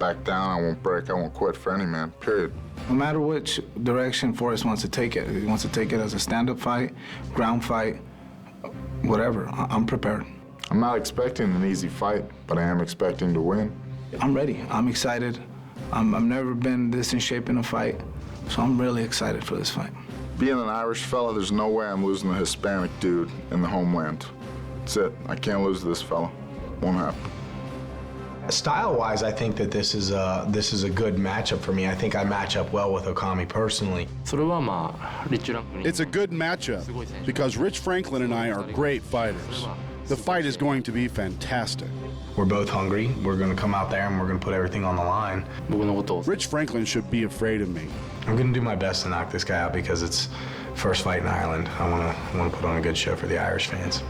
back down, I won't break, I won't quit for any man, period. No matter which direction Forrest wants to take it, if he wants to take it as a stand-up fight, ground fight, whatever, I'm prepared. I'm not expecting an easy fight, but I am expecting to win. I'm ready, I'm excited. I've never been this in shape in a fight, so I'm really excited for this fight. Being an Irish fella, there's no way I'm losing a Hispanic dude in the homeland. That's it, I can't lose this fella. Won't happen. Style-wise, I think that this is a good matchup for me. I think I match up well with Okami personally. It's a good matchup because Rich Franklin and I are great fighters. The fight is going to be fantastic. We're both hungry. We're going to come out there and we're going to put everything on the line. Rich Franklin should be afraid of me. I'm going to do my best to knock this guy out because it's first fight in Ireland. I want to put on a good show for the Irish fans.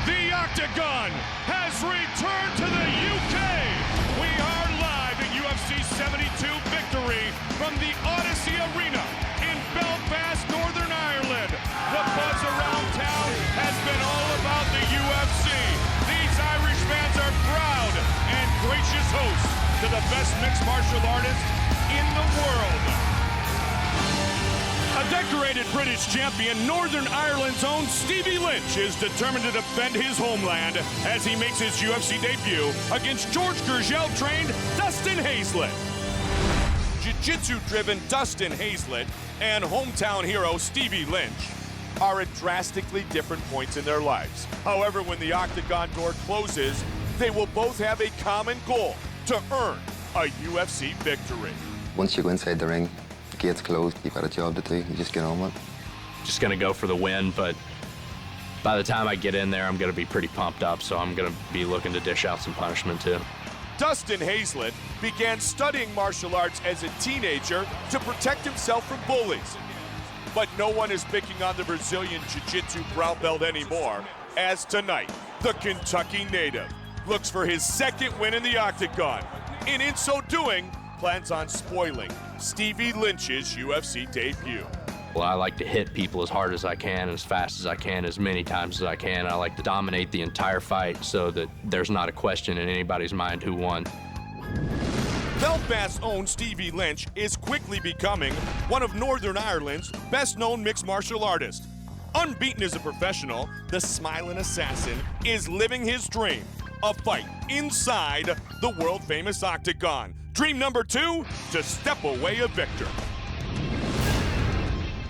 The Octagon has returned to the UK. We are live at UFC 72 Victory from the Odyssey Arena in Belfast, Northern Ireland. The buzz around town has been all about the UFC. These Irish fans are proud and gracious hosts to the best mixed martial artist in the world. A decorated British champion, Northern Ireland's own Stevie Lynch is determined to defend his homeland as he makes his UFC debut against George Gurgel-trained Dustin Hazlett. Jiu-jitsu-driven Dustin Hazlett and hometown hero Stevie Lynch are at drastically different points in their lives. However, when the Octagon door closes, they will both have a common goal: to earn a UFC victory. Once you go inside the ring, the gate's closed, you've got a job to do, you just get on with it. Just gonna go for the win, but by the time I get in there, I'm gonna be pretty pumped up, so I'm gonna be looking to dish out some punishment too. Dustin Hazlett began studying martial arts as a teenager to protect himself from bullies. But no one is picking on the Brazilian Jiu-Jitsu brown belt anymore, as tonight, the Kentucky native looks for his second win in the Octagon, and in so doing, plans on spoiling Stevie Lynch's UFC debut. Well, I like to hit people as hard as I can, as fast as I can, as many times as I can. I like to dominate the entire fight so that there's not a question in anybody's mind who won. Belfast's own Stevie Lynch is quickly becoming one of Northern Ireland's best-known mixed martial artists. Unbeaten as a professional, the smiling assassin is living his dream, a fight inside the world-famous Octagon. Dream number 2, to step away a victor.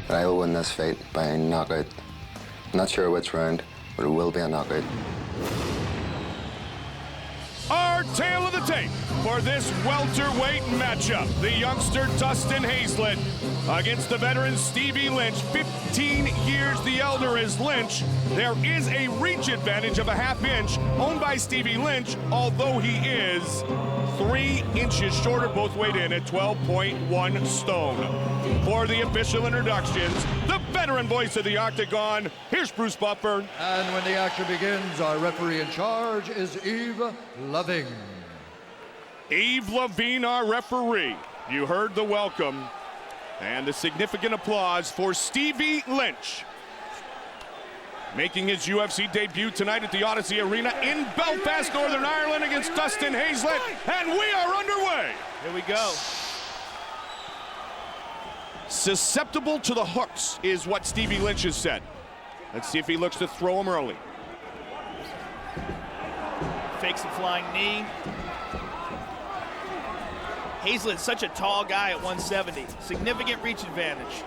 But I will win this fight by a knockout. Not sure which round, but it will be a knockout. Our tale of the tape for this welterweight matchup. The youngster Dustin Hazlett against the veteran Stevie Lynch. 15 years the elder is Lynch. There is a reach advantage of a half inch owned by Stevie Lynch, although he is 3 inches shorter, both weighed in at 12.1 stone. For the official introductions, the veteran voice of the Octagon, here's Bruce Buffer. And when the action begins, our referee in charge is Yves Loving. Yves Levine, our referee. You heard the welcome and the significant applause for Stevie Lynch, making his UFC debut tonight at the Odyssey Arena in Belfast, Northern Ireland, against Dustin Hazlett, and we are underway. Here we go. Susceptible to the hooks is what Stevie Lynch has said. Let's see if he looks to throw him early. Fakes a flying knee. Hazlett's such a tall guy at 170. Significant reach advantage.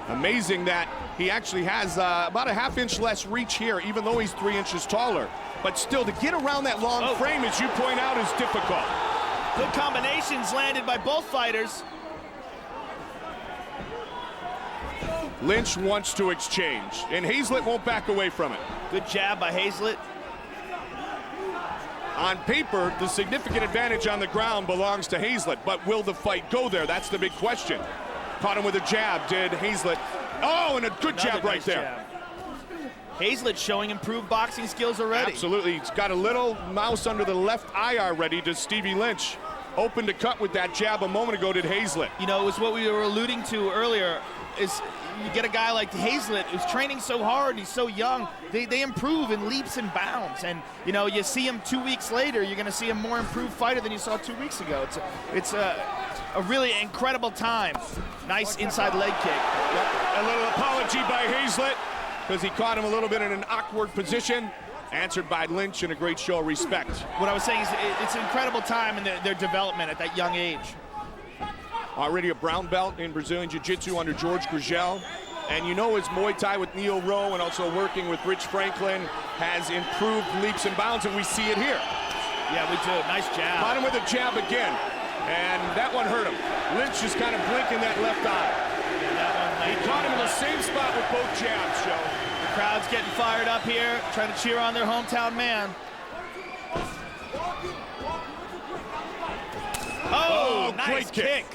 Amazing that he actually has about a half-inch less reach here, even though he's 3 inches taller. But still, to get around that long frame, as you point out, is difficult. Good combinations landed by both fighters. Lynch wants to exchange, and Hazlett won't back away from it. Good jab by Hazlett. On paper, the significant advantage on the ground belongs to Hazlett, but will the fight go there? That's the big question. Caught him with a jab, did Hazlett. Oh, and a good jab right there. Hazlett showing improved boxing skills already. Absolutely, he's got a little mouse under the left eye already to Stevie Lynch. Open to cut with that jab a moment ago, did Hazlett. You know, it was what we were alluding to earlier, is you get a guy like Hazlett who's training so hard and he's so young, they improve in leaps and bounds. And, you know, you see him 2 weeks later, you're going to see a more improved fighter than you saw 2 weeks ago. It's a really incredible time. Nice inside leg kick. A little apology by Hazlett because he caught him a little bit in an awkward position. Answered by Lynch in a great show of respect. What I was saying is it's an incredible time in their development at that young age. Already a brown belt in Brazilian Jiu-Jitsu under George Gurgel. And you know his Muay Thai with Neil Rowe and also working with Rich Franklin has improved leaps and bounds, and we see it here. Yeah, we do. Nice jab. Caught him with a jab again, and that one hurt him. Lynch is kind of blinking that left eye. Yeah, that one he caught him in the same spot with both jabs, Joe. The crowd's getting fired up here, trying to cheer on their hometown man. Oh, nice kick.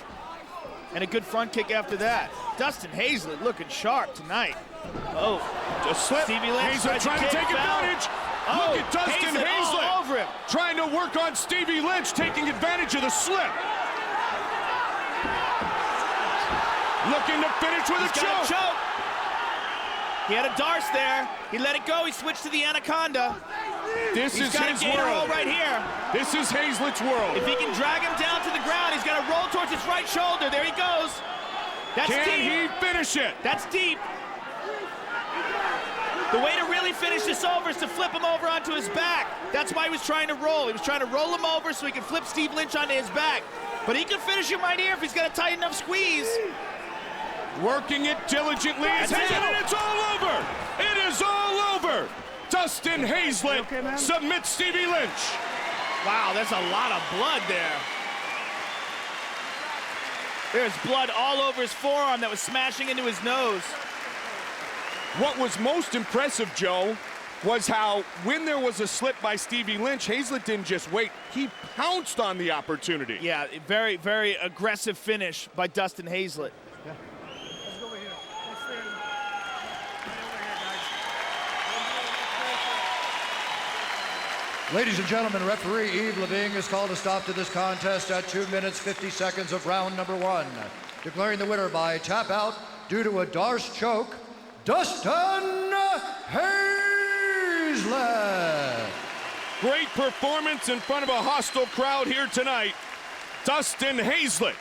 And a good front kick after that. Dustin Hazlett looking sharp tonight. Oh, just slip. Stevie Lynch Hazlett trying to take advantage. Oh, look at Dustin Hazlett all over him. Trying to work on Stevie Lynch, taking advantage of the slip. Looking to finish with a choke. He had a darce there. He let it go. He switched to the anaconda. This is his world right here. This is Hazlett's world. If he can drag him down to the ground, he's got to roll towards his right shoulder. There he goes. That's deep. Can he finish it? That's deep. The way to really finish this over is to flip him over onto his back. That's why he was trying to roll. He was trying to roll him over so he could flip Steve Lynch onto his back. But he can finish him right here if he's got a tight enough squeeze. Working it diligently. And it's all over. It is all over. Dustin Hazlett submits Stevie Lynch. Wow, that's a lot of blood there. There's blood all over his forearm that was smashing into his nose. What was most impressive, Joe, was how when there was a slip by Stevie Lynch, Hazlett didn't just wait. He pounced on the opportunity. Yeah, very, very aggressive finish by Dustin Hazlett. Yeah. Let's go over here. Let's stay over here, guys. Ladies and gentlemen, referee Yves Leving has called a stop to this contest at 2 minutes, 50 seconds of round number 1. Declaring the winner by tap out due to a darce choke, Dustin Hazlett. Great performance in front of a hostile crowd here tonight. Dustin Hazlett.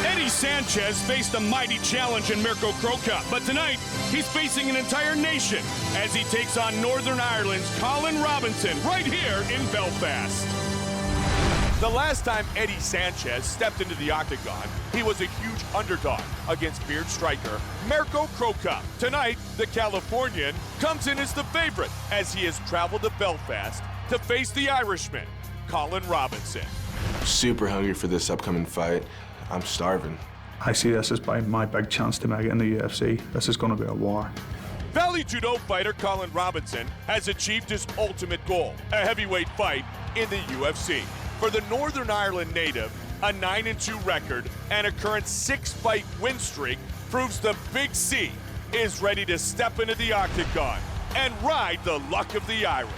Eddie Sanchez faced a mighty challenge in Mirko Cro Cup, but tonight he's facing an entire nation as he takes on Northern Ireland's Colin Robinson right here in Belfast. The last time Eddie Sanchez stepped into the octagon, he was a huge underdog against beard striker Mirko Cro Cup. Tonight, the Californian comes in as the favorite as he has traveled to Belfast to face the Irishman, Colin Robinson. Super hungry for this upcoming fight. I'm starving. I see this as my big chance to make it in the UFC. This is going to be a war. Valley Judo fighter Colin Robinson has achieved his ultimate goal, a heavyweight fight in the UFC. For the Northern Ireland native, a 9-2 record and a current 6-fight win streak proves the Big C is ready to step into the octagon and ride the luck of the Irish.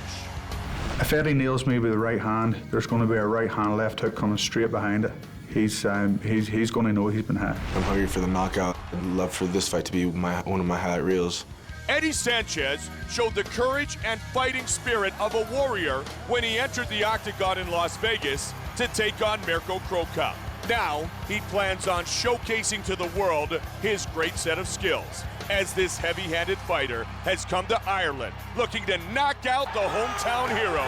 If Eddie nails me with the right hand, there's going to be a right hand left hook coming straight behind it. He's going to know he's been hit. I'm hungry for the knockout. I'd love for this fight to be one of my highlight reels. Eddie Sanchez showed the courage and fighting spirit of a warrior when he entered the octagon in Las Vegas to take on Mirko Cro Cop. Now, he plans on showcasing to the world his great set of skills, as this heavy-handed fighter has come to Ireland looking to knock out the hometown hero,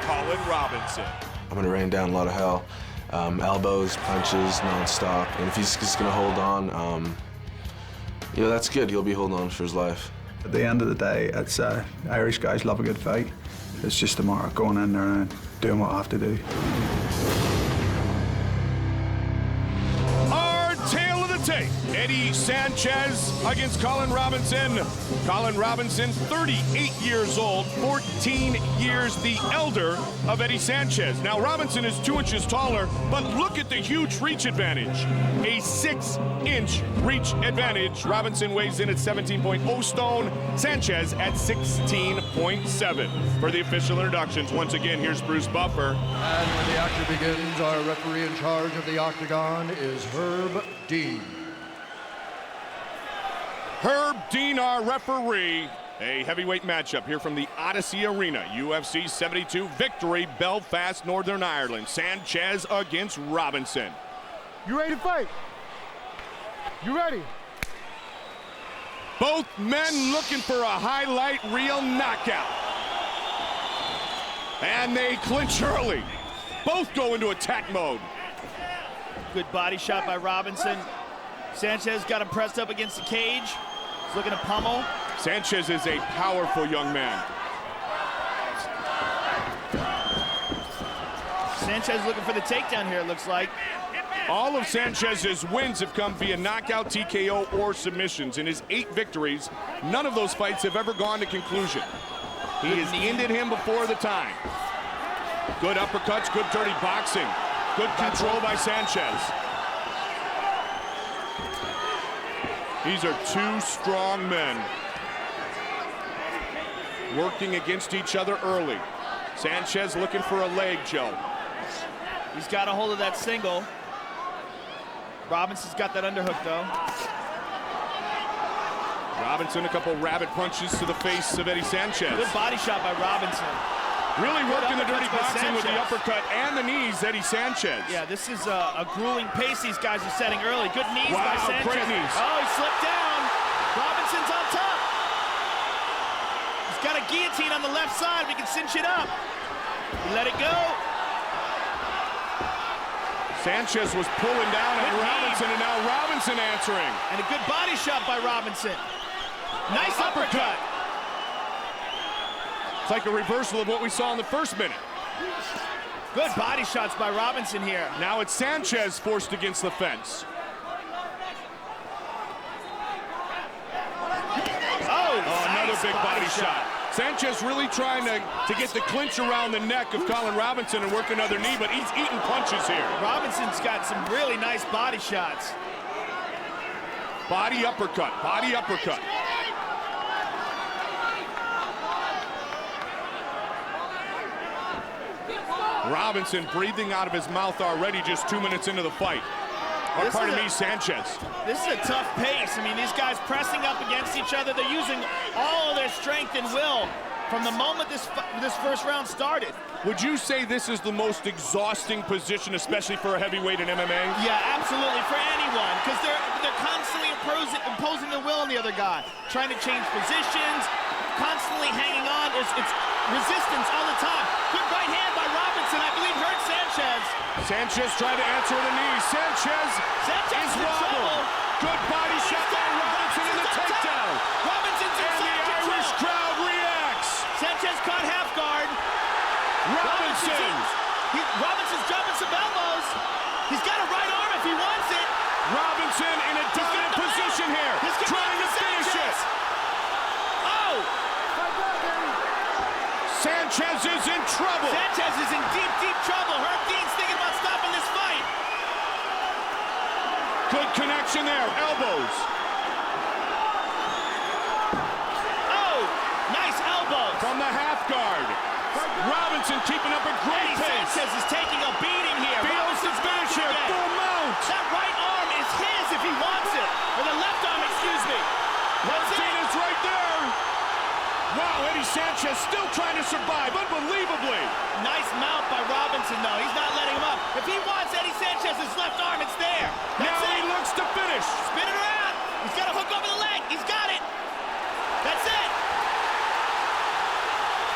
Colin Robinson. I'm going to rain down a lot of hell. Elbows, punches, non-stop. And if he's just going to hold on, you know, that's good. He'll be holding on for his life. At the end of the day, it's Irish guys love a good fight. It's just a matter of going in there and doing what I have to do. Our tale of the tape. Eddie Sanchez against Colin Robinson. Colin Robinson, 38 years old, 14 years the elder of Eddie Sanchez. Now, Robinson is 2 inches taller, but look at the huge reach advantage. A 6-inch reach advantage. Robinson weighs in at 17.0 stone, Sanchez at 16.7. For the official introductions, once again, here's Bruce Buffer. And when the action begins, our referee in charge of the octagon is Herb Dean. Herb Dean, our referee. A heavyweight matchup here from the Odyssey Arena. UFC 72 victory, Belfast, Northern Ireland. Sanchez against Robinson. You ready to fight? You ready? Both men looking for a highlight reel knockout. And they clinch early. Both go into attack mode. Good body shot by Robinson. Sanchez got him pressed up against the cage. He's looking to pummel. Sanchez is a powerful young man. Sanchez looking for the takedown here, it looks like. All of Sanchez's wins have come via knockout, TKO, or submissions. In his 8 victories, none of those fights have ever gone to conclusion. He has ended him before the time. Good uppercuts, good dirty boxing. Good control by Sanchez. These are 2 strong men working against each other early. Sanchez looking for a leg, Joe. He's got a hold of that single. Robinson's got that underhook, though. Robinson, a couple rabbit punches to the face of Eddie Sanchez. Good body shot by Robinson. Really working the dirty boxing with the Sanchez. uppercut and the knees, Eddie Sanchez. Yeah, this is a grueling pace these guys are setting early. Good knees by Wow, Sanchez. great knees. Oh, he slipped down. Robinson's on top. He's got a guillotine on the left side. We can cinch it up. He let it go. Sanchez was pulling down on Good Robinson, knee. and now Robinson answering. And a good body shot by Robinson. Nice uppercut. It's like a reversal of what we saw in the first minute. Good body shots by Robinson here. Now it's Sanchez forced against the fence. Oh, another nice big body shot. Sanchez really trying to get the clinch around the neck of Colin Robinson and work another knee, but he's eating punches here. Robinson's got some really nice body shots. Body uppercut, body uppercut. Robinson breathing out of his mouth already just 2 minutes into the fight. Or pardon me, Sanchez. This is a tough pace. I mean, these guys pressing up against each other. They're using all of their strength and will from the moment this first round started. Would you say this is the most exhausting position, especially for a heavyweight in MMA? Yeah, absolutely, for anyone, because they're constantly imposing their will on the other guy, trying to change positions, constantly hanging on. It's resistance all the time. Good right hand by Robinson, I believe, hurt Sanchez. Sanchez trying to answer with a knee. Sanchez is wobbled. Good body shot by Robinson in the takedown. Robinson's in and the Irish crowd reacts. Sanchez caught half guard. Robinson's dropping some elbows. He's got a right arm if he wants it. Robinson in a dominant position here, trying to finish it. Oh! Sanchez is in trouble. Sanchez is in deep, deep trouble. Herb Dean's thinking about stopping this fight. Good connection there, elbows. Oh, nice elbows. From the half guard. Robinson Robinson keeping up a great Eddie pace. Sanchez is taking a beating here. Feels the finish here, full mount. That right arm is his if he wants it. Or the left arm, excuse me. That's it. Is right there. Wow, Eddie Sanchez still trying to survive, unbelievably. Nice mount by Robinson, though. He's not letting him up. If he wants Eddie Sanchez's left arm, it's there. That's now it. he looks to finish. Spin it around. He's got a hook over the leg. He's got it. That's it.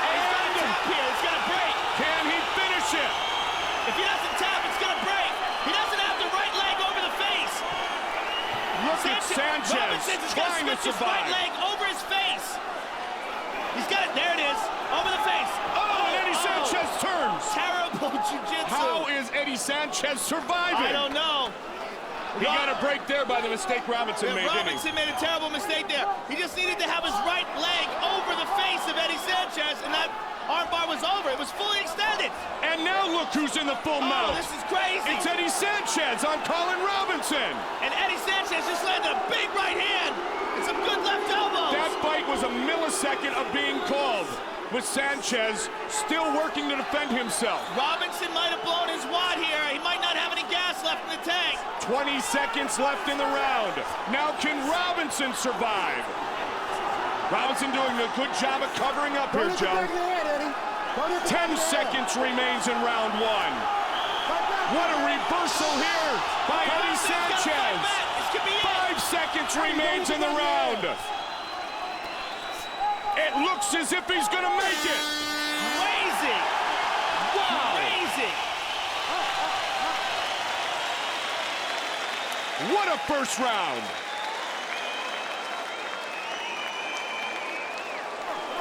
And he's got a tap here. It's going to break. Can he finish it? If he doesn't tap, it's going to break. He doesn't have the right leg over the face. Look at Sanchez Robinson's trying to switch his survive. right leg over his face. He's got it. There it is. Over the face. Oh, and Eddie Sanchez turns. Terrible jiu-jitsu. How is Eddie Sanchez surviving? I don't know. He got a break there by the mistake Robinson made, Robinson made a terrible mistake there. He just needed to have his right leg over the face of Eddie Sanchez, and that armbar was over. It was fully extended. And now look who's in the full mount. This is crazy. It's Eddie Sanchez on Colin Robinson. And Eddie Sanchez just landed a big right hand and some good left elbows. That fight was a millisecond of being called, with Sanchez still working to defend himself. Robinson might have blown his wad here. He might not have any gas left in the tank. 20 seconds left in the round. Now can Robinson survive? Robinson doing a good job of covering up here, Joe. 10 seconds remains in round one. What a reversal here by Eddie Sanchez. 5 seconds remains in the round. It looks as if he's gonna make it. Crazy. Wow. Crazy. What a first round.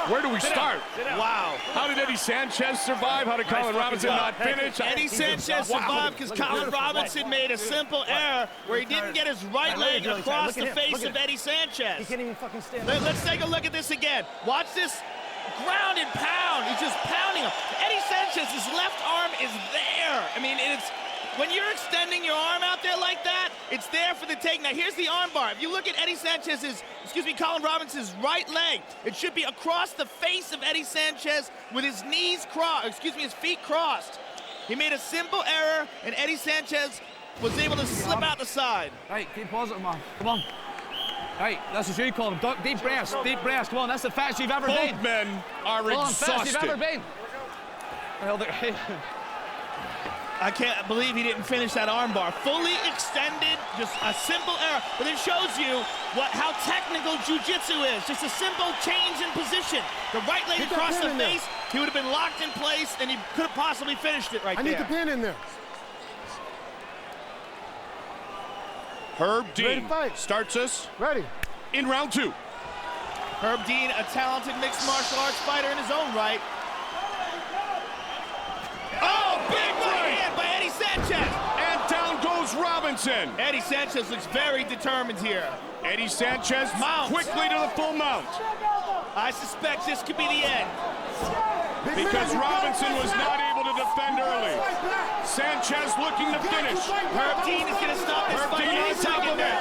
Where do we start? Wow. How did Eddie Sanchez survive? How did Colin Robinson not finish? Eddie Sanchez survived because Colin Robinson made a simple error where he didn't get his right leg across the face of Eddie Sanchez. He can't even fucking stand. Let's take a look at this again. Watch this ground and pound. He's just pounding him. Eddie Sanchez's left arm is there. I mean, it's when you're extending your arm out there like that, it's there for the take. Now, here's the arm bar. If you look at Eddie Sanchez's, Colin Robinson's right leg, it should be across the face of Eddie Sanchez with his knees crossed, his feet crossed. He made a simple error, and Eddie Sanchez was able to slip out the side. Right, keep positive, man. Come on. Right, that's what you call him. Deep breaths, deep breaths. Come on, that's the fastest you've ever been. Both men are fastest you've ever exhausted. been. Well, I can't believe he didn't finish that armbar. Fully extended, just a simple error. But it shows you how technical jiu-jitsu is. Just a simple change in position. The right leg across the face, he would have been locked in place, and he could have possibly finished it right there. I need the pin in there. Herb Dean starts us in round two. Herb Dean, a talented mixed martial arts fighter in his own right. Oh, big right hand by Eddie Sanchez. And down goes Robinson. Eddie Sanchez looks very determined here. Eddie Sanchez Mount. quickly to the full mount. I suspect this could be the end. Because Robinson was not able to defend early. Sanchez looking to finish. Herb Dean is going to stop this fight any second now.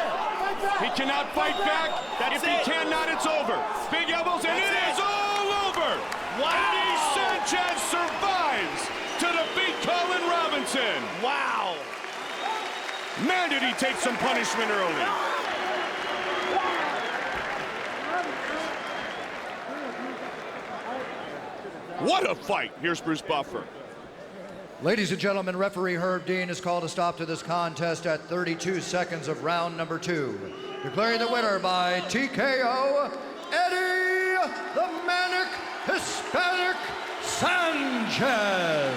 He cannot fight back. If he cannot, it's over. Big elbows, and it is all over. Wow. Eddie Sanchez survives to defeat Colin Robinson. Wow. Man, did he take some punishment early. What a fight. Here's Bruce Buffer. Ladies and gentlemen, referee Herb Dean has called a stop to this contest at 32 seconds of round number 2. Declaring the winner by TKO, Eddie the Manic Hispanic Sanchez.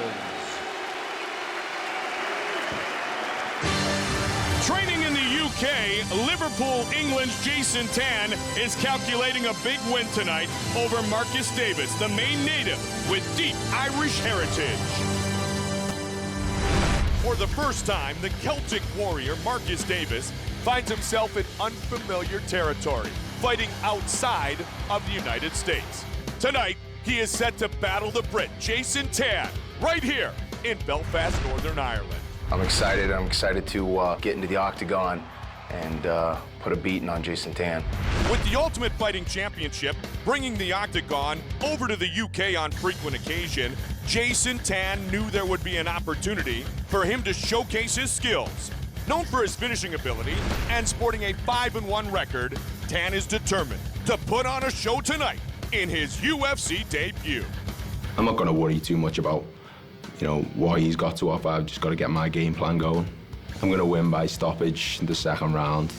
Training in the UK, Liverpool, England's Jason Tan is calculating a big win tonight over Marcus Davis, the Maine native with deep Irish heritage. For the first time, the Celtic warrior Marcus Davis finds himself in unfamiliar territory, fighting outside of the United States. Tonight, he is set to battle the Brit, Jason Tan, right here in Belfast, Northern Ireland. I'm excited. I'm excited to get into the octagon and put a beating on Jason Tan. With the Ultimate Fighting Championship bringing the octagon over to the UK on frequent occasion, Jason Tan knew there would be an opportunity for him to showcase his skills. Known for his finishing ability and sporting a 5-1 record, Tan is determined to put on a show tonight in his UFC debut. I'm not going to worry too much about, what he's got to offer. I've just got to get my game plan going. I'm going to win by stoppage in the second round.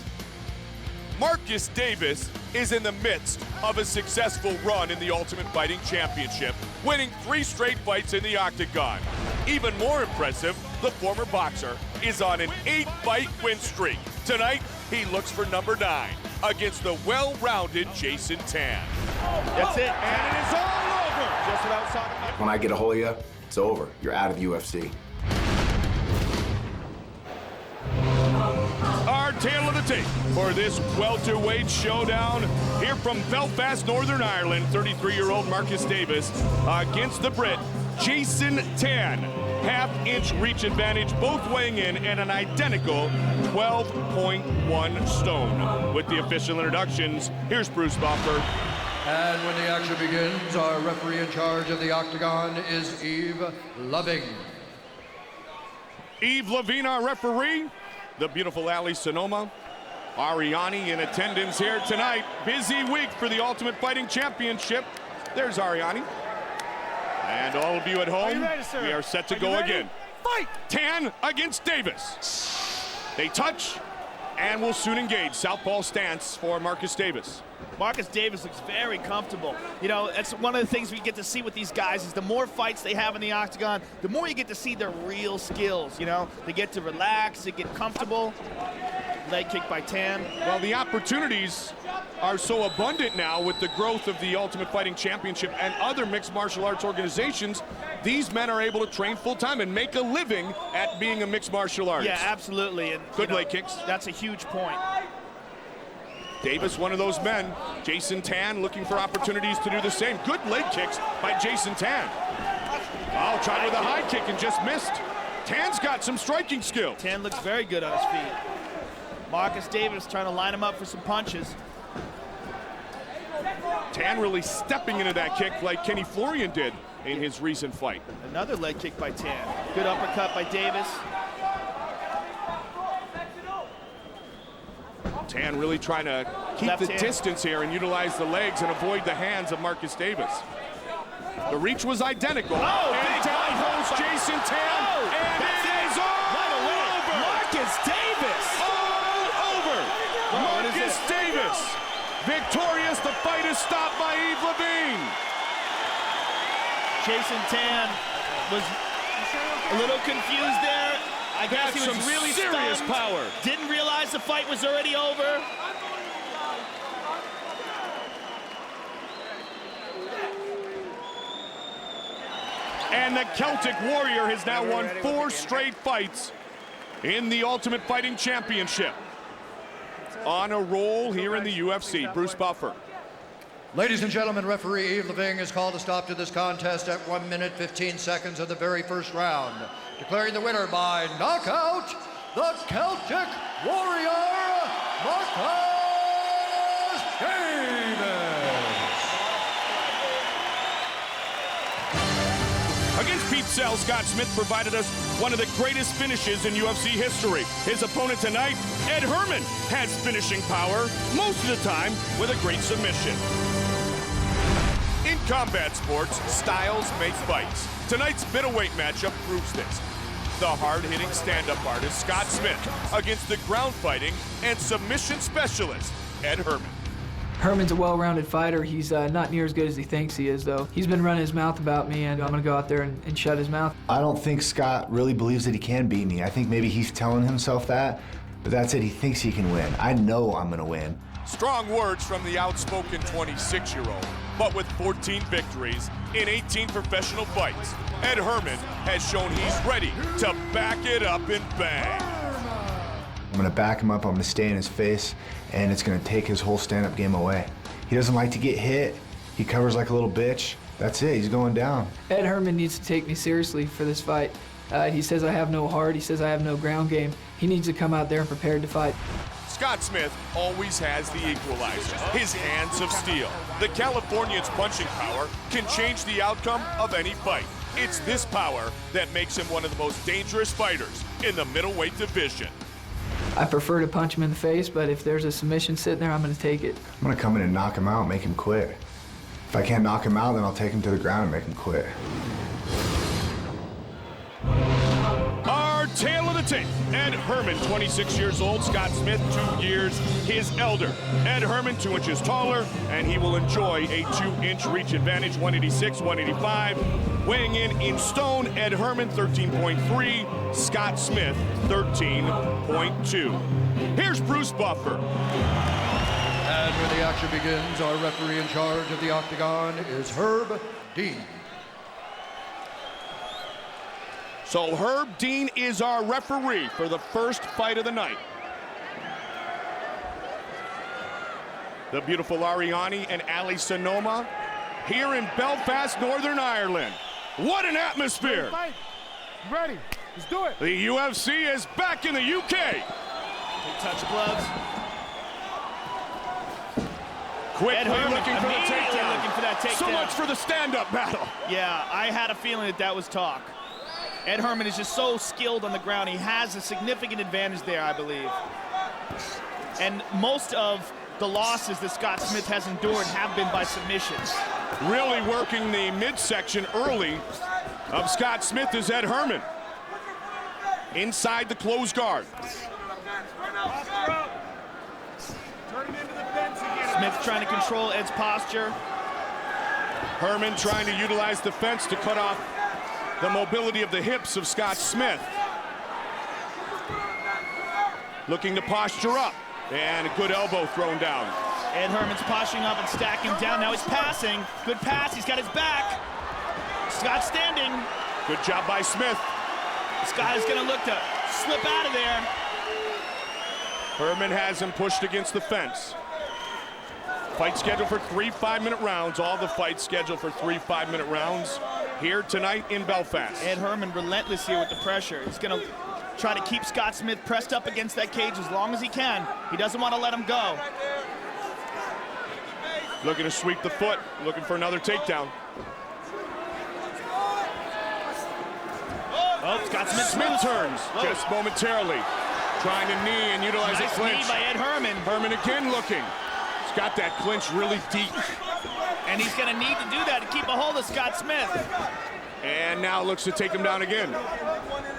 Marcus Davis is in the midst of a successful run in the Ultimate Fighting Championship, winning 3 straight fights in the octagon. Even more impressive, the former boxer is on an 8-fight win streak. Tonight, he looks for number 9 against the well-rounded Jason Tan. That's it. And it is all over. Just what I was talking about. When I get a hold of you, it's over. You're out of the UFC. Our tale of the tape for this welterweight showdown here from Belfast, Northern Ireland, 33-year-old Marcus Davis against the Brit, Jason Tan. Half-inch reach advantage, both weighing in at an identical 12.1 stone. With the official introductions, here's Bruce Buffer. And when the action begins, our referee in charge of the octagon is Eve Loving. Eve Levine, our referee. The beautiful Ali Sonoma. Ariani in attendance here tonight. Busy week for the Ultimate Fighting Championship. There's Ariani. And all of you at home, we are set to go again. Fight! Tan against Davis. They touch and will soon engage. Southpaw stance for Marcus Davis. Marcus Davis looks very comfortable. That's one of the things we get to see with these guys is the more fights they have in the octagon, the more you get to see their real skills, They get to relax, they get comfortable. Leg kick by Tan. Well, the opportunities are so abundant now with the growth of the Ultimate Fighting Championship and other mixed martial arts organizations. These men are able to train full-time and make a living at being a mixed martial artist. Yeah, absolutely. And good leg kicks. That's a huge point. Davis, one of those men. Jason Tan looking for opportunities to do the same. Good leg kicks by Jason Tan. Oh, tried with a high kick and just missed. Tan's got some striking skill. Tan looks very good on his feet. Marcus Davis trying to line him up for some punches. Tan really stepping into that kick like Kenny Florian did in his recent fight. Another leg kick by Tan. Good uppercut by Davis. Tan really trying to keep the distance here and utilize the legs and avoid the hands of Marcus Davis. The reach was identical. Oh, and down goes Jason Tan. And it is all over. Marcus Davis. All over. Marcus Davis. Victorious. The fight is stopped by Eve Levine. Jason Tan was a little confused there. I guess he was really serious stunned. Power. Didn't realize the fight was already over. And the Celtic Warrior has now won 4 straight fights in the Ultimate Fighting Championship. On a roll here in the UFC. Bruce Buffer. Ladies and gentlemen, referee Eve Levine has called a stop to this contest at 1 minute 15 seconds of the very first round, declaring the winner by knockout, the Celtic Warrior, Marcus Davis. Against Pete Sell, Scott Smith provided us one of the greatest finishes in UFC history. His opponent tonight, Ed Herman, has finishing power, most of the time with a great submission. In combat sports, styles make fights. Tonight's middleweight matchup proves this. The hard-hitting stand-up artist, Scott Smith, against the ground fighting and submission specialist, Ed Herman. Herman's a well-rounded fighter. He's not near as good as he thinks he is, though. He's been running his mouth about me, and I'm going to go out there and shut his mouth. I don't think Scott really believes that he can beat me. I think maybe he's telling himself that, but that's it. He thinks he can win. I know I'm going to win. Strong words from the outspoken 26-year-old, but with 14 victories in 18 professional fights, Ed Herman has shown he's ready to back it up and bang. I'm going to back him up, I'm going to stay in his face, and it's going to take his whole stand-up game away. He doesn't like to get hit. He covers like a little bitch. That's it, he's going down. Ed Herman needs to take me seriously for this fight. He says I have no heart, he says I have no ground game. He needs to come out there and prepared to fight. Scott Smith always has the equalizer, his hands of steel. The Californian's punching power can change the outcome of any fight. It's this power that makes him one of the most dangerous fighters in the middleweight division. I prefer to punch him in the face, but if there's a submission sitting there, I'm going to take it. I'm going to come in and knock him out, make him quit. If I can't knock him out, then I'll take him to the ground and make him quit. Our tale of the tape. Ed Herman, 26 years old. Scott Smith, 2 years his elder. Ed Herman, 2 inches taller, and he will enjoy a 2-inch reach advantage, 186, 185. Weighing in stone, Ed Herman, 13.3. Scott Smith, 13.2. Here's Bruce Buffer. And when the action begins, our referee in charge of the octagon is Herb Dean. So Herb Dean is our referee for the first fight of the night. The beautiful Ariane and Ali Sonoma here in Belfast, Northern Ireland. What an atmosphere! Ready? Let's do it. The UFC is back in the UK. Big touch gloves. Quickly looking for the takedown. Looking for that takedown. So much for the stand-up battle. Yeah, I had a feeling that was talk. Ed Herman is just so skilled on the ground. He has a significant advantage there, I believe. And most of the losses that Scott Smith has endured have been by submissions. Really working the midsection early of Scott Smith is Ed Herman. Inside the closed guard. Smith trying to control Ed's posture. Herman trying to utilize the fence to cut off the mobility of the hips of Scott Smith. Looking to posture up, and a good elbow thrown down. Ed Herman's posturing up and stacking down. Now he's passing. Good pass, he's got his back. Scott standing. Good job by Smith. Scott is gonna look to slip out of there. Herman has him pushed against the fence. Fight scheduled for 3 5-minute rounds. All the fights scheduled for 3 5-minute rounds here tonight in Belfast. Ed Herman relentless here with the pressure. He's gonna try to keep Scott Smith pressed up against that cage as long as he can. He doesn't want to let him go. Looking to sweep the foot, looking for another takedown. Oh, Scott Smith turns just momentarily. Trying to knee and utilize nice a clinch. Knee by Ed Herman. Herman again looking. He's got that clinch really deep. And he's gonna need to do that to keep a hold of Scott Smith. And now looks to take him down again.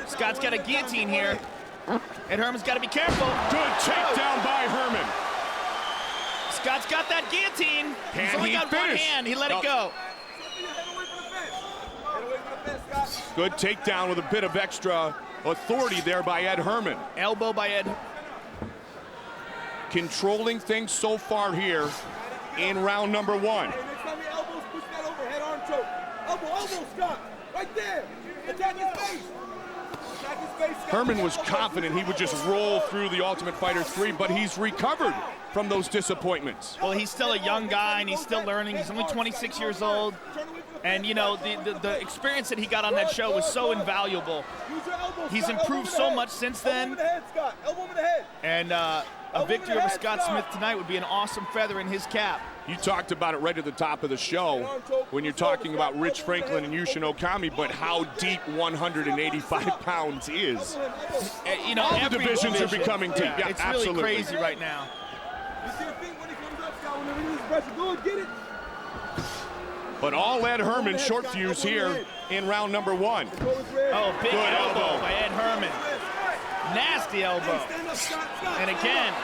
Scott's got a guillotine here. Ed Herman's got to be careful. Good takedown by Herman. Scott's got that guillotine. He's only got one hand. He let it go. Good takedown with a bit of extra authority there by Ed Herman. Elbow by Ed. Controlling things so far here in round number 1. Elbow, Scott. Right there. Attack his face. Herman was confident he would just roll through the Ultimate Fighter 3, but he's recovered from those disappointments. Well, he's still a young guy, and he's still learning. He's only 26 yeers old. And, you know, the experience that he got on that show was so invaluable. He's improved so much since then. And a victory over Scott Smith tonight would be an awesome feather in his cap. You talked about it right at the top of the show when you're talking about Rich Franklin and Yushin Okami, but how deep 185 pounds is. You know, all the divisions are becoming deep. Yeah, it's absolutely. really crazy right now. But all Ed Herman short fuse here in round number 1. Oh, big elbow by Ed Herman. Nasty elbow. And again.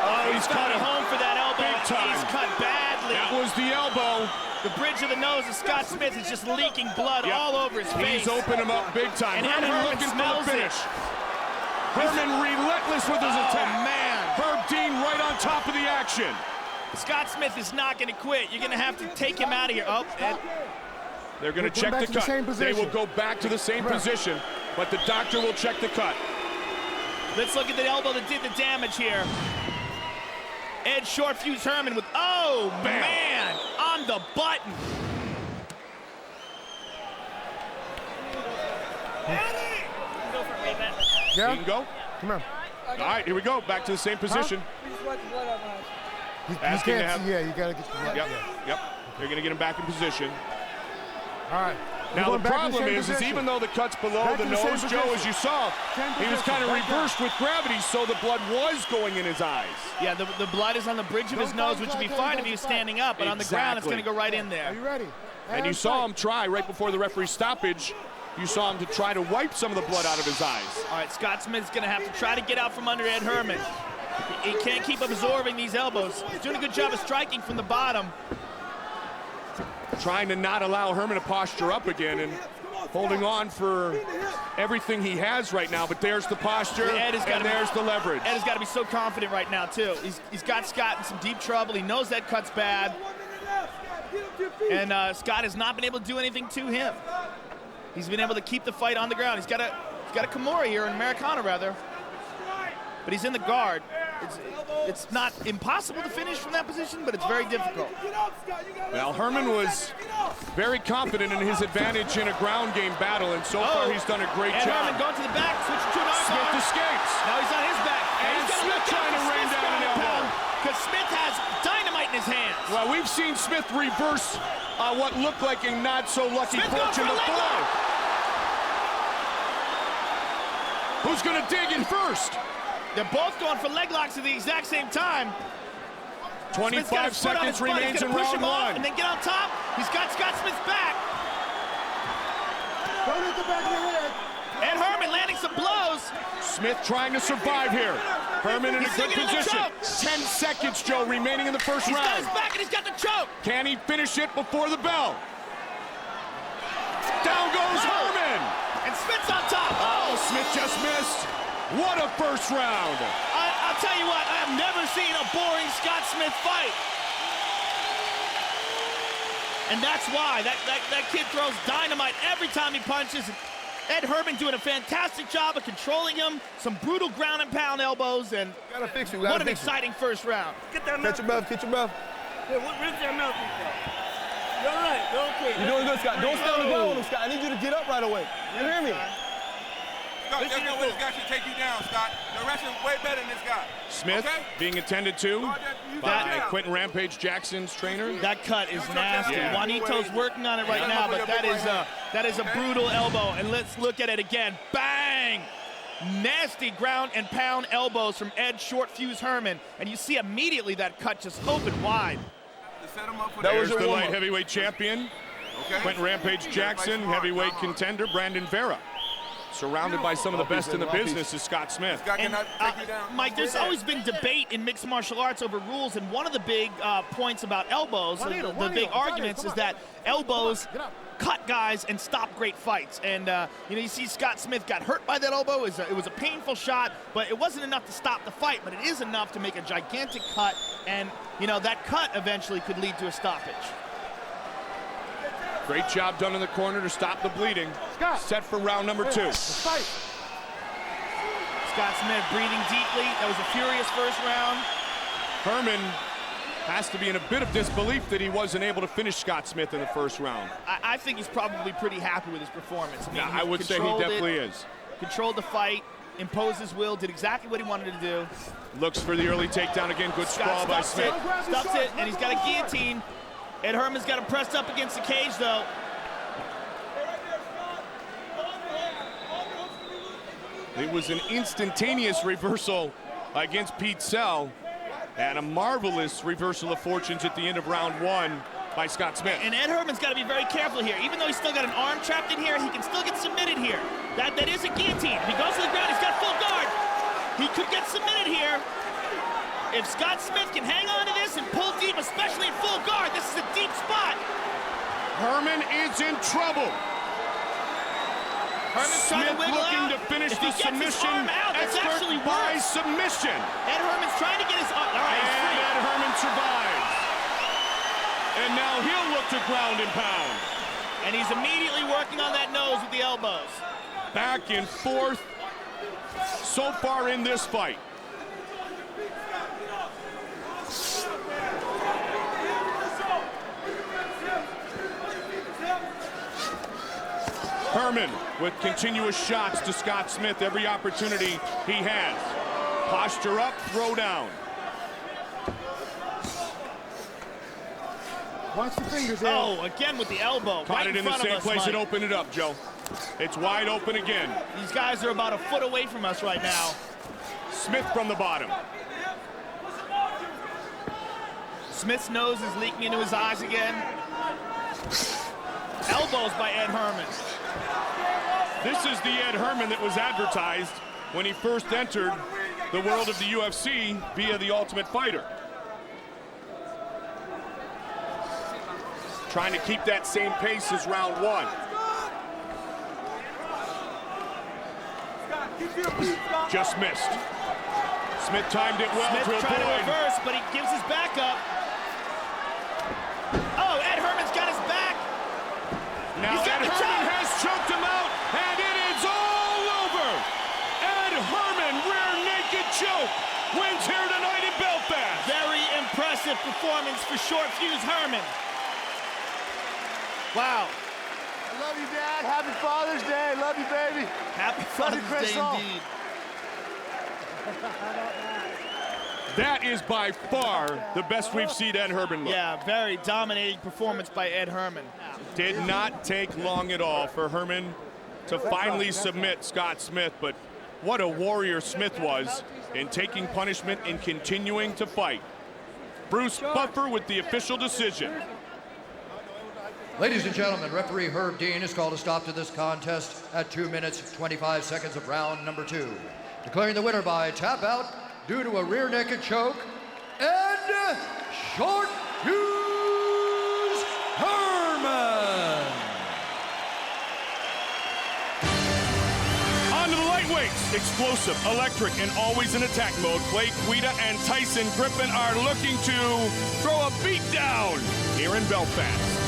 Oh, he's coming home for that elbow. Big time. He's cut badly. That was the elbow. The bridge of the nose of Scott Smith is just leaking blood all over his face. He's opened him up big time. And Herman looking for the finish. Herman relentless with his attack. Man. Herb Dean right on top of the action. Scott Smith is not going to quit. You're going to have to take him out of here. Oh, they're going to check the cut. They will go back to the same position, but the doctor will check the cut. Let's look at the elbow that did the damage here. Ed short fuse Herman with, oh, bam. Man, on the button. Yeah? He can go? Come on. All right, here we go. Back to the same position. You can't see, yeah, you got to get the blood. Yep. They're going to get him back in position. All right. Now the problem is even though the cut's below the nose, Joe, as you saw, he was kind of reversed with gravity, so the blood was going in his eyes. Yeah, the blood is on the bridge of his nose, which would be fine if he was standing up, but on the ground it's going to go right in there. Are you ready? And you saw him try right before the referee's stoppage. You saw him to try to wipe some of the blood out of his eyes. All right, Scott Smith's going to have to try to get out from under Ed Herman. He can't keep absorbing these elbows. He's doing a good job of striking from the bottom. Trying to not allow Herman to posture up again and holding on for everything he has right now. But there's the posture, and there's the leverage. Ed has got to be so confident right now, too. He's got Scott in some deep trouble. He knows that cut's bad. And Scott has not been able to do anything to him. He's been able to keep the fight on the ground. He's got a Kimura here, an Americana rather. But he's in the guard. It's not impossible to finish from that position, but it's very difficult. Well, Herman was very confident in his advantage in a ground game battle, and so far he's done a great job. Herman going to the back, switching to an arm. Smith escapes. Now he's on his back. And Smith trying to rain down an elbow. Because Smith has dynamite in his hands. Well, we've seen Smith reverse what looked like a not-so-lucky fortune before. Who's going to dig in first? They're both going for leg locks at the exact same time. 25 seconds remains in round one. And then get on top. He's got Scott Smith's back. Don't hit the back of the head. Ed Herman landing some blows. Smith trying to survive here. Herman in a good position. 10 seconds, Joe, remaining in the first round. He's got his back and he's got the choke. Can he finish it before the bell? Down goes Herman. And Smith's on top. Oh, Smith just missed. What a first round. I'll tell you what, I have never seen a boring Scott Smith fight. And that's why. That kid throws dynamite every time he punches. Ed Herman doing a fantastic job of controlling him. Some brutal ground and pound elbows, and what an exciting first round. Get that mouth. Get your mouth. Yeah, where's that mouth? You're all right. You're okay. You're doing good, Scott. Don't stay on the ground with him, Scott. I need you to get up right away. You hear me? Scott, there's no way this guy should take you down, Scott. The wrestling way better than this guy. Smith being attended to by Quentin Rampage Jackson's trainer. That cut is nasty. Juanito's working on it right now, but that is a brutal elbow. And let's look at it again. Bang! Nasty ground and pound elbows from Ed Short Fuse Herman. And you see immediately that cut just open wide. There's the light heavyweight champion, Quentin Rampage Jackson, heavyweight contender Brandon Vera. Surrounded by some of the best in the business is Scott Smith. And, Mike, there's always been debate in mixed martial arts over rules, and one of the big points about elbows, the big arguments, is that elbows cut guys and stop great fights. And you see Scott Smith got hurt by that elbow. It was a painful shot, but it wasn't enough to stop the fight, but it is enough to make a gigantic cut, and that cut eventually could lead to a stoppage. Great job done in the corner to stop the bleeding. Set for round number 2. Scott Smith breathing deeply. That was a furious first round. Herman has to be in a bit of disbelief that he wasn't able to finish Scott Smith in the first round. I think he's probably pretty happy with his performance. I would say he definitely is. Controlled the fight, imposed his will, did exactly what he wanted to do. Looks for the early takedown again. Good sprawl by Smith. Stops it, and he's got a guillotine. Ed Herman's got him pressed up against the cage, though. It was an instantaneous reversal against Pete Sell, and a marvelous reversal of fortunes at the end of round 1 by Scott Smith. And Ed Herman's got to be very careful here. Even though he's still got an arm trapped in here, he can still get submitted here. That is a guillotine. If he goes to the ground, he's got full guard. He could get submitted here. If Scott Smith can hang on to this and pull deep, especially in full guard, this is a deep spot. Herman is in trouble. Herman's Smith trying to wiggle looking out. to finish if the submission. That's actually by worse. submission. Ed Herman's trying to get his arm. All right, he's free. Ed Herman survives. And now he'll look to ground and pound. And he's immediately working on that nose with the elbows. Back and forth so far in this fight. Herman with continuous shots to Scott Smith every opportunity he has. Posture up, throw down. Watch the fingers, Ed. Oh, again with the elbow. Caught right it in the front of same us, place Mike. and opened it up, Joe. It's wide open again. These guys are about a foot away from us right now. Smith from the bottom. Smith's nose is leaking into his eyes again. Elbows by Ed Herman. This is the Ed Herman that was advertised when he first entered the world of the UFC via The Ultimate Fighter. Trying to keep that same pace as round one. Just missed. Smith timed it well Smith to trying to avoid. reverse, but he gives his back up. Oh, Ed Herman's got his back. Now He's got Ed the Herman choke. has choked him out, and it is all over. Ed Herman, rear naked choke, wins here tonight in Belfast. Very impressive performance for Short Fuse Herman. Wow. I love you, Dad. Happy Father's Day. Love you, baby. Happy Love you, Father's Day Crystal. indeed. That is by far the best we've seen Ed Herman look. Yeah, very dominating performance by Ed Herman. Did not take long at all for Herman to finally submit Scott Smith, but what a warrior Smith was in taking punishment and continuing to fight. Bruce Buffer with the official decision. Ladies and gentlemen, referee Herb Dean has called a stop to this contest at 2 minutes, 25 seconds of round number 2. Declaring the winner by tap out due to a rear naked choke, Ed Short Fuse Herman. On to the lightweights. Explosive, electric, and always in attack mode. Clay Guida and Tyson Griffin are looking to throw a beat down here in Belfast.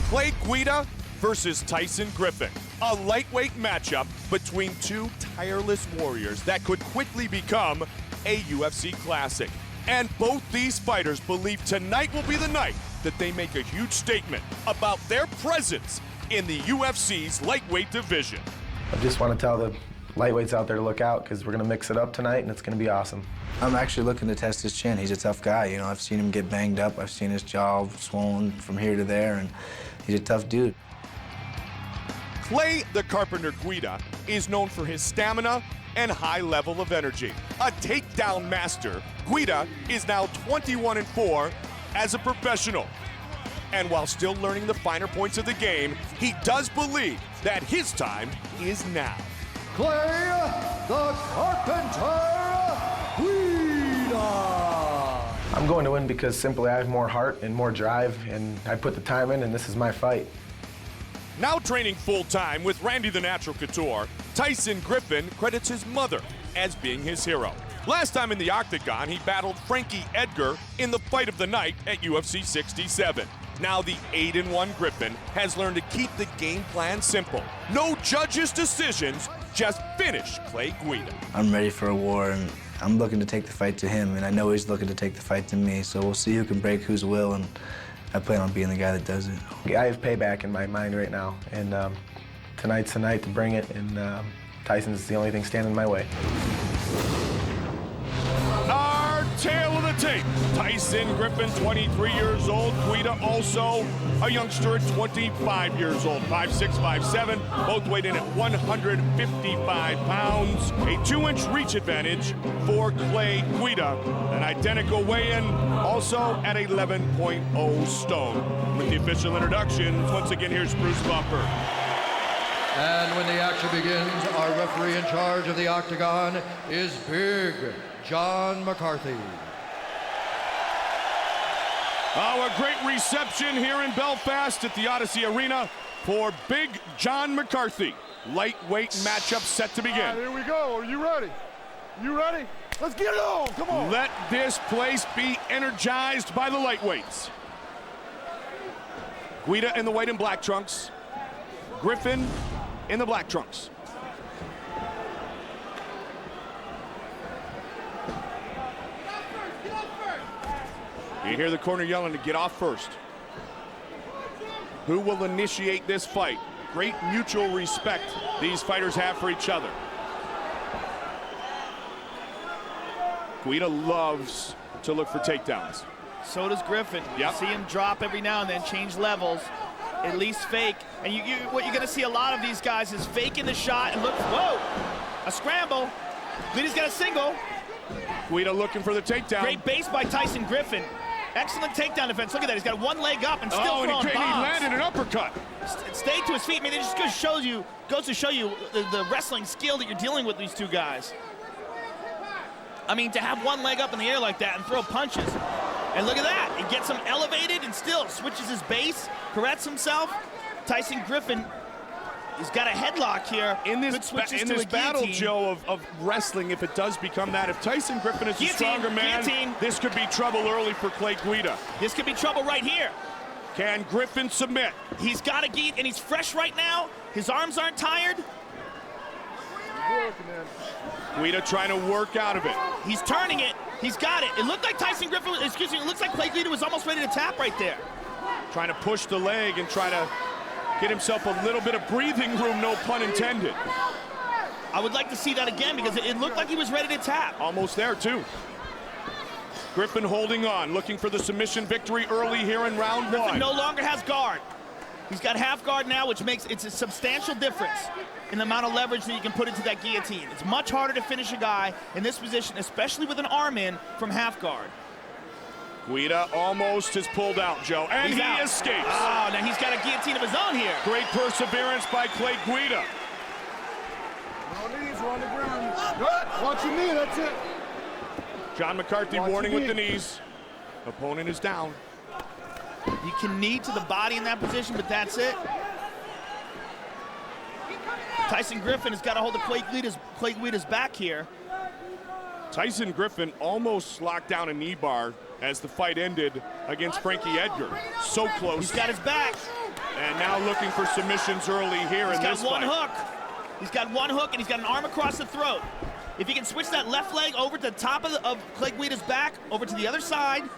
Clay Guida versus Tyson Griffin. A lightweight matchup between two tireless warriors that could quickly become a UFC classic. And both these fighters believe tonight will be the night that they make a huge statement about their presence in the UFC's lightweight division. I just want to tell the lightweights out there to look out because we're going to mix it up tonight and it's going to be awesome. I'm actually looking to test his chin. He's a tough guy, you know. I've seen him get banged up. I've seen his jaw swollen from here to there, and he's a tough dude. Clay the Carpenter Guida is known for his stamina and high level of energy. A takedown master, Guida is now 21-4 as a professional. And while still learning the finer points of the game, he does believe that his time is now. Clay the Carpenter Guida. I'm going to win because simply I have more heart and more drive, and I put the time in, and this is my fight. Now training full-time with Randy the Natural Couture, Tyson Griffin credits his mother as being his hero. Last time in the octagon, he battled Frankie Edgar in the fight of the night at UFC 67. Now the 8-1 Griffin has learned to keep the game plan simple. No judges' decisions, just finish Clay Guida. I'm ready for a war, and I'm looking to take the fight to him, and I know he's looking to take the fight to me, so we'll see who can break whose will, and I plan on being the guy that does it. I have payback in my mind right now, and tonight's the night to bring it, and Tyson's the only thing standing in my way. Our tail of the tape. Tyson Griffin, 23 years old. Guida also a youngster at 25 years old. 5'6", 5'7", both weighed in at 155 pounds. A 2-inch reach advantage for Clay Guida. An identical weigh-in, also at 11.0 stone. With the official introductions, once again, here's Bruce Buffer. And when the action begins, our referee in charge of the octagon is Big John McCarthy. A great reception here in Belfast at the Odyssey Arena for Big John McCarthy. Lightweight matchup set to begin. All right, here we go. Are you ready? You ready? Let's get it on. Come on. Let this place be energized by the lightweights. Guida in the white and black trunks. Griffin in the black trunks. You hear the corner yelling to get off first. Who will initiate this fight? Great mutual respect these fighters have for each other. Guida loves to look for takedowns. So does Griffin. Yep. You see him drop every now and then, change levels, at least fake. And what you're going to see a lot of these guys is faking the shot and look, whoa, a scramble. Guida's got a single. Guida looking for the takedown. Great base by Tyson Griffin. Excellent takedown defense. Look at that. He's got one leg up and still throwing bombs. He landed an uppercut. Stay to his feet. I mean, it just goes to show you the wrestling skill that you're dealing with these two guys. I mean, to have one leg up in the air like that and throw punches. And look at that. He gets him elevated and still switches his base, corrects himself. Tyson Griffin, he's got a headlock here. In this battle, Joe, of wrestling, if it does become that, if Tyson Griffin is a stronger man, this could be trouble early for Clay Guida. This could be trouble right here. Can Griffin submit? He's got a gi, and he's fresh right now. His arms aren't tired. Guida trying to work out of it. He's turning it. He's got it. It looked like Tyson Griffin, it looks like Clay Guida was almost ready to tap right there. Trying to push the leg and try to get himself a little bit of breathing room, no pun intended. I would like to see that again because it looked like he was ready to tap. Almost there, too. Griffin holding on, looking for the submission victory early here in round Griffin one. no longer has guard. He's got half guard now, which makes it's a substantial difference in the amount of leverage that you can put into that guillotine. It's much harder to finish a guy in this position, especially with an arm in from half guard. Guida almost is pulled out, Joe, and he escapes. Oh, now he's got a guillotine of his own here. Great perseverance by Clay Guida. No knees, we're on the ground. Watch your knee, that's it. John McCarthy warning with the knees. Opponent is down. You can knee to the body in that position, but that's it. Tyson Griffin has got a hold of Clay Guida's back here. Tyson Griffin almost locked down a knee bar as the fight ended against Frankie Edgar. So close. He's got his back. And now looking for submissions early here in this fight. He's got one hook. He's got one hook, and he's got an arm across the throat. If he can switch that left leg over to the top of Clay Guida's back, over to the other side.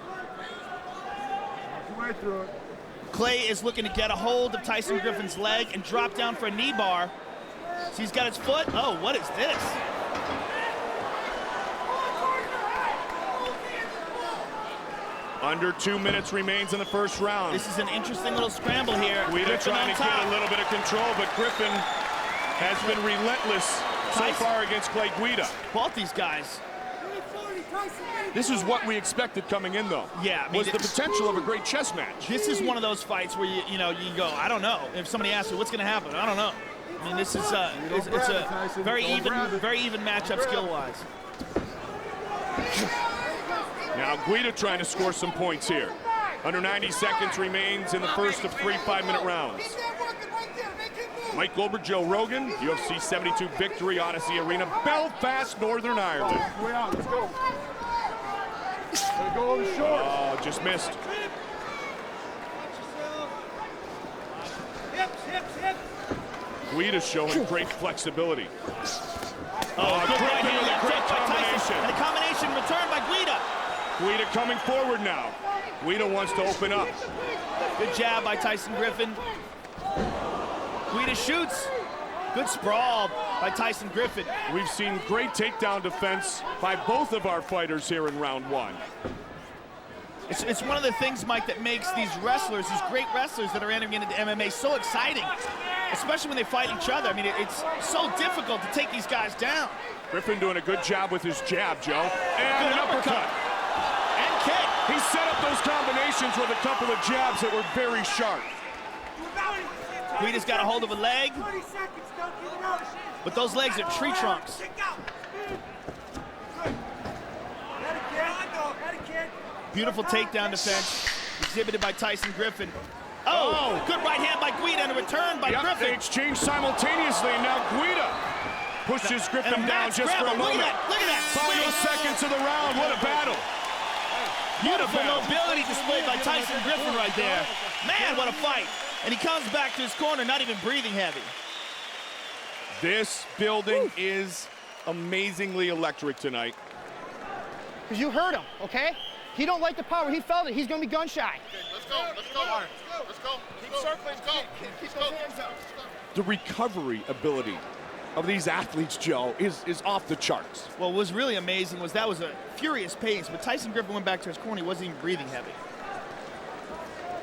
Clay is looking to get a hold of Tyson Griffin's leg and drop down for a knee bar. So he's got his foot. Oh, what is this? Under 2 minutes remains in the first round. This is an interesting little scramble here. Guida trying to get a little bit of control, but Griffin has been relentless so far against Clay Guida. Both these guys. This is what we expected coming in, though. Yeah, I mean, was the potential of a great chess match. This is one of those fights where you go, I don't know. If somebody asks you what's going to happen, I don't know. I mean, this is it's a very even matchup skill-wise. Now Guida trying to score some points here. Under 90 seconds remains in the first of 3 5-minute rounds. Mike Goldberg, Joe Rogan, UFC 72 Victory, Odyssey Arena, Belfast, Northern Ireland. Let's go. Gotta go on the short. Oh, just missed. Guida showing great flexibility. Oh, good right hand left hook by Tyson. And a combination returned by Guida. Guida coming forward now. Guida wants to open up. Good jab by Tyson Griffin. Guida shoots. Good sprawl by Tyson Griffin. We've seen great takedown defense by both of our fighters here in round one. It's one of the things, Mike, that makes these wrestlers, these great wrestlers that are entering into MMA so exciting, especially when they fight each other. I mean, it's so difficult to take these guys down. Griffin doing a good job with his jab, Joe. And an uppercut. And kick. He set up those combinations with a couple of jabs that were very sharp. Guida's got a hold of a leg, but those legs are tree trunks. Beautiful takedown defense exhibited by Tyson Griffin. Oh, good right hand by Guida and a return by Griffin. They exchange simultaneously, and now Guida pushes Griffin down just for a moment. Look at that. Final seconds of the round. What a battle. Beautiful mobility displayed by Tyson Griffin right there. Man, what a fight. And he comes back to his corner, not even breathing heavy. This building is amazingly electric tonight. Because you heard him, okay? He don't like the power. He felt it. He's going to be gun shy. Let's go. Let's go. Keep circling. Keep those hands up. The recovery ability of these athletes, Joe, is off the charts. Well, what was really amazing was that was a furious pace, but Tyson Griffin went back to his corner. He wasn't even breathing heavy.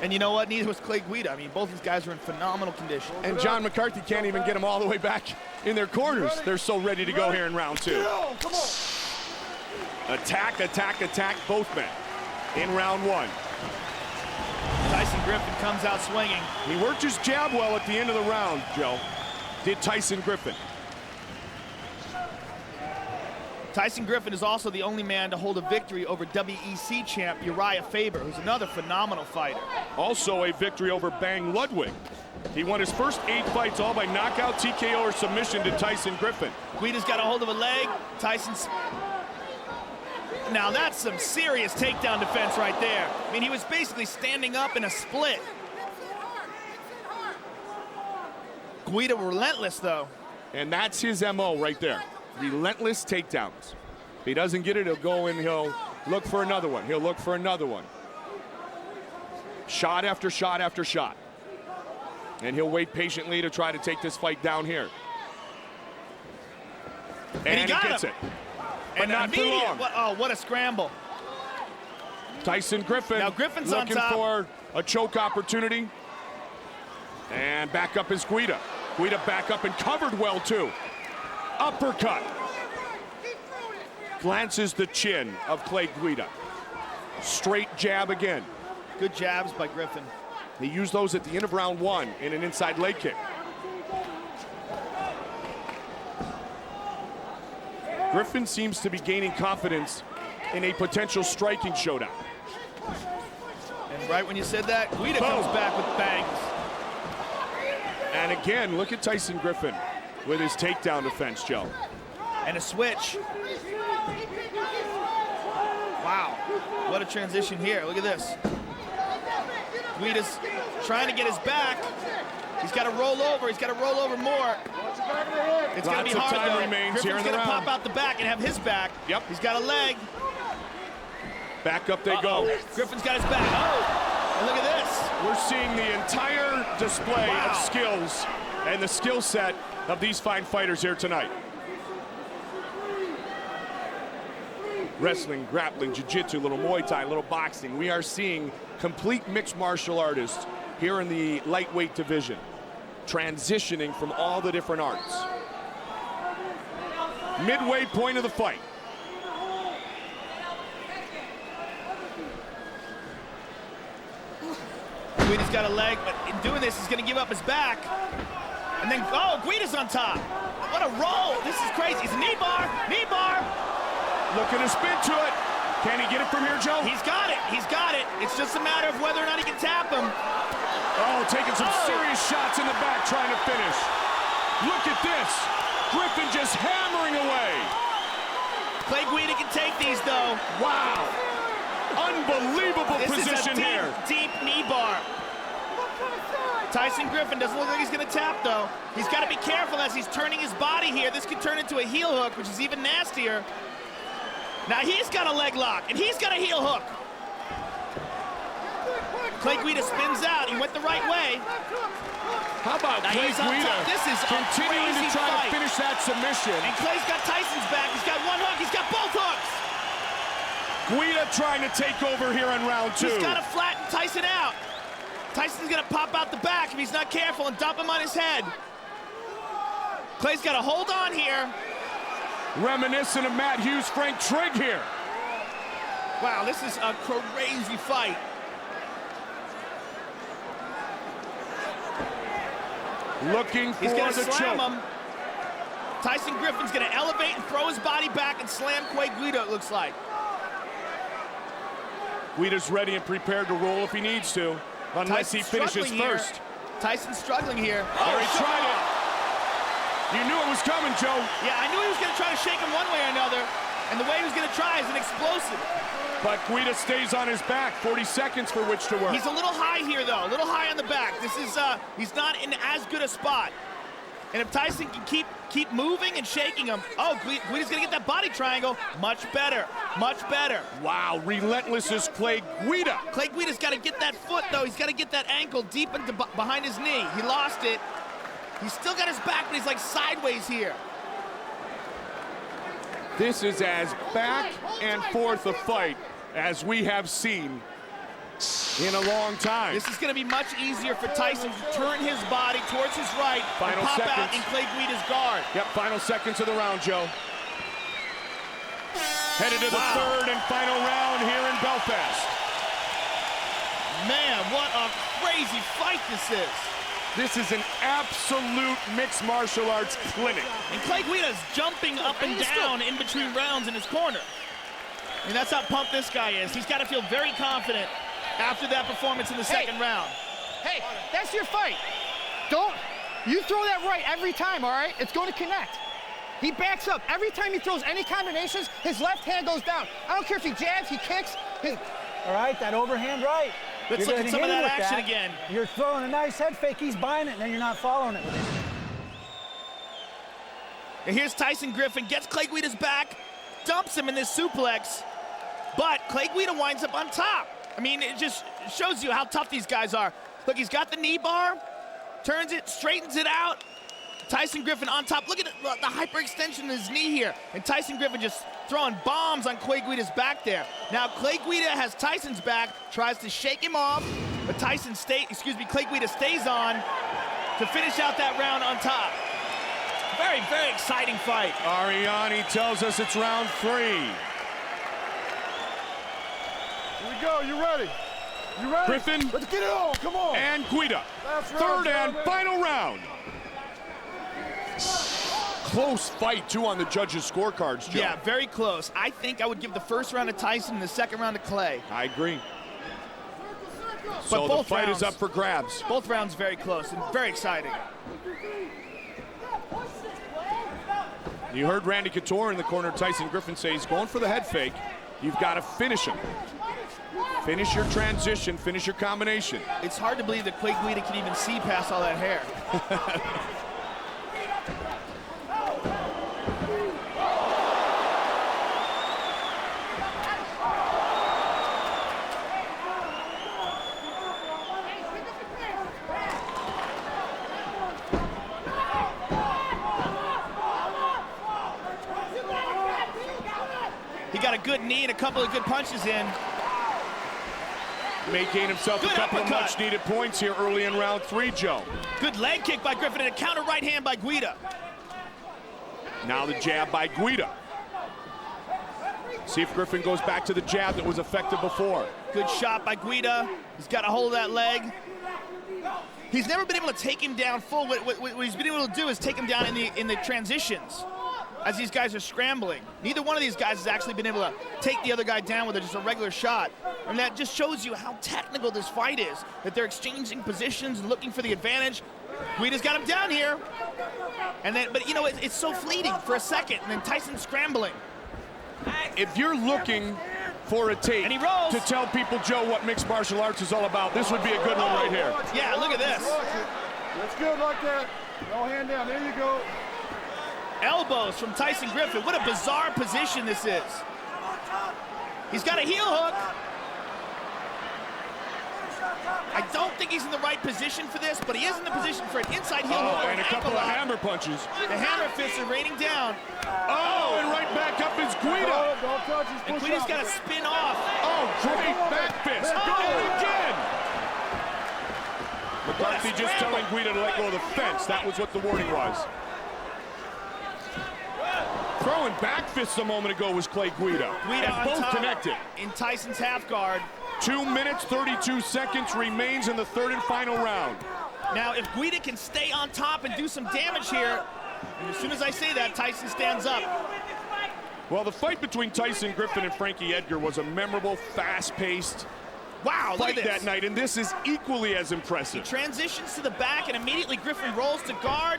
And you know what? Neither was Clay Guida. I mean, both these guys are in phenomenal condition. And John McCarthy can't even get them all the way back in their corners. They're so ready to go here in round 2. Come on. Attack, attack, attack, both men in round 1. Tyson Griffin comes out swinging. He worked his jab well at the end of the round, Joe. Did Tyson Griffin. Tyson Griffin is also the only man to hold a victory over WEC champ Uriah Faber, who's another phenomenal fighter. Also a victory over Bang Ludwig. He won his first 8 fights all by knockout, TKO, or submission to Tyson Griffin. Guida's got a hold of a leg. Tyson's... Now that's some serious takedown defense right there. I mean, he was basically standing up in a split. Guida relentless, though. And that's his MO right there. Relentless takedowns. If he doesn't get it, he'll go and he'll look for another one. He'll look for another one. Shot after shot after shot. And he'll wait patiently to try to take this fight down here. And he gets it. But not for long. Oh, what a scramble. Tyson Griffin now Griffin's on looking top. for a choke opportunity. And back up is Guida. Guida back up and covered well, too. Uppercut. Glances the chin of Clay Guida. Straight jab again. Good jabs by Griffin. He used those at the end of round 1 in an inside leg kick. Griffin seems to be gaining confidence in a potential striking showdown. And right when you said that, Guida comes back with bangs. And again, look at Tyson Griffin with his takedown defense, Joe. And a switch. Wow, what a transition here. Look at this. Guida's trying to get his back. He's got to roll over. He's got to roll over more. It's going to be hard, though. Remains Griffin's going to pop out the back and have his back. Yep. He's got a leg. Back up they go. Griffin's got his back. Oh, and look at this. We're seeing the entire display of skills and the skill set of these fine fighters here tonight. Wrestling, grappling, jiu-jitsu, little Muay Thai, little boxing. We are seeing complete mixed martial artists here in the lightweight division, transitioning from all the different arts. Midway point of the fight. Guida's got a leg, but in doing this, he's going to give up his back. And then, oh, Guida's on top. What a roll. This is crazy. It's a knee bar, knee bar. Looking to spin to it. Can he get it from here, Joe? He's got it. He's got it. It's just a matter of whether or not he can tap him. Oh, taking some serious shots in the back, trying to finish. Look at this. Griffin just hammering away. Clay Guida can take these, though. Wow. Unbelievable this position is a here. Deep knee bar. Tyson Griffin doesn't look like he's going to tap, though. He's got to be careful as he's turning his body here. This could turn into a heel hook, which is even nastier. Now he's got a leg lock, and he's got a heel hook. Clay Guida spins out. He went the right way. How about now Clay Guida this is continuing to try to finish that submission. And Clay's got Tyson's back. He's got one hook. He's got both hooks. Guida trying to take over here in round 2. He's got to flatten Tyson out. Tyson's going to pop out the back if he's not careful and dump him on his head. Clay's got to hold on here. Reminiscent of Matt Hughes, Frank Trigg here. Wow, this is a crazy fight. Looking for He's gonna the slam choke. him. Tyson Griffin's gonna elevate and throw his body back and slam Clay Guida, it looks like. Guida's ready and prepared to roll if he needs to, unless he finishes first. Tyson's struggling here. There he tried it. You knew it was coming, Joe. Yeah, I knew he was gonna try to shake him one way or another, and the way he was gonna try is an explosive. But Guida stays on his back, 40 seconds for which to work. He's a little high here, though, a little high on the back. This is, he's not in as good a spot. And if Tyson can keep moving and shaking him, oh, Guida's gonna get that body triangle. Much better, much better. Wow, relentless is Clay Guida. Clay Guida's gotta get that foot, though. He's gotta get that ankle deep into behind his knee. He lost it. He's still got his back, but he's like sideways here. This is as back and forth a fight as we have seen in a long time. This is going to be much easier for Tyson to turn his body towards his right Final and pop seconds. out in Clay Guida's guard. Yep, final seconds of the round, Joe. Headed to the third and final round here in Belfast. Man, what a crazy fight this is. This is an absolute mixed martial arts clinic. And Clay Guida's jumping up and down in between rounds in his corner. I mean, that's how pumped this guy is. He's got to feel very confident after that performance in the second round. Hey, that's your fight. You throw that right every time, all right? It's going to connect. He backs up. Every time he throws any combinations, his left hand goes down. I don't care if he jabs, he kicks. All right, that overhand right. Let's look at some of that action again. You're throwing a nice head fake, he's buying it, and then you're not following it with it. And here's Tyson Griffin, gets Clay Guida's back, dumps him in this suplex, but Clay Guida winds up on top. I mean, it just shows you how tough these guys are. Look, he's got the knee bar, turns it, straightens it out. Tyson Griffin on top. Look at the hyperextension in his knee here. And Tyson Griffin just throwing bombs on Clay Guida's back there. Now Clay Guida has Tyson's back, tries to shake him off, but Clay Guida stays on to finish out that round on top. Very, very exciting fight. Ariani tells us it's round 3. Here we go, you ready? You ready? Griffin. Let's get it on, come on. And Guida. Third and final round. Close fight, too, on the judges' scorecards, Joe. Yeah, very close. I think I would give the first round to Tyson and the second round to Clay. I agree. But So the both fight rounds, is up for grabs. Both rounds very close and very exciting. You heard Randy Couture in the corner of Tyson Griffin say he's going for the head fake. You've got to finish him. Finish your transition, finish your combination. It's hard to believe that Clay Guida can even see past all that hair. He got a good knee and a couple of good punches in. May gain himself Good a couple uppercut. of much-needed points here early in round 3, Joe. Good leg kick by Griffin and a counter right hand by Guida. Now the jab by Guida. See if Griffin goes back to the jab that was effective before. Good shot by Guida. He's got a hold of that leg. He's never been able to take him down full. What he's been able to do is take him down in the transitions as these guys are scrambling. Neither one of these guys has actually been able to take the other guy down with just a regular shot. And that just shows you how technical this fight is, that they're exchanging positions and looking for the advantage. Guida's got him down here. And then, but you know, it's so fleeting for a second, and then Tyson's scrambling. If you're looking for a tape And he rolls. to tell people, Joe, what mixed martial arts is all about, this would be a good one right here. Yeah, look at this. That's good like that. No hand down, there you go. Elbows from Tyson Griffin. What a bizarre position this is. He's got a heel hook. I don't think he's in the right position for this, but he is in the position for an inside heel hook. or And an a couple ankle of lock. hammer punches. The hammer fists are raining down. Oh, and right back up is Guida. Don't touch his And push Guida's out. got to spin off. Oh, great back fist. And again. McCarthy just telling Guida to let go of the fence. That was what the warning was. Throwing back fists a moment ago was Clay Guida. Guida And on both top connected. in Tyson's half guard. 2 minutes, 32 seconds remains in the third and final round. Now, if Guida can stay on top and do some damage here, and as soon as I say that, Tyson stands up. Well, the fight between Tyson Griffin and Frankie Edgar was a memorable, fast-paced Look fight at this. that night, and this is equally as He impressive. transitions to the back, and immediately Griffin rolls to guard.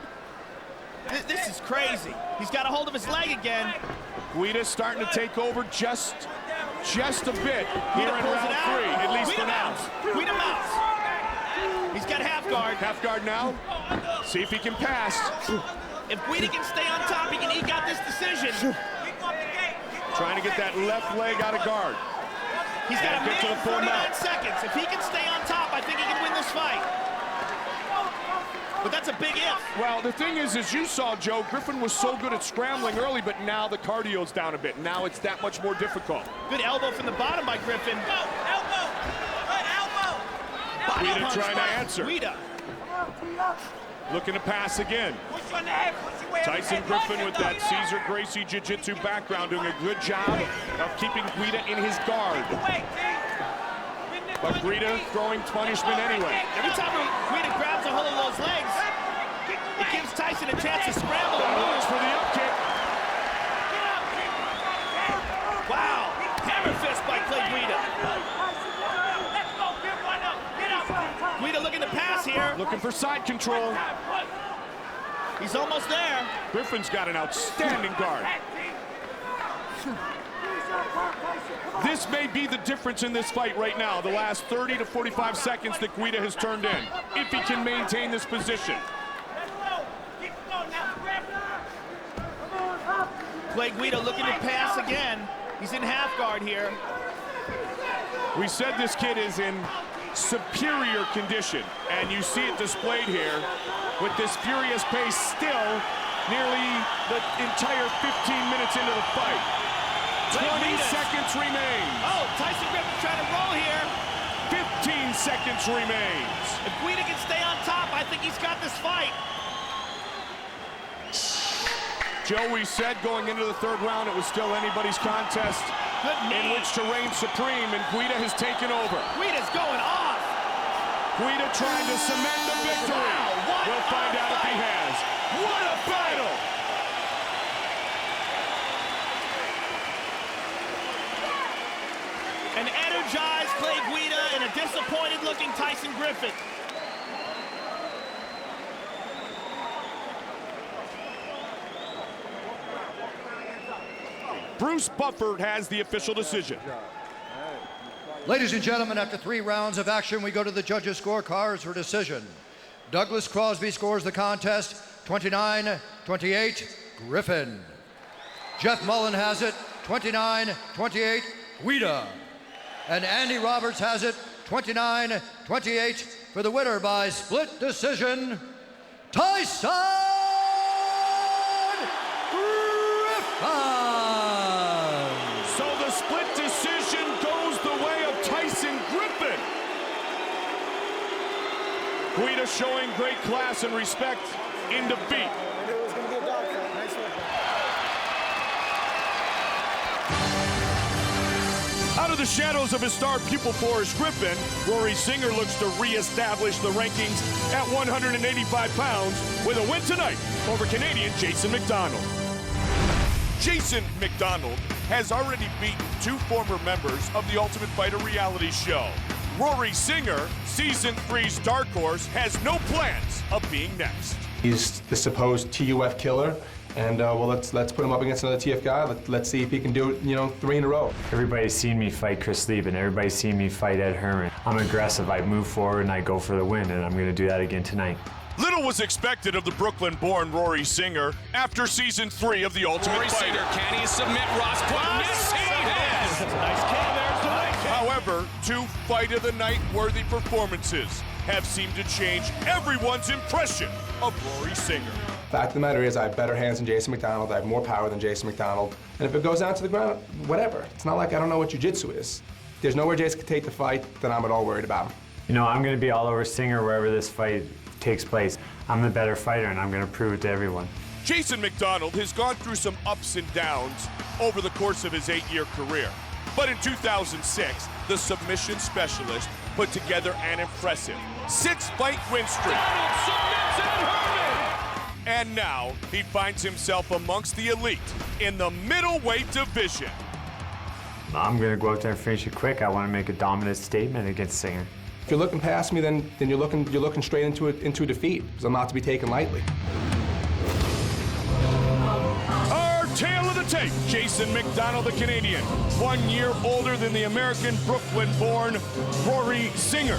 This is crazy. He's got a hold of his leg again. Guida's starting to take over just a bit here in pulls it round out. 3, at least Guida for now. mounts. Guida mounts. He's got half guard. Half guard now. See if he can pass. If Guida can stay on top, he can eke out this decision. Trying to get that left leg out of guard. He's got And a get to minute the and full 49 mount. seconds. If he can stay on top, I think he can win this fight. but that's a big if. Well, the thing is, as you saw, Joe, Griffin was so good at scrambling early, but now the cardio's down a bit. Now it's that much more difficult. Good elbow from the bottom by Griffin. Elbow! Good elbow! Guida trying to answer. Guida. Looking to pass again. Tyson Griffin with that Cesar Gracie Jiu-Jitsu background doing a good job of keeping Guida in his guard. But Guida throwing punishment anyway. Every time Guida grabs a hold of those legs, it gives Tyson a chance to scramble and move. For the up kick. Wow, hammer fist by Clay Guida. Guida looking to pass here. Looking for side control. He's almost there. Griffin's got an outstanding guard. This may be the difference in this fight right now, the last 30 to 45 seconds that Guida has turned in, if he can maintain this position. Clay Guida looking to pass again. He's in half guard here. We said this kid is in superior condition, and you see it displayed here with this furious pace still nearly the entire 15 minutes into the fight. 20 seconds remain. Oh, Tyson Griffin's trying to roll here. 15 seconds remains. If Guida can stay on top, I think he's got this fight. Joe, we said going into the third round it was still anybody's contest in which to reign supreme, and Guida has taken over. Guida's going off. Guida trying to cement the victory. Wow, we'll find out if he has. What a battle! An energized Clay Guida and a disappointed-looking Tyson Griffin. Bruce Bufford has the official decision. Ladies and gentlemen, after 3 rounds of action, we go to the judges' scorecards for decision. Douglas Crosby scores the contest 29-28, Griffin. Jeff Mullen has it 29-28, Guida. And Andy Roberts has it 29-28 for the winner by split decision, Tyson Griffin. So the split decision goes the way of Tyson Griffin. Guida showing great class and respect in defeat. Out of the shadows of his star pupil Forrest Griffin, Rory Singer looks to re-establish the rankings at 185 pounds with a win tonight over Canadian Jason McDonald. Jason McDonald has already beaten 2 former members of the Ultimate Fighter reality show. Rory Singer, Season 3's dark horse, has no plans of being next. He's the supposed TUF killer, and well, let's put him up against another TF guy. Let's see if he can do it, 3 in a row. Everybody's seen me fight Chris Lieben. Everybody's seen me fight Ed Herman. I'm aggressive. I move forward and I go for the win, and I'm going to do that again tonight. Little was expected of the Brooklyn-born Rory Singer after Season 3 of The Ultimate Rory Fighter. Singer, can he submit Ross Quinn? Yes, he has! Nice kick. There's the nice kick. However, 2 fight-of-the-night worthy performances have seemed to change everyone's impression of Rory Singer. Fact of the matter is, I have better hands than Jason McDonald. I have more power than Jason McDonald. And if it goes down to the ground, whatever. It's not like I don't know what jiu-jitsu is. If there's nowhere Jason can take the fight, then I'm at all worried about him. You know, I'm going to be all over Singer wherever this fight takes place. I'm the better fighter, and I'm going to prove it to everyone. Jason McDonald has gone through some ups and downs over the course of his 8-year career. But in 2006, the submission specialist put together an impressive 6-fight win streak. And now he finds himself amongst the elite in the middleweight division. I'm going to go out there and finish it quick. I want to make a dominant statement against Singer. If you're looking past me, then you're looking straight into a defeat, because I'm not to be taken lightly. Our tale of the tape, Jason McDonald, the Canadian, 1 year older than the American Brooklyn-born Rory Singer.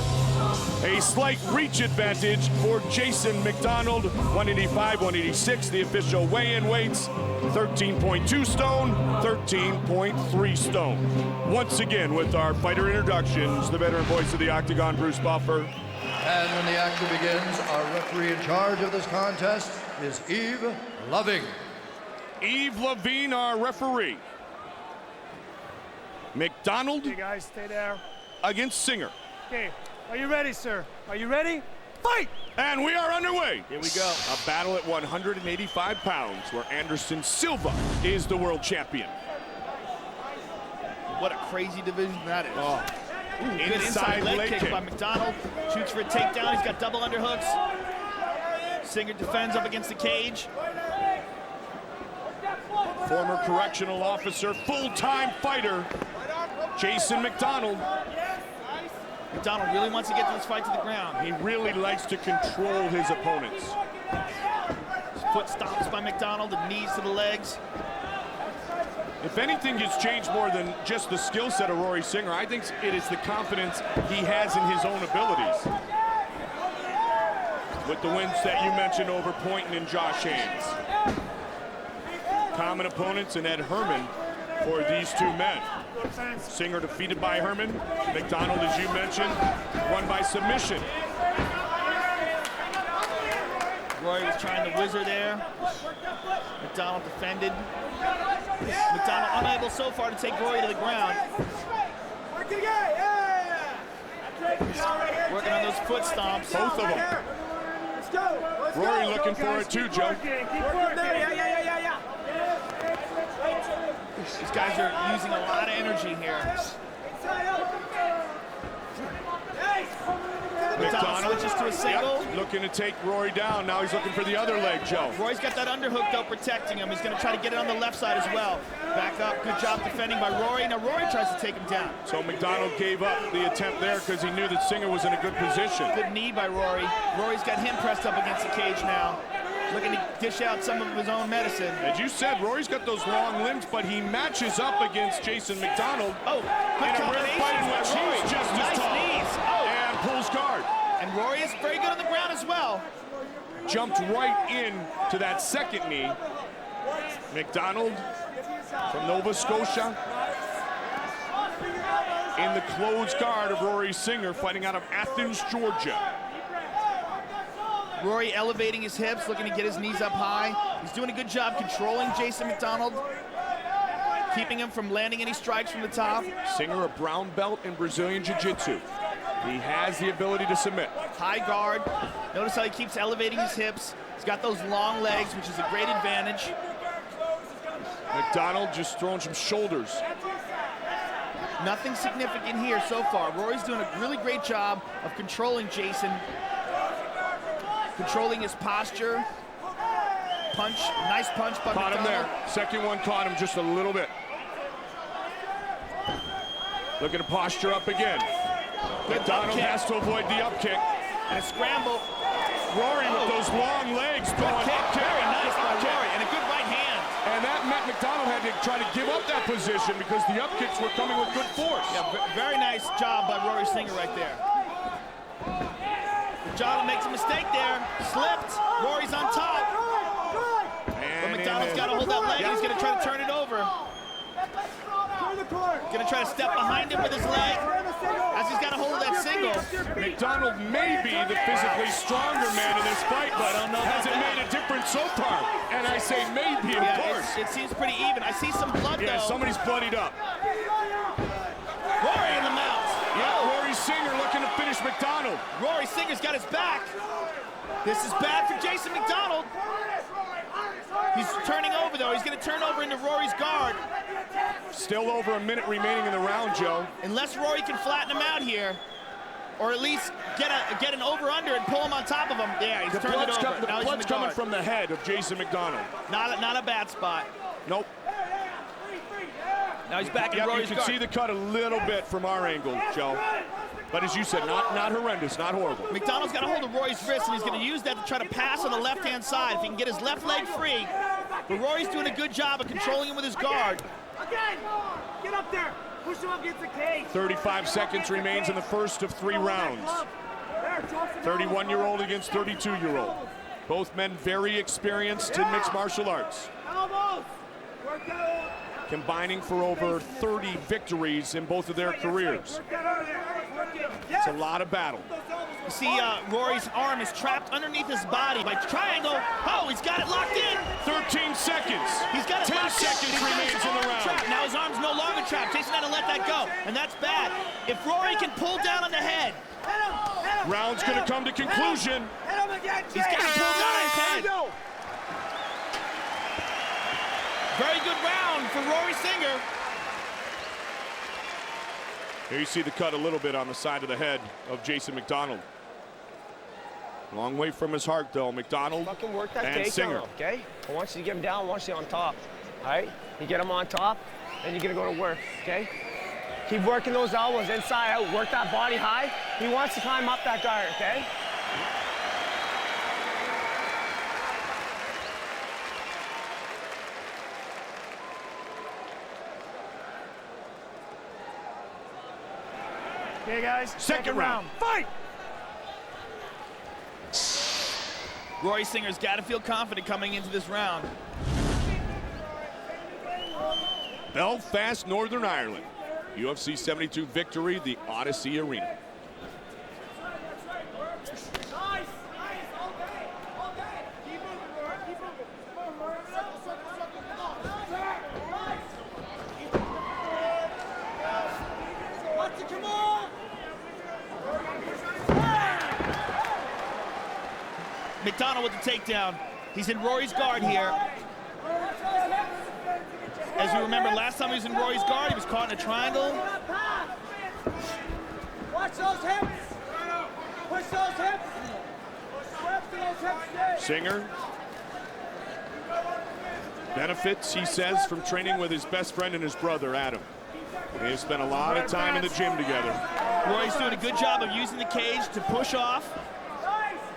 A slight reach advantage for Jason McDonald, 185, 186, the official weigh-in weights, 13.2 stone, 13.3 stone. Once again, with our fighter introductions, the veteran voice of the Octagon, Bruce Buffer. And when the action begins, our referee in charge of this contest is Eve Loving. Eve Levine, our referee. McDonald. Okay, guys, stay there. Against Singer. Okay, are you ready, sir? Are you ready? Fight! And we are underway. Here we go. A battle at 185 pounds where Anderson Silva is the world champion. What a crazy division that is. Oh. Ooh, good inside leg kick by McDonald. Shoots for a takedown. He's got double underhooks. Singer defends up against the cage. Former correctional officer, full-time fighter, Jason McDonald. McDonald really wants to get this fight to the ground. He really likes to control his opponents. Foot stomps by McDonald and knees to the legs. If anything has changed more than just the skill set of Rory Singer, I think it is the confidence he has in his own abilities. With the wins that you mentioned over Poynton and Josh Haynes. Common opponents and Ed Herman for these two men. Singer defeated by Herman. McDonald, as you mentioned, won by submission. Rory was trying to whizzer there. McDonald defended. McDonald unable so far to take Rory to the ground. Working on those foot stomps. Both of them. Rory looking for it too, Joe. These guys are using a lot of energy here. McDonald switches to a single. Yep, looking to take Rory down. Now he's looking for the other leg, Joe. Rory's got that underhook, though, protecting him. He's going to try to get it on the left side as well. Back up. Good job defending by Rory. Now Rory tries to take him down. So McDonald gave up the attempt there because he knew that Singer was in a good position. Good knee by Rory. Rory's got him pressed up against the cage now. Looking to dish out some of his own medicine. As you said, Rory's got those long limbs, but he matches up against Jason McDonald. Oh, good in a rare fight in which he's just as tall. Knees. Oh. And pulls guard. And Rory is very good on the ground as well. Jumped right in to that second knee. McDonald from Nova Scotia in the closed guard of Rory Singer, fighting out of Athens, Georgia. Rory elevating his hips, looking to get his knees up high. He's doing a good job controlling Jason McDonald, keeping him from landing any strikes from the top. Singer, a brown belt in Brazilian Jiu-Jitsu. He has the ability to submit. High guard. Notice how he keeps elevating his hips. He's got those long legs, which is a great advantage. McDonald just throwing some shoulders. Nothing significant here so far. Rory's doing a really great job of controlling Jason, controlling his posture. Punch, nice punch by Caught him McDonald. there. Second one caught him just a little bit. Looking to posture up again. McDonald has to avoid the up kick. And a scramble. Rory with those long legs throwing up kick. Very nice by Rory, and a good right hand. And that meant McDonald had to try to give up that position because the up kicks were coming with good force. Yeah, very nice job by Rory Singer right there. McDonald makes a mistake there. Slipped. Rory's on top. But McDonald's got to hold that leg. He's going to try to turn it over. Going to try to step behind him with his leg as he's got a hold of that single. McDonald may be the physically stronger man in this fight, but hasn't made a difference so far. And I say maybe, of course. It seems pretty even. I see some blood, Yeah, though. somebody's bloodied up. Rory in the mouth. Yeah, Rory Singer looking to finish McDonald. Rory Singer's got his back. This is bad for Jason McDonald. He's turning over, though. He's going to turn over into Rory's guard. Still over a minute remaining in the round, Joe. Unless Rory can flatten him out here, or at least get an over-under and pull him on top of him. Yeah, he's turned it over. The blood's coming from the head of Jason McDonald. Not a bad spot. Nope. Now he's back in Rory's you can guard. see the cut a little bit from our angle, Joe. But as you said, not horrendous, not horrible. McDonald's got a hold of Rory's wrist, and he's going to use that to try to pass on the left-hand side. If he can get his left leg free. But Rory's doing a good job of controlling him with his guard. Again! Get up there! Push him up against the cage! 35 seconds remains in the first of 3 rounds. 31-year-old against 32-year-old. Both men very experienced in mixed martial arts. Elbows! Work out! Combining for over 30 victories in both of their careers. It's a lot of battle. You see Rory's arm is trapped underneath his body by triangle. Oh, he's got it locked in. 13 seconds. He's got it 10 locked seconds in. remains in the round. Trapped. Now his arm's no longer trapped. Jason had to let that go, and that's bad. If Rory can pull down on the head. Round's going to come to conclusion. He's got to pull down on his head. Very good round for Rory Singer. Here you see the cut a little bit on the side of the head of Jason McDonald. Long way from his heart, though. McDonald Fucking work that and Singer. takedown, okay? I want you to get him down, I want you on top, all right? You get him on top, then you're gonna go to work, okay? Keep working those elbows inside out, work that body high. He wants to climb up that guard, okay? Okay, guys, second round. Fight! Rory Singer's got to feel confident coming into this round. Belfast, Northern Ireland. UFC 72 victory, the Odyssey Arena. McDonald with the takedown. He's in Rory's guard here. As you remember, last time he was in Rory's guard, he was caught in a triangle. Watch those hips! Push those hips! Singer. Benefits, he says, from training with his best friend and his brother, Adam. They have spent a lot of time in the gym together. Rory's doing a good job of using the cage to push off.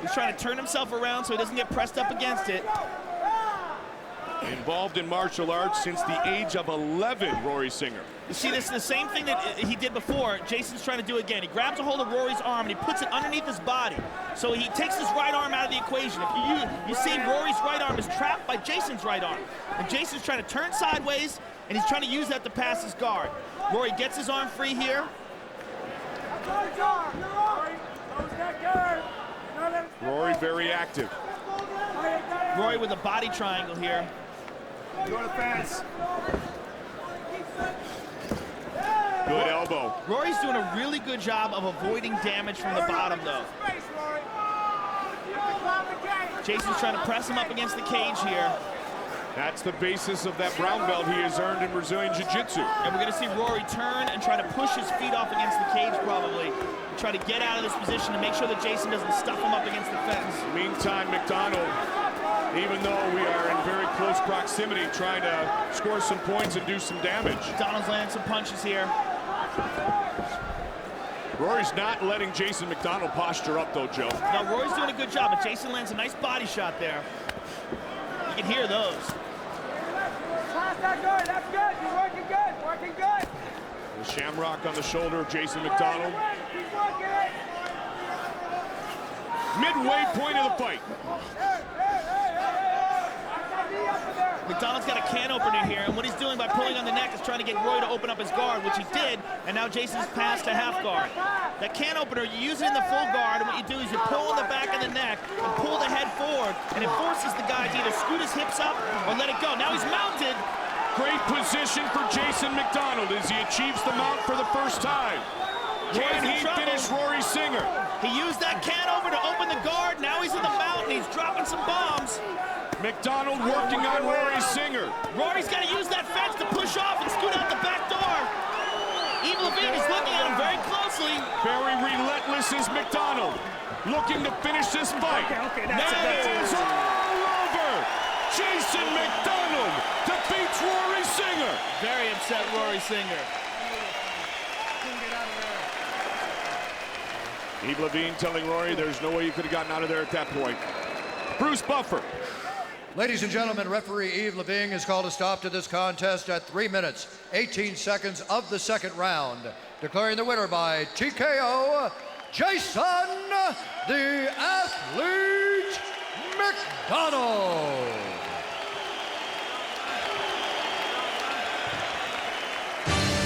He's trying to turn himself around so he doesn't get pressed up against it. Involved in martial arts since the age of 11, Rory Singer. You see, this is the same thing that he did before. Jason's trying to do again. He grabs a hold of Rory's arm and he puts it underneath his body. So he takes his right arm out of the equation. If you see Rory's right arm is trapped by Jason's right arm. And Jason's trying to turn sideways and he's trying to use that to pass his guard. Rory gets his arm free here. Rory very active. Rory with a body triangle here. Go to fence. Good elbow. Rory's doing a really good job of avoiding damage from the bottom, though. Jason's trying to press him up against the cage here. That's the basis of that brown belt he has earned in Brazilian Jiu-Jitsu. And we're going to see Rory turn and try to push his feet off against the cage, probably. Try to get out of this position to make sure that Jason doesn't stuff him up against the fence. Meantime, McDonald, even though we are in very close proximity, trying to score some points and do some damage. McDonald's landing some punches here. Rory's not letting Jason McDonald posture up, though, Joe. Now, Rory's doing a good job, but Jason lands a nice body shot there. You can hear those. Pass that guard, that's good. You're working good, working good. The shamrock on the shoulder of Jason McDonald. Midway point of the fight. McDonald's got a can opener here, and what he's doing by pulling on the neck is trying to get Roy to open up his guard, which he did, and now Jason's passed to half guard. That can opener, you use it in the full guard, and what you do is you pull on the back of the neck and pull the head forward, and it forces the guy to either scoot his hips up or let it go. Now he's mounted. Great position for Jason McDonald as he achieves the mount for the first time. Can he finish Rory Singer? He used that can over to open the guard. Now he's in the mount and he's dropping some bombs. McDonald working on Rory Singer. Rory's got to use that fence to push off and scoot out the back door. Evil Levine is looking at him very closely. Very relentless is McDonald, looking to finish this fight. Okay, that's all over. Jason McDonald defeats Rory Singer. Very upset Rory Singer. Yves Levine telling Rory there's no way you could have gotten out of there at that point. Bruce Buffer. Ladies and gentlemen, referee Yves Levine has called a stop to this contest at 3 minutes, 18 seconds of the second round, declaring the winner by TKO, Jason the Athlete McDonald.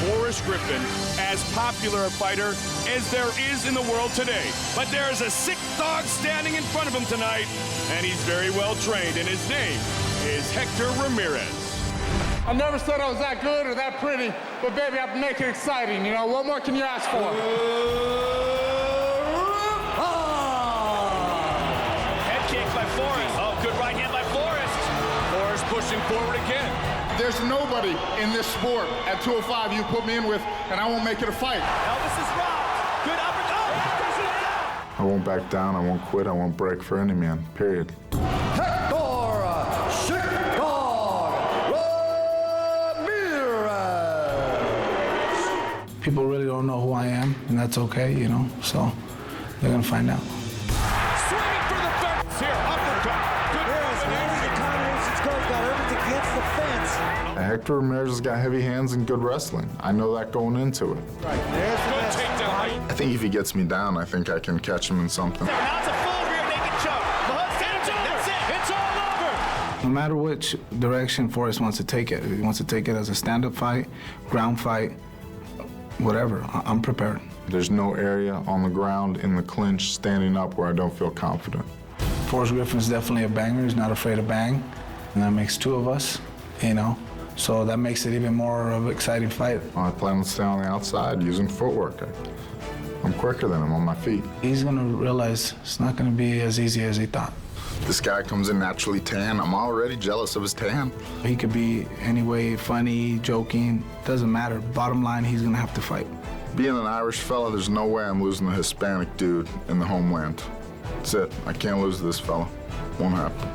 For Forrest Griffin as popular a fighter as there is in the world today. But there is a sick dog standing in front of him tonight, and he's very well trained, and his name is Hector Ramirez. I never said I was that good or that pretty, but baby, I make it exciting. You know, what more can you ask for? Head kick by Forrest. Oh, good right hand by Forrest. Forrest pushing forward again. There's nobody in this sport at 205 you put me in with, and I won't make it a fight. Elvis is rocked. Good uppercut. I won't back down, I won't quit, I won't break for any man, period. People really don't know who I am, and that's okay, you know, so they're gonna find out. Swinging for the fence here. Uppercut. Good combinations got everything against the fence. Hector Ramirez has got heavy hands and good wrestling. I know that going into it. Good takedown. I think if he gets me down, I think I can catch him in something. Now it's a full rear naked choke. That's it. It's all over. No matter which direction Forrest wants to take it, if he wants to take it as a stand-up fight, ground fight, whatever, I'm prepared. There's no area on the ground in the clinch standing up where I don't feel confident. Forrest Griffin's definitely a banger. He's not afraid to bang, and that makes two of us, you know, so that makes it even more of an exciting fight. I plan to stay on the outside using footwork. I'm quicker than him on my feet. He's gonna realize it's not gonna be as easy as he thought. This guy comes in naturally tan. I'm already jealous of his tan. He could be any way funny, joking, doesn't matter. Bottom line, he's gonna have to fight. Being an Irish fella, there's no way I'm losing a Hispanic dude in the homeland. That's it. I can't lose to this fella. Won't happen.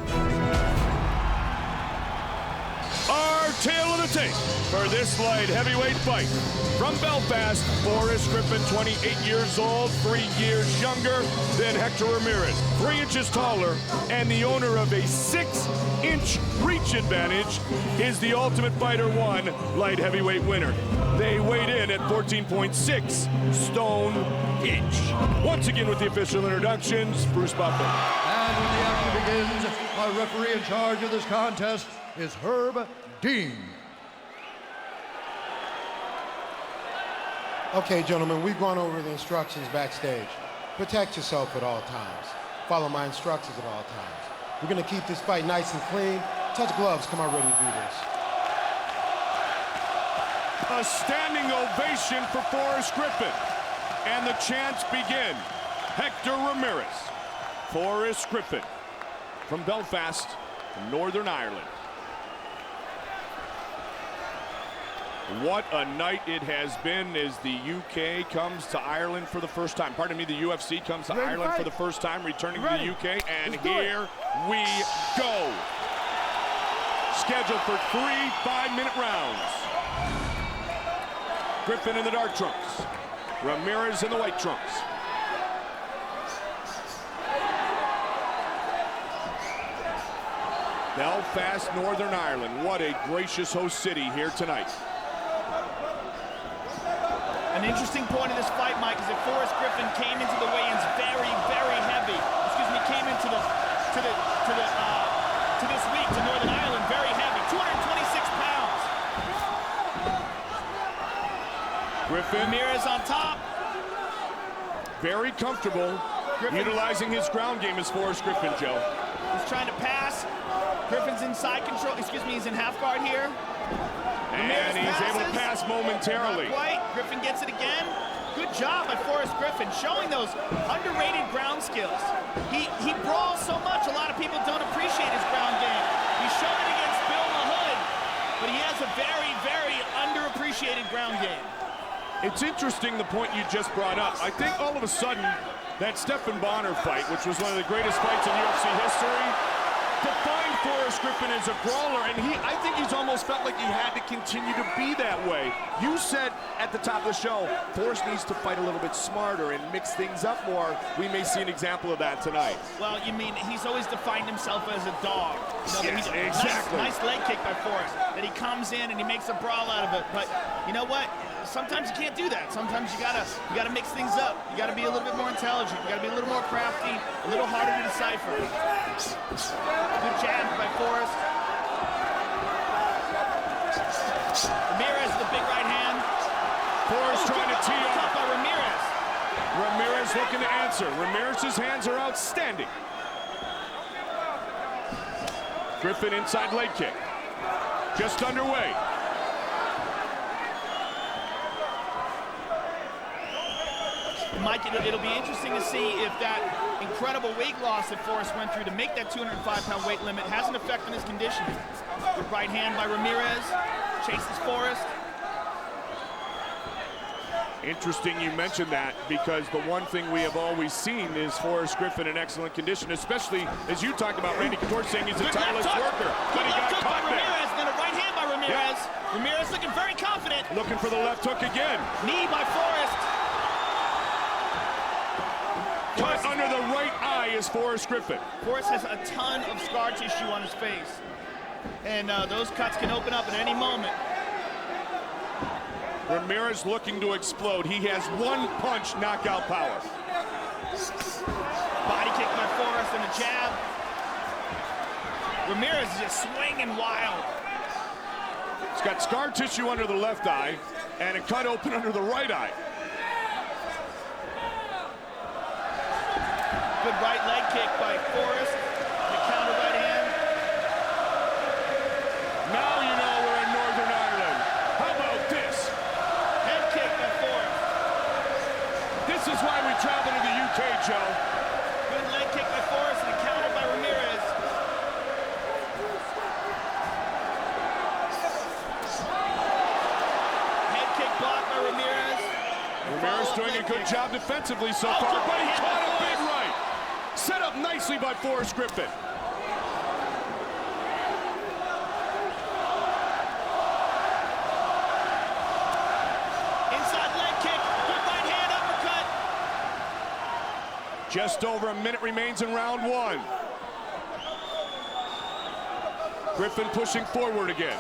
Our tale of the tape for this light heavyweight fight. From Belfast, Forrest Griffin, 28 years old, 3 years younger than Hector Ramirez, 3 inches taller, and the owner of a 6-inch reach advantage, is the Ultimate Fighter 1 light heavyweight winner. They weighed in at 14.6 stone each. Once again with the official introductions, Bruce Buffer. And when the action begins, our referee in charge of this contest is Herb Dean. Okay, gentlemen, we've gone over the instructions backstage. Protect yourself at all times. Follow my instructions at all times. We're gonna keep this fight nice and clean. Touch gloves, come on, ready to do this. A standing ovation for Forrest Griffin. And the chants begin. Hector Ramirez, Forrest Griffin, from Belfast, Northern Ireland. What a night it has been as the UK comes to Ireland for the first time. Pardon me, the UFC comes to Ireland for the first time, returning to the UK, and here we go. Scheduled for 3 5-minute rounds. Griffin in the dark trunks. Ramirez in the white trunks. Belfast, Northern Ireland. What a gracious host city here tonight. An interesting point of this fight, Mike, is that Forrest Griffin came into the weigh-ins very, very heavy. Excuse me, came into this week to Northern Ireland very heavy, 226 pounds. Griffin. Ramirez on top. Very comfortable, utilizing his ground game as Forrest Griffin, Joe. He's trying to pass. Griffin's inside control. Excuse me, he's in half guard here. And he's able to pass momentarily. Not quite. Griffin gets it again. Good job by Forrest Griffin, showing those underrated ground skills. He brawls so much, a lot of people don't appreciate his ground game. He's shown it against Bill Mahood, but he has a very, very underappreciated ground game. It's interesting the point you just brought up. I think all of a sudden, that Stephan Bonner fight, which was one of the greatest fights in UFC history, defined Forrest Griffin as a brawler, and I think he's almost felt like he had to continue to be that way. You said at the top of the show, Forrest needs to fight a little bit smarter and mix things up more. We may see an example of that tonight. Well, you mean he's always defined himself as a dog. Yes, exactly. Nice leg kick by Forrest, that he comes in and he makes a brawl out of it. But you know what? Sometimes you can't do that. Sometimes you gotta mix things up. You gotta be a little bit more intelligent. You gotta be a little more crafty, a little harder to decipher. Good jab by Forrest. Ramirez with a big right hand. Forrest trying to tee Cut off. by Ramirez. Ramirez looking to answer. Ramirez's hands are outstanding. Griffin inside leg kick. Just underway. Mike, it'll be interesting to see if that incredible weight loss that Forrest went through to make that 205-pound weight limit has an effect on his conditioning. Good right hand by Ramirez, chases Forrest. Interesting you mentioned that, because the one thing we have always seen is Forrest Griffin in excellent condition, especially as you talked about Randy Couture saying he's a tireless worker. But he got caught there. Ramirez, then a right hand by Ramirez. Yeah. Ramirez looking very confident. Looking for the left hook again. Knee by Forrest. Cut under the right eye is Forrest Griffin. Forrest has a ton of scar tissue on his face. And those cuts can open up at any moment. Ramirez looking to explode. He has one punch knockout power. Body kick by Forrest and a jab. Ramirez is just swinging wild. He's got scar tissue under the left eye and a cut open under the right eye. Good right leg kick by Forrest. The counter right hand. Now you know we're in Northern Ireland. How about this? Head kick by Forrest. This is why we travel to the UK, Joe. Good leg kick by Forrest and a counter by Ramirez. Head kick blocked by Ramirez. Ramirez doing a good job defensively so far, but he caught a big right. Set up nicely by Forrest Griffin. Inside leg kick. Good right hand uppercut. Just over a minute remains in round one. Griffin pushing forward again.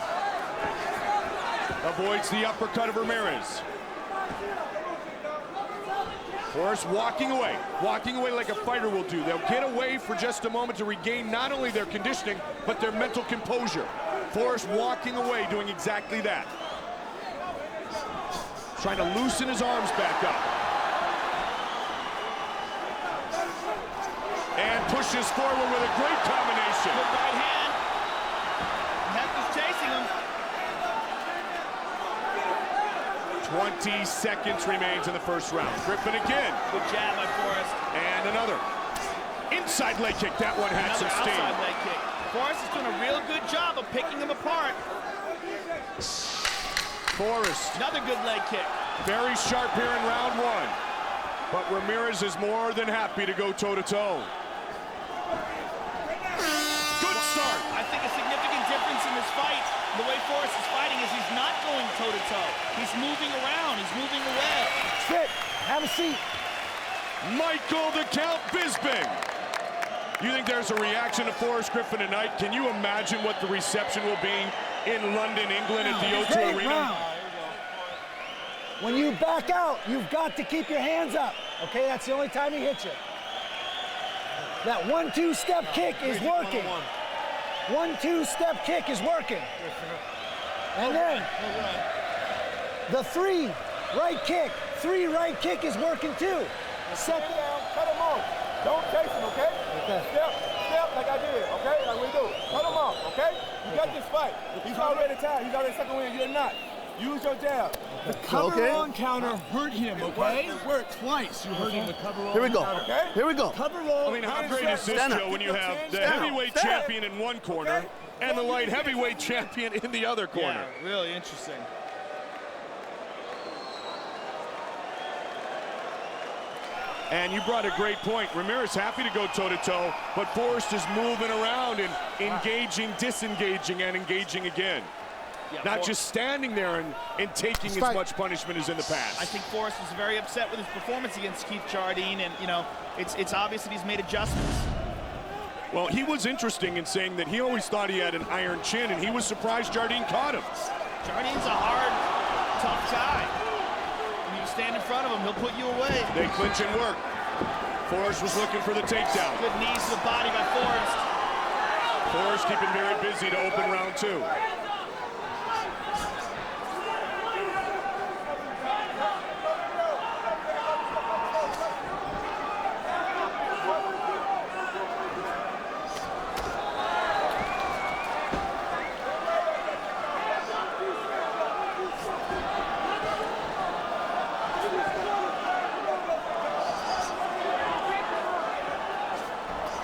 Avoids the uppercut of Ramirez. Forrest walking away like a fighter will do. They'll get away for just a moment to regain not only their conditioning, but their mental composure. Forrest walking away, doing exactly that. Trying to loosen his arms back up. And pushes forward with a great combination. Good right hand. Hefty's chasing him. 20 seconds remains in the first round. Griffin again. Good jab by Forrest. And another. Inside leg kick. That one had some steam. Outside leg kick. Forrest is doing a real good job of picking him apart. Forrest. Another good leg kick. Very sharp here in round one. But Ramirez is more than happy to go toe-to-toe. Good start. I think a significant difference in this fight, the way Forrest is fighting, is he's not going toe-to-toe. He's moving around. He's moving away. Sit. Have a seat. Michael the Count Bisping. You think there's a reaction to Forrest Griffin tonight? Can you imagine what the reception will be in London, England at the O2 Arena? When you back out, you've got to keep your hands up. Okay, that's the only time he hits you. That 1-2 step kick is working. 1-2 step kick is working. And then the 3 right kick is working too. Set down, cut him off. Don't chase him, okay? Step like I did, okay? Like we do. Cut him off, okay? You got this fight. He's already tired. He's already second win. You're not. Use your jab. The cover on counter hurt him, okay? It worked Twice you hurt him with cover roll. Here we go. Okay? Here we go. Cover roll. I mean, how great is this, Joe, when you have the heavyweight champion in one corner and the light heavyweight champion in the other corner? Yeah, really interesting. And you brought a great point. Ramirez happy to go toe-to-toe, but Forrest is moving around and engaging, disengaging, and engaging again. Yeah, Not just standing there and taking as much punishment as in the past. I think Forrest is very upset with his performance against Keith Jardine, and, you know, it's obvious that he's made adjustments. Well, he was interesting in saying that he always thought he had an iron chin, and he was surprised Jardine caught him. Jardine's a hard, tough guy. When you stand in front of him, he'll put you away. They clinch and work. Forrest was looking for the takedown. Good knees to the body by Forrest. Forrest keeping very busy to open round 2.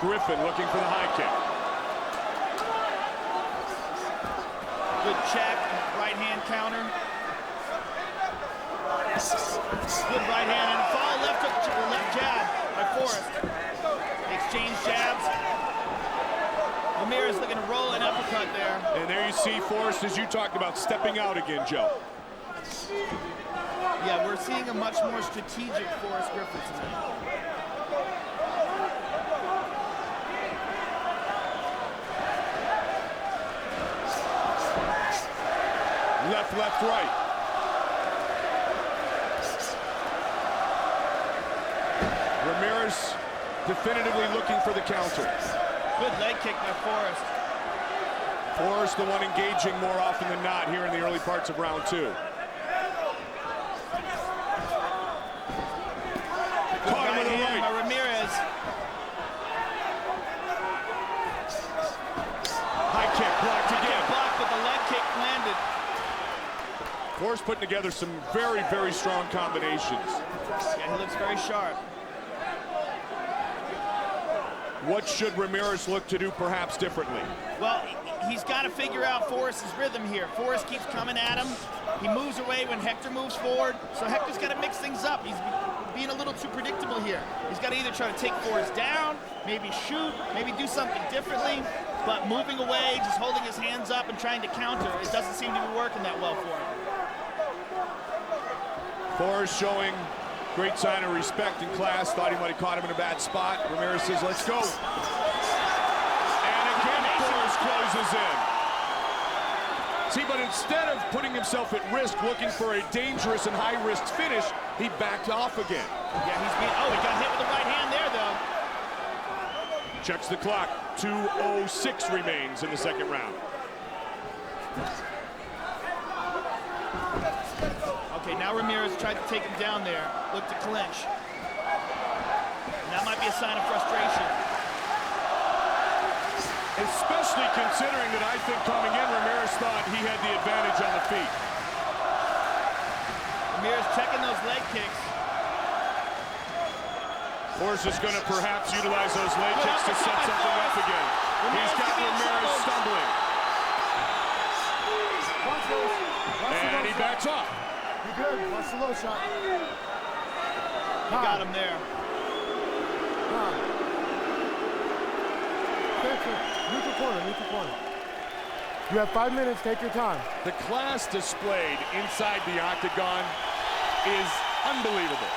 Griffin looking for the high kick. Good check, right hand counter. Good right hand and follow left hook, left jab by Forrest. Exchange jabs. Ramirez looking to roll an uppercut there. And there you see Forrest, as you talked about, stepping out again, Joe. Yeah, we're seeing a much more strategic Forrest Griffin tonight. Left, left, right. Ramirez definitively looking for the counter. Good leg kick by Forrest. Forrest the one engaging more often than not here in the early parts of round 2. Caught him with a right. By Ramirez. High kick blocked again. Blocked, but the leg kick landed. Forrest putting together some very, very strong combinations. Yeah, he looks very sharp. What should Ramirez look to do perhaps differently? Well, he's got to figure out Forrest's rhythm here. Forrest keeps coming at him. He moves away when Hector moves forward. So Hector's got to mix things up. He's being a little too predictable here. He's got to either try to take Forrest down, maybe shoot, maybe do something differently. But moving away, just holding his hands up and trying to counter, it doesn't seem to be working that well for him. Forrest showing great sign of respect and class. Thought he might have caught him in a bad spot. Ramirez says, let's go. And again, Forrest closes in. See, but instead of putting himself at risk, looking for a dangerous and high-risk finish, he backed off again. Yeah, he got hit with the right hand there, though. Checks the clock. 2:06 remains in the second round. Okay, now Ramirez tried to take him down there. Look to clinch. And that might be a sign of frustration. Especially considering that I think coming in, Ramirez thought he had the advantage on the feet. Ramirez checking those leg kicks. Forrest is going to perhaps utilize those leg kicks to set something up again. He's got Ramirez stumbling. And he backs off. You good? Watch the low shot. He got him there. Neutral corner, neutral corner. You have 5 minutes, take your time. The class displayed inside the octagon is unbelievable.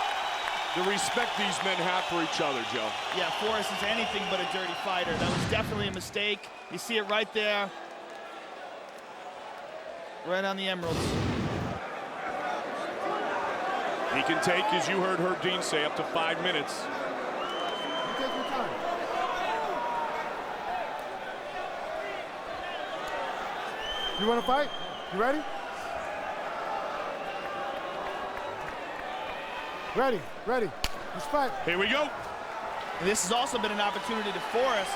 The respect these men have for each other, Joe. Yeah, Forrest is anything but a dirty fighter. That was definitely a mistake. You see it right there. Right on the emeralds. He can take, as you heard Herb Dean say, up to 5 minutes. You take your time. You want to fight? You ready? Ready, ready. Let's fight. Here we go. And this has also been an opportunity for Forrest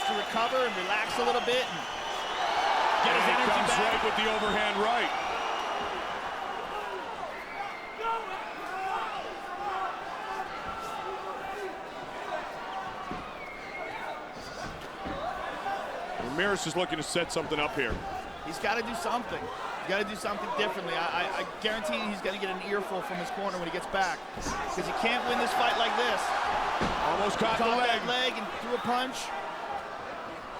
to recover and relax a little bit and get his energy comes back. Right with the overhand right. Ramirez is looking to set something up here. He's got to do something. He's got to do something differently. I guarantee he's going to get an earful from his corner when he gets back. Because he can't win this fight like this. Almost caught the that leg and threw a punch.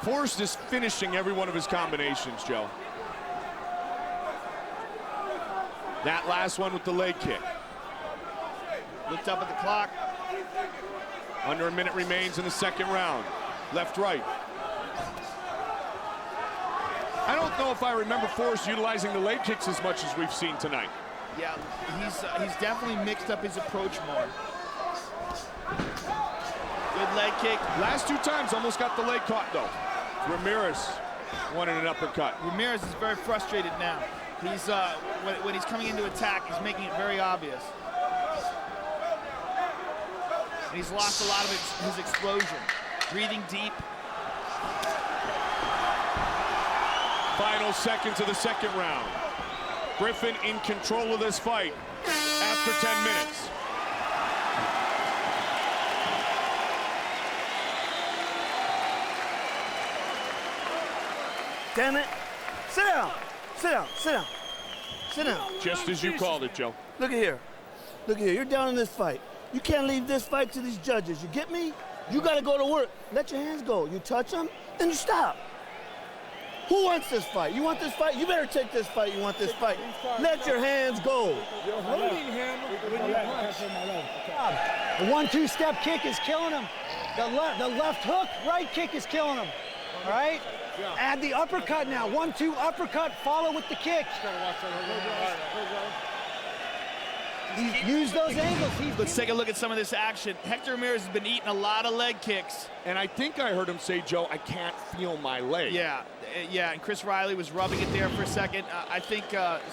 Forrest is finishing every one of his combinations, Joe. That last one with the leg kick. Looked up at the clock. Under a minute remains in the second round. Left, right. I don't know if I remember Forrest utilizing the leg kicks as much as we've seen tonight. Yeah, he's definitely mixed up his approach more. Good leg kick. Last 2 times almost got the leg caught though. Ramirez wanted an uppercut. Ramirez is very frustrated now. He's when he's coming into attack, he's making it very obvious. And he's lost a lot of his explosion. Breathing deep. Final seconds of the second round. Griffin in control of this fight after 10 minutes. damn it. Sit down. Sit down. Sit down. Sit down. Just as you called it, Joe. Look at here. Look at here. You're down in this fight. You can't leave this fight to these judges. You get me? You got to go to work. Let your hands go. You touch them, then you stop. Who wants this fight? You want this fight? You better take this fight. You want this fight. Let your hands go. You're holding him when you punch. The 1-2 step kick is killing him. The left hook, right kick is killing him. All right? Add the uppercut now. 1-2 uppercut, follow with the kick. Use those angles. Let's take a look at some of this action. Hector Ramirez has been eating a lot of leg kicks. And I think I heard him say, Joe, I can't feel my leg. Yeah, and Chris Riley was rubbing it there for a second. I think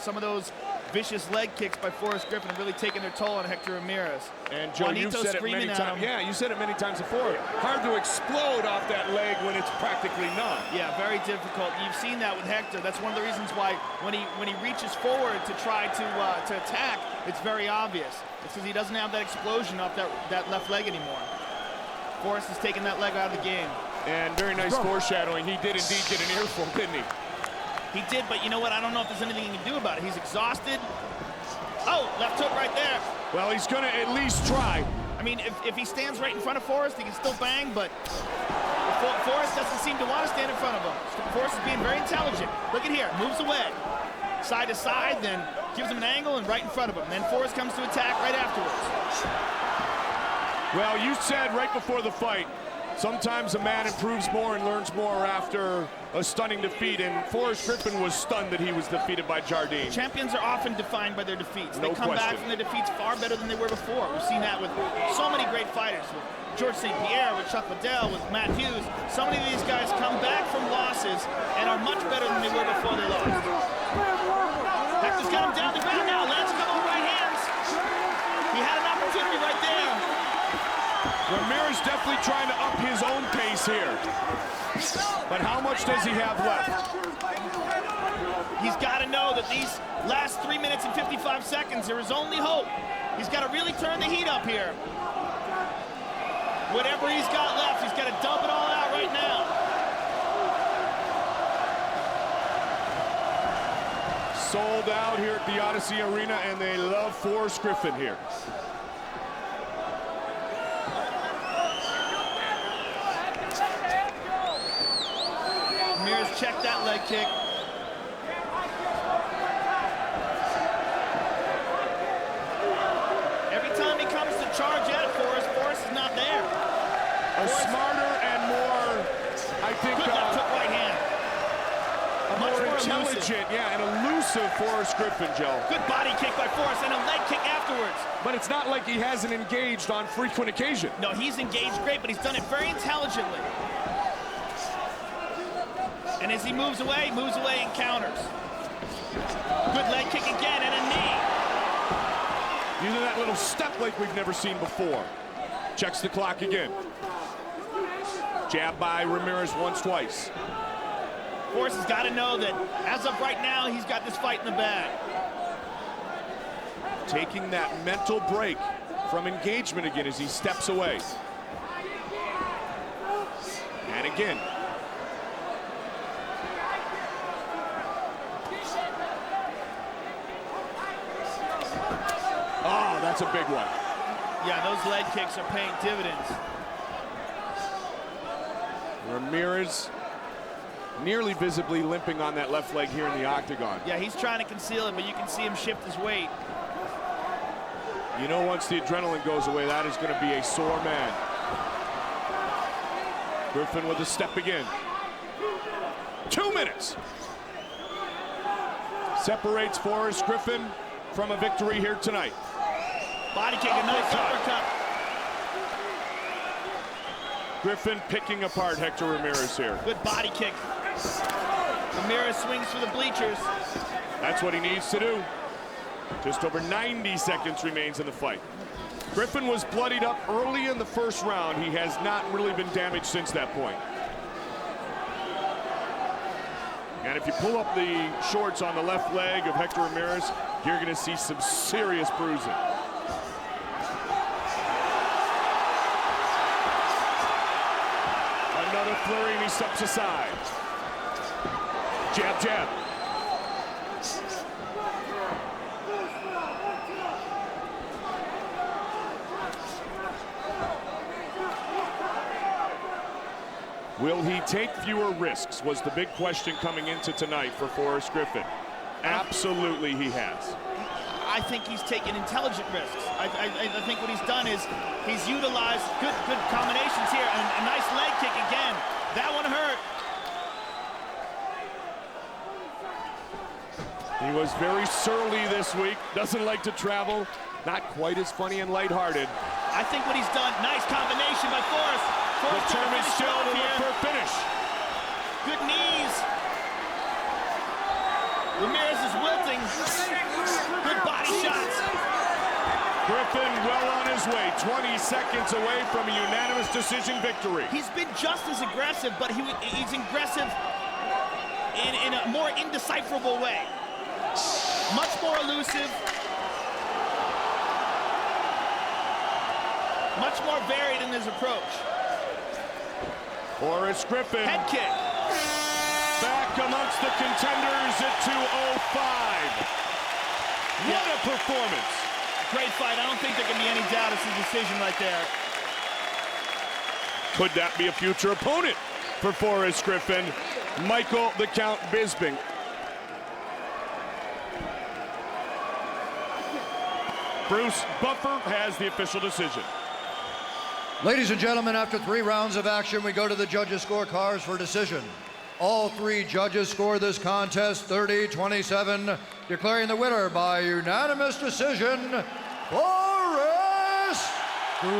some of those vicious leg kicks by Forrest Griffin have really taken their toll on Hector Ramirez. And Joe, Juanito you've said it many times. Yeah, you said it many times before. Hard to explode off that leg when it's practically numb. Yeah, very difficult. You've seen that with Hector. That's one of the reasons why when he reaches forward to try to attack, it's very obvious. It's because he doesn't have that explosion off that left leg anymore. Forrest has taken that leg out of the game. And very nice foreshadowing. He did indeed get an earful, didn't he? He did, but you know what? I don't know if there's anything he can do about it. He's exhausted. Oh, left hook right there. Well, he's going to at least try. I mean, if he stands right in front of Forrest, he can still bang, but Forrest doesn't seem to want to stand in front of him. Forrest is being very intelligent. Look at here, moves away. Side to side, then gives him an angle and right in front of him. Then Forrest comes to attack right afterwards. Well, you said right before the fight, sometimes a man improves more and learns more after a stunning defeat, and Forrest Griffin was stunned that he was defeated by Jardine. Champions are often defined by their defeats. No they come question. back from their defeats far better than they were before. We've seen that with so many great fighters, with George St. Pierre, with Chuck Liddell, with Matt Hughes. So many of these guys come back from losses and are much better than they were before they lost. Hector's got him down the ground now. Lands a couple of right hands. He had an opportunity right there. Ramirez definitely trying to up his own pace here. But how much does he have left? He's got to know that these last 3 minutes and 55 seconds, there is only hope. He's got to really turn the heat up here. Whatever he's got left, he's got to dump it all out right now. Sold out here at the Odyssey Arena, and they love Forrest Griffin here. Ramirez checked that leg kick. Every time he comes to charge at Forrest, Forrest is not there. A smarter and more, I think, good left hook right hand. A more intelligent, and elusive Forrest Griffin, Joe. Good body kick by Forrest and a leg kick afterwards. But it's not like he hasn't engaged on frequent occasion. No, he's engaged great, but he's done it very intelligently. And as he moves away and counters. Good leg kick again and a knee. Using that little step like we've never seen before. Checks the clock again. Jab by Ramirez once, twice. Forrest has got to know that as of right now, he's got this fight in the bag. Taking that mental break from engagement again as he steps away. And again. Oh, that's a big one. Yeah, those leg kicks are paying dividends. Ramirez nearly visibly limping on that left leg here in the octagon. Yeah, he's trying to conceal it, but you can see him shift his weight. You know, once the adrenaline goes away, that is going to be a sore man. Griffin with a step again. 2 minutes. Separates Forrest Griffin from a victory here tonight. Body kick, a nice uppercut. Griffin picking apart Hector Ramirez here. Good body kick. Ramirez swings for the bleachers. That's what he needs to do. Just over 90 seconds remains in the fight. Griffin was bloodied up early in the first round. He has not really been damaged since that point. And if you pull up the shorts on the left leg of Hector Ramirez, you're going to see some serious bruising. Another flurry, and he steps aside. Jab, jab. Will he take fewer risks was the big question coming into tonight for Forrest Griffin. Absolutely he has. I think he's taken intelligent risks. I think what he's done is he's utilized good combinations here, and a nice leg kick again. That one hurt. He was very surly this week, doesn't like to travel, not quite as funny and lighthearted. I think what he's done, nice combination by Forrest. Determined still to look for a finish. Good knees. Ramirez is wilting. Good body shots. Griffin well on his way, 20 seconds away from a unanimous decision victory. He's been just as aggressive, but he's aggressive in a more indecipherable way. Much more elusive. Much more varied in his approach. Forrest Griffin. Head kick. Back amongst the contenders at 205. What a performance. Great fight. I don't think there can be any doubt it's a decision right there. Could that be a future opponent for Forrest Griffin? Michael the Count Bisping. Bruce Buffer has the official decision. Ladies and gentlemen, after 3 rounds of action, we go to the judges' scorecards for decision. All 3 judges scored this contest 30-27, declaring the winner by unanimous decision, Forrest Griffin.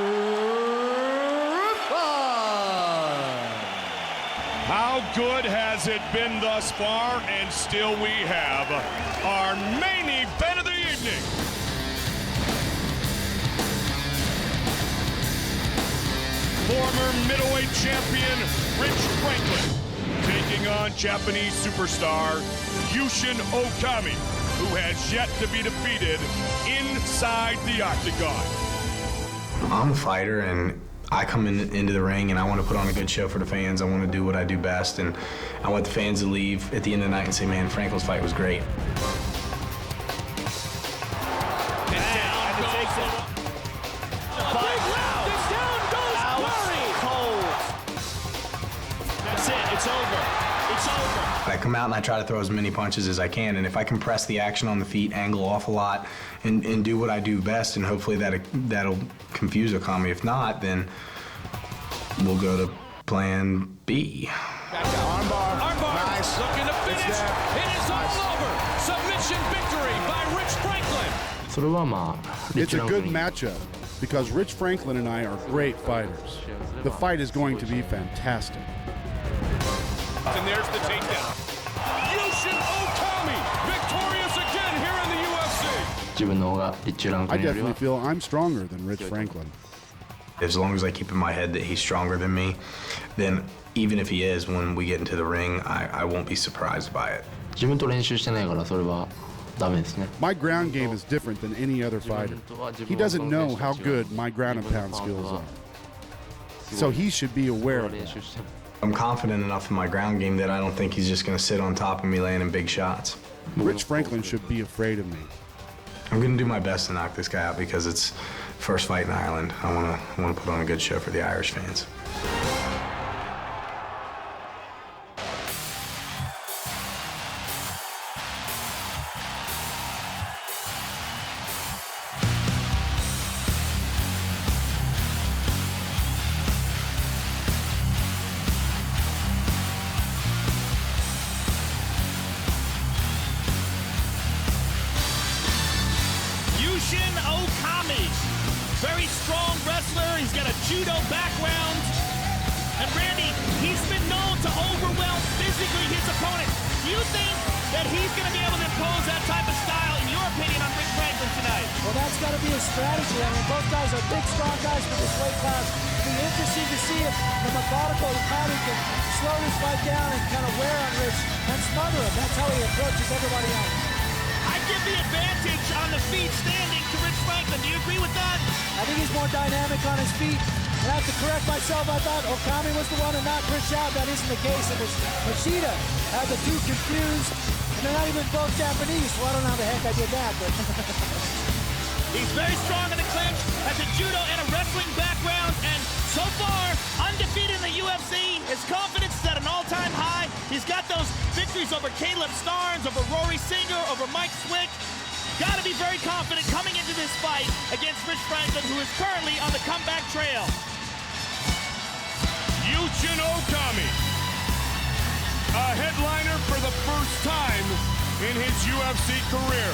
How good has it been thus far? And still we have our main event of the evening. Former middleweight champion Rich Franklin taking on Japanese superstar Yushin Okami, who has yet to be defeated inside the octagon. I'm a fighter, and I come into the ring and I want to put on a good show for the fans. I want to do what I do best, and I want the fans to leave at the end of the night and say, man, Franklin's fight was great. It's over. It's over. I come out and I try to throw as many punches as I can, and if I can press the action on the feet, angle off a lot, and do what I do best, and hopefully that'll confuse Okami. If not, then we'll go to plan B. Armbar. Nice. Looking to finish. It is all over. Submission victory by Rich Franklin. It's a good matchup because Rich Franklin and I are great fighters. The fight is going to be fantastic. And there's the takedown. Yushin Okami, victorious again here in the UFC. I definitely feel I'm stronger than Rich Franklin. As long as I keep in my head that he's stronger than me, then even if he is, when we get into the ring, I won't be surprised by it. My ground game is different than any other fighter. He doesn't know how good my ground and pound skills are. So he should be aware of that. I'm confident enough in my ground game that I don't think he's just going to sit on top of me landing big shots. Rich Franklin should be afraid of me. I'm going to do my best to knock this guy out because it's first fight in Ireland. I want to put on a good show for the Irish fans. Yushin Okami, very strong wrestler. He's got a judo background. And Randy, he's been known to overwhelm physically his opponent. Do you think that he's going to be able to impose that type of style, in your opinion, on Rich Franklin tonight? Well, that's got to be a strategy. I mean, both guys are big, strong guys for this weight class. It'll be interesting to see if the methodical Okami can slow this fight down and kind of wear on Rich and smother him. That's how he approaches everybody else. I give the advantage on the feet standing to Rich Franklin. Do you agree with that? I think he's more dynamic on his feet. And I have to correct myself. I thought Okami was the one and not Rich out. That isn't the case. It was Machida. Had the two confused. And they're not even both Japanese, so I don't know how the heck I did that. But he's very strong in the clinch, has a judo and a wrestling background, and so far, undefeated in the UFC. His confidence is at an all-time high. He's got those victories over Caleb Starnes, over Rory Singer, over Mike Swick. Got to be very confident coming into this fight against Rich Franklin, who is currently on the comeback trail. Yushin Okami, a headliner for the first time in his UFC career.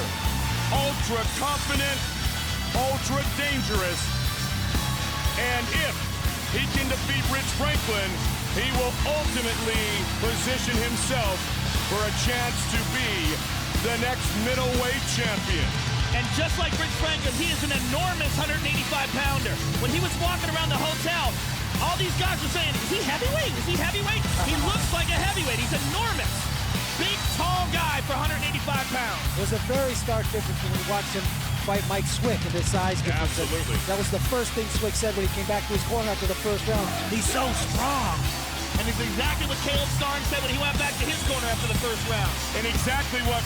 Ultra confident, ultra dangerous, and if he can defeat Rich Franklin, he will ultimately position himself for a chance to be the next middleweight champion. And just like Rich Franklin, he is an enormous 185-pounder. When he was walking around the hotel, all these guys were saying, is he heavyweight? Is he heavyweight? He looks like a heavyweight. He's enormous. Big, tall guy for 185 pounds. it was a very stark difference when we watched him fight Mike Swick and his size difference. Absolutely. That was the first thing Swick said when he came back to his corner after the first round. He's so strong. And it's exactly what Caleb Starnes said when he went back to his corner after the first round. And exactly what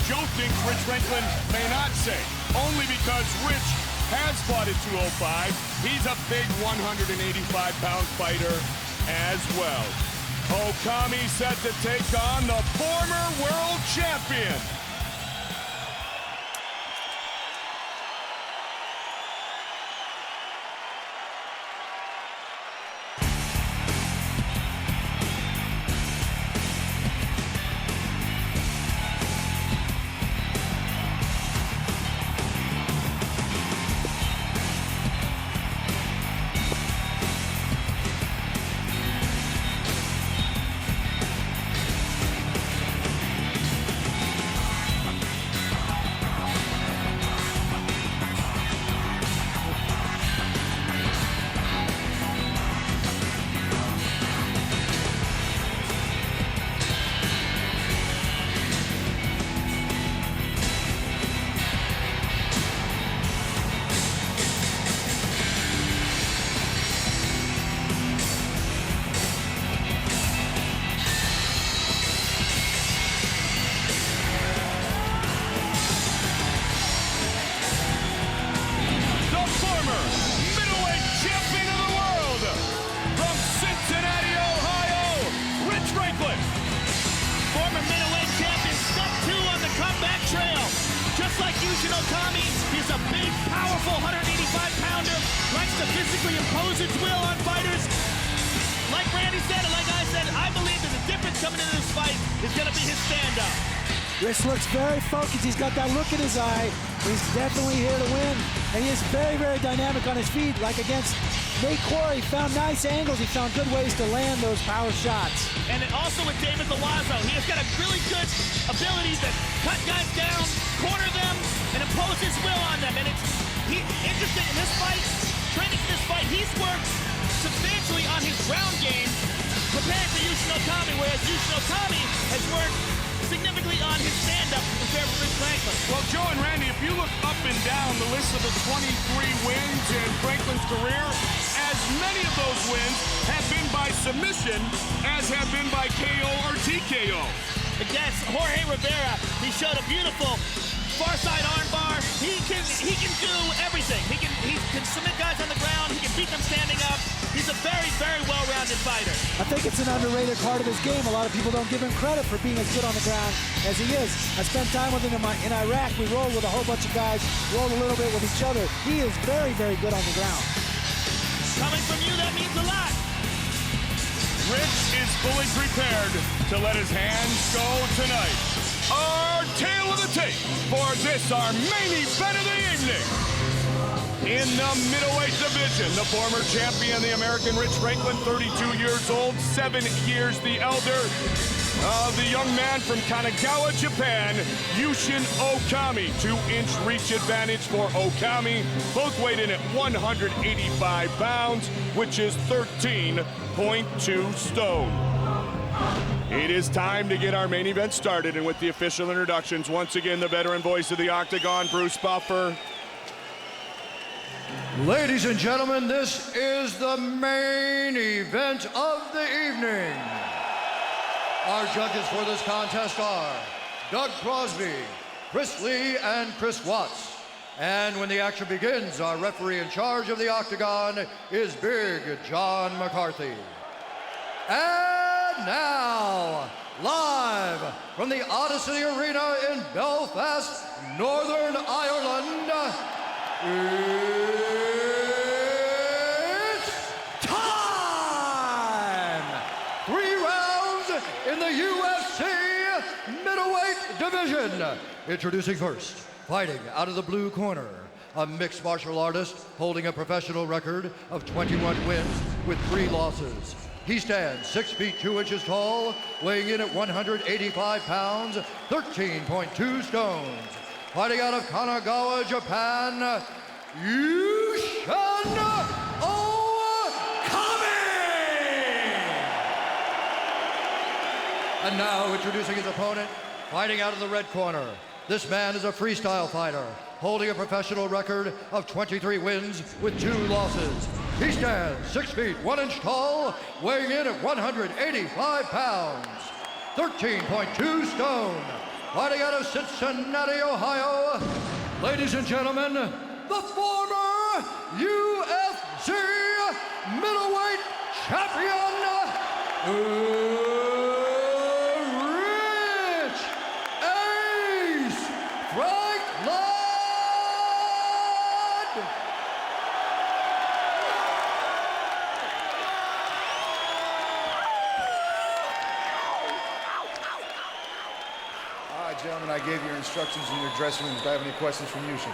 Joe thinks Rich Franklin may not say. Only because Rich has fought at 205. He's a big 185-pound fighter as well. Okami set to take on the former world champion. Yushin Okami, he's a big, powerful 185-pounder, likes to physically impose his will on fighters. Like Randy said, and like I said, I believe that the difference coming into this fight is going to be his stand-up. Rich looks very focused. He's got that look in his eye. He's definitely here to win. And he is very, very dynamic on his feet. Like against Nate Quarry, he found nice angles. He found good ways to land those power shots. And also with David Milazzo, he has got a really good ability to cut guys down, corner them, and impose his will on them. And it's interesting in this fight, training for this fight, he's worked substantially on his ground game, preparing for Yushin Okami, whereas Yushin Okami has worked significantly on his stand-up to prepare for Rich Franklin. Well, Joe and Randy, if you look up and down the list of the 23 wins in Franklin's career, as many of those wins have been by submission as have been by KO or TKO. Against Jorge Rivera, he showed a beautiful far side armbar. He can do everything. He can submit guys on the ground. He can beat them standing up. He's a very, very well-rounded fighter. I think it's an underrated part of his game. A lot of people don't give him credit for being as good on the ground as he is. I spent time with him in Iraq. We rolled with a whole bunch of guys, rolled a little bit with each other. He is very, very good on the ground. Coming from you, that means a lot. Rich is fully prepared to let his hands go tonight. Our tail of the tape for this, our main event of the evening. In the middleweight division, the former champion, the American Rich Franklin, 32 years old, 7 years the elder. The young man from Kanagawa, Japan, Yushin Okami. 2-inch reach advantage for Okami. Both weighed in at 185 pounds, which is 13.2 stone. It is time to get our main event started, and with the official introductions, once again, the veteran voice of the Octagon, Bruce Buffer. Ladies and gentlemen, this is the main event of the evening. Our judges for this contest are Doug Crosby, Chris Lee, and Chris Watts. And when the action begins, our referee in charge of the octagon is Big John McCarthy. And now, live from the Odyssey Arena in Belfast, Northern Ireland, it's time! 3 rounds in the UFC middleweight division. Introducing first, fighting out of the blue corner, a mixed martial artist holding a professional record of 21 wins with 3 losses. He stands 6 feet 2 inches tall, weighing in at 185 pounds, 13.2 stones. Fighting out of Kanagawa, Japan, Yushin Okami! And now introducing his opponent, fighting out of the red corner. This man is a freestyle fighter, holding a professional record of 23 wins with 2 losses. He stands 6 feet 1 inch tall, weighing in at 185 pounds, 13.2 stone. Fighting out of Cincinnati, Ohio, ladies and gentlemen, the former UFC middleweight champion, Rich Ace Franklin! Gentlemen, I gave your instructions in your dressing rooms. Do I have any questions from Yushin?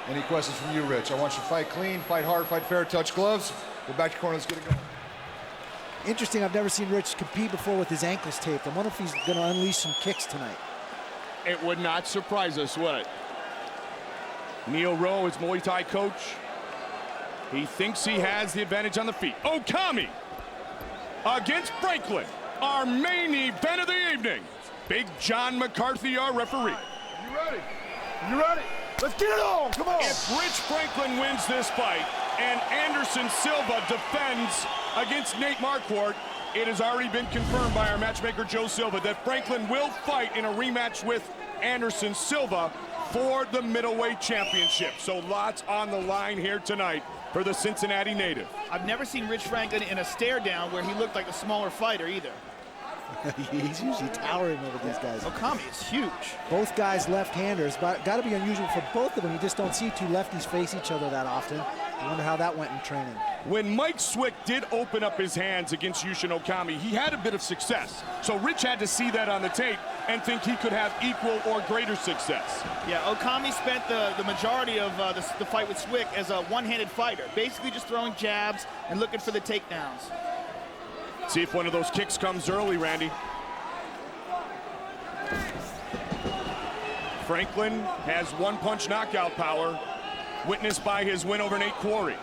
Any questions from you, Rich? I want you to fight clean, fight hard, fight fair, touch gloves. Go back to corner, let's get it going. Interesting, I've never seen Rich compete before with his ankles taped. I wonder if he's going to unleash some kicks tonight. It would not surprise us, would it? Neil Rowe is Muay Thai coach. He thinks he has the advantage on the feet. Okami against Franklin, our main event of the evening. Big John McCarthy, our referee. You ready? You ready? Let's get it on, come on! If Rich Franklin wins this fight and Anderson Silva defends against Nate Marquardt, it has already been confirmed by our matchmaker Joe Silva that Franklin will fight in a rematch with Anderson Silva for the middleweight championship. So lots on the line here tonight for the Cincinnati native. I've never seen Rich Franklin in a stare down where he looked like a smaller fighter either. He's usually towering over these guys. Okami is huge. Both guys left-handers, but got to be unusual for both of them. You just don't see 2 lefties face each other that often. I wonder how that went in training. When Mike Swick did open up his hands against Yushin Okami, he had a bit of success. So Rich had to see that on the tape and think he could have equal or greater success. Yeah, Okami spent the majority of the fight with Swick as a one-handed fighter, basically just throwing jabs and looking for the takedowns. See if one of those kicks comes early, Randy. Franklin has 1-punch knockout power, witnessed by his win over Nate Quarry.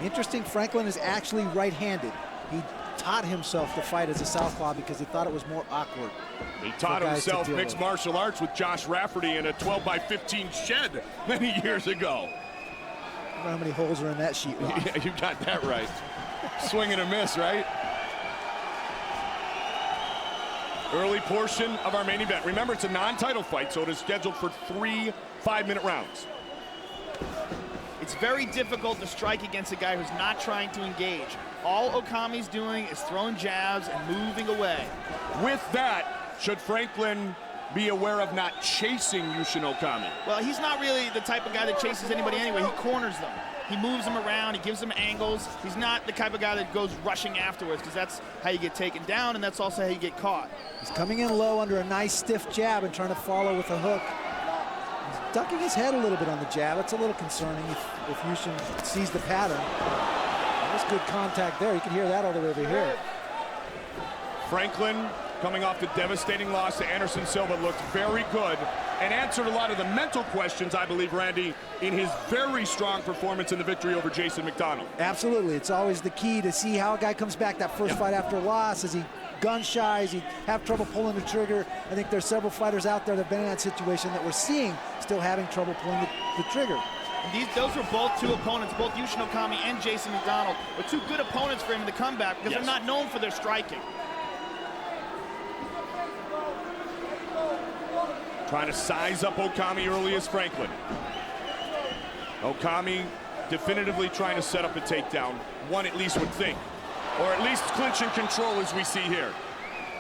Interesting, Franklin is actually right-handed. He taught himself to fight as a southpaw because he thought it was more awkward. He taught himself mixed martial arts with Josh Rafferty in a 12-by-15 shed many years ago. I don't know how many holes are in that sheetrock. Yeah, you got that right. Swing and a miss, right? Early portion of our main event. Remember, it's a non-title fight, so it is scheduled for 3 5-minute rounds. It's very difficult to strike against a guy who's not trying to engage. All Okami's doing is throwing jabs and moving away. With that, should Franklin be aware of not chasing Yushin Okami? Well, he's not really the type of guy that chases anybody anyway. He corners them. He moves them around. He gives them angles. He's not the type of guy that goes rushing afterwards, because that's how you get taken down, and that's also how you get caught. He's coming in low under a nice stiff jab and trying to follow with a hook. He's ducking his head a little bit on the jab. It's a little concerning if Yushin sees the pattern. There's good contact there. You can hear that all the way over here. Franklin, coming off the devastating loss to Anderson Silva, looked very good and answered a lot of the mental questions, I believe, Randy, in his very strong performance in the victory over Jason McDonald. Absolutely. It's always the key to see how a guy comes back that first fight after a loss. Is he gun shy? Is he have trouble pulling the trigger? I think there's several fighters out there that have been in that situation that we're seeing still having trouble pulling the the trigger. Those were both two opponents, both Yushin Okami and Jason McDonald, were two good opponents for him in the comeback because they're not known for their striking. Trying to size up Okami early as Franklin. Okami definitively trying to set up a takedown. One at least would think. Or at least clinch and control as we see here.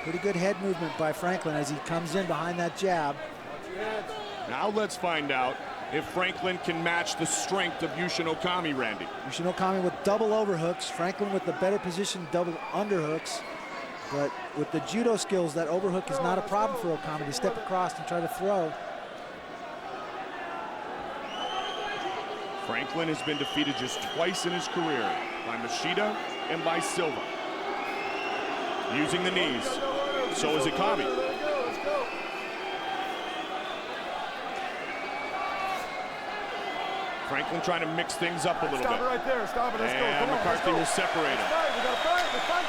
Pretty good head movement by Franklin as he comes in behind that jab. Now let's find out if Franklin can match the strength of Yushin Okami, Randy. Yushin Okami with double overhooks. Franklin with the better position double underhooks. But with the judo skills, that overhook is not a problem for Okami to step across and try to throw. Franklin has been defeated just twice in his career, by Machida and by Silva. Using the knees. So is Okami. Franklin trying to mix things up a little bit. Stop it right there. Stop it. Let's go. And McCarthy will separate him. We got to fight. Let's fight.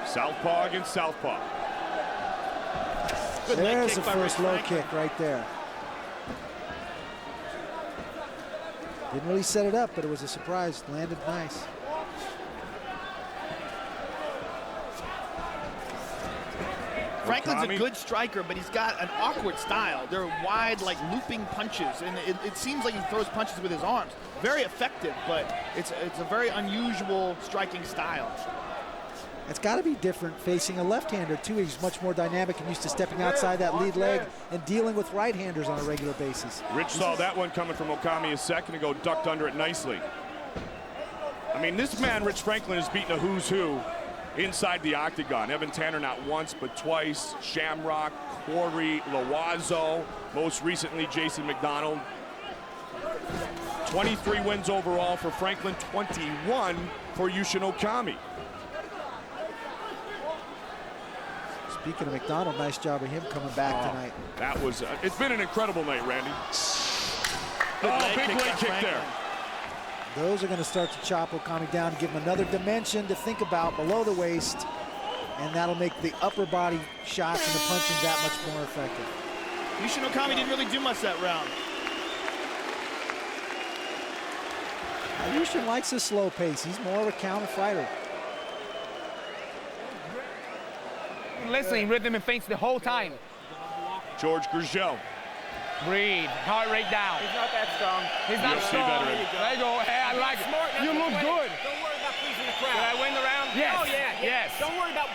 Southpaw against southpaw. Good There's the by first Rich low Franklin. kick right there. Didn't really set it up, but it was a surprise. Landed nice. Franklin's a good striker, but he's got an awkward style. They're wide, like looping punches, and it seems like he throws punches with his arms. Very effective, but it's a very unusual striking style. It's got to be different facing a left-hander too. He's much more dynamic and used to stepping outside that lead leg and dealing with right-handers on a regular basis. Rich saw that one coming from Okami a second ago, ducked under it nicely. I mean, this man, Rich Franklin, has beaten a who's who inside the octagon. Evan Tanner not once, but twice. Shamrock, Quarry, Loazo, most recently Jason McDonald. 23 wins overall for Franklin, 21 for Yushin Okami. Speaking of McDonald, nice job of him coming back tonight. That was, it's been an incredible night, Randy. Big leg kick there. Those are going to start to chop Okami down and give him another dimension to think about below the waist, and that'll make the upper body shots and the punching that much more effective. Yushin Okami didn't really do much that round. Yushin likes a slow pace. He's more of a counter fighter. Listening, rhythm and feints the whole time. George Gurgel. Breathe, heart rate down. He's not that strong. He's not UFC strong. veteran. There you go. Hey, I like it. You look good. Don't worry about pleasing the crowd. Did I win the round? Yes. Oh, yeah. Yes. Don't worry about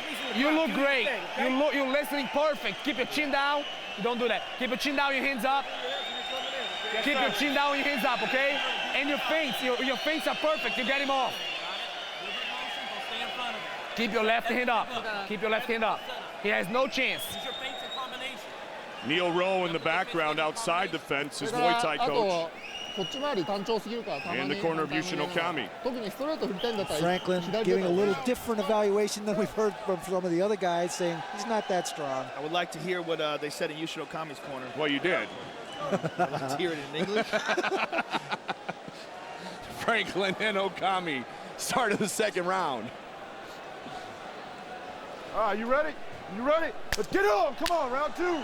pleasing the crowd. You look Do your great. thing, okay? You're listening perfect. Keep your chin down. Don't do that. Keep your chin down, your hands up. Keep your chin down, your hands up, okay? And your feints. Your feints are perfect. You get him off. Keep your left hand up. Keep your left hand up. He has no chance. Neil Rowe in the background outside the fence, his Muay Thai coach. In the corner of Yushin Okami. Franklin giving a little different evaluation than we've heard from some of the other guys, saying he's not that strong. I would like to hear what they said in Yushin Okami's corner. Well, you did. I'd like to hear it in English. Franklin and Okami start of the second round. All right, you ready? You ready? Let's get on. Come on, round two.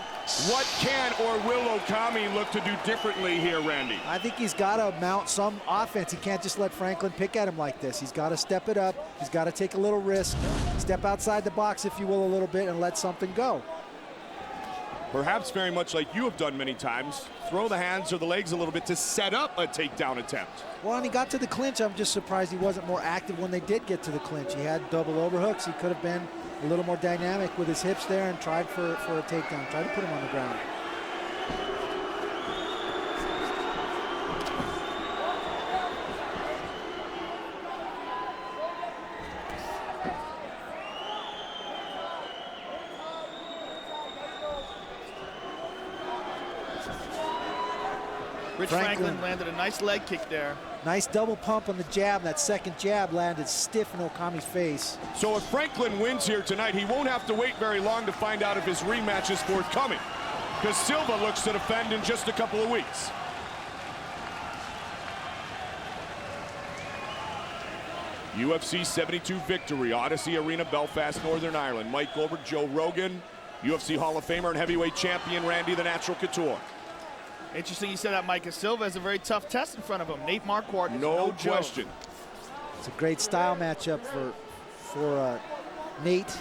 What can or will Okami look to do differently here, Randy? I think he's got to mount some offense. He can't just let Franklin pick at him like this. He's got to step it up. He's got to take a little risk, step outside the box, if you will, a little bit, and let something go. Perhaps very much like you have done many times, throw the hands or the legs a little bit to set up a takedown attempt. Well, and he got to the clinch. I'm just surprised he wasn't more active when they did get to the clinch. He had double overhooks. He could have been a little more dynamic with his hips there and tried for a takedown, tried to put him on the ground. Rich Franklin landed a nice leg kick there. Nice double pump on the jab. That second jab landed stiff in Okami's face. So if Franklin wins here tonight, he won't have to wait very long to find out if his rematch is forthcoming, because Silva looks to defend in just a couple of weeks. UFC 72 victory, Odyssey Arena, Belfast, Northern Ireland. Mike Goldberg, Joe Rogan, UFC Hall of Famer and heavyweight champion Randy the Natural Couture. Interesting you said that. Micah Silva has a very tough test in front of him. Nate Marquardt is no joke. question. It's a great style matchup for Nate.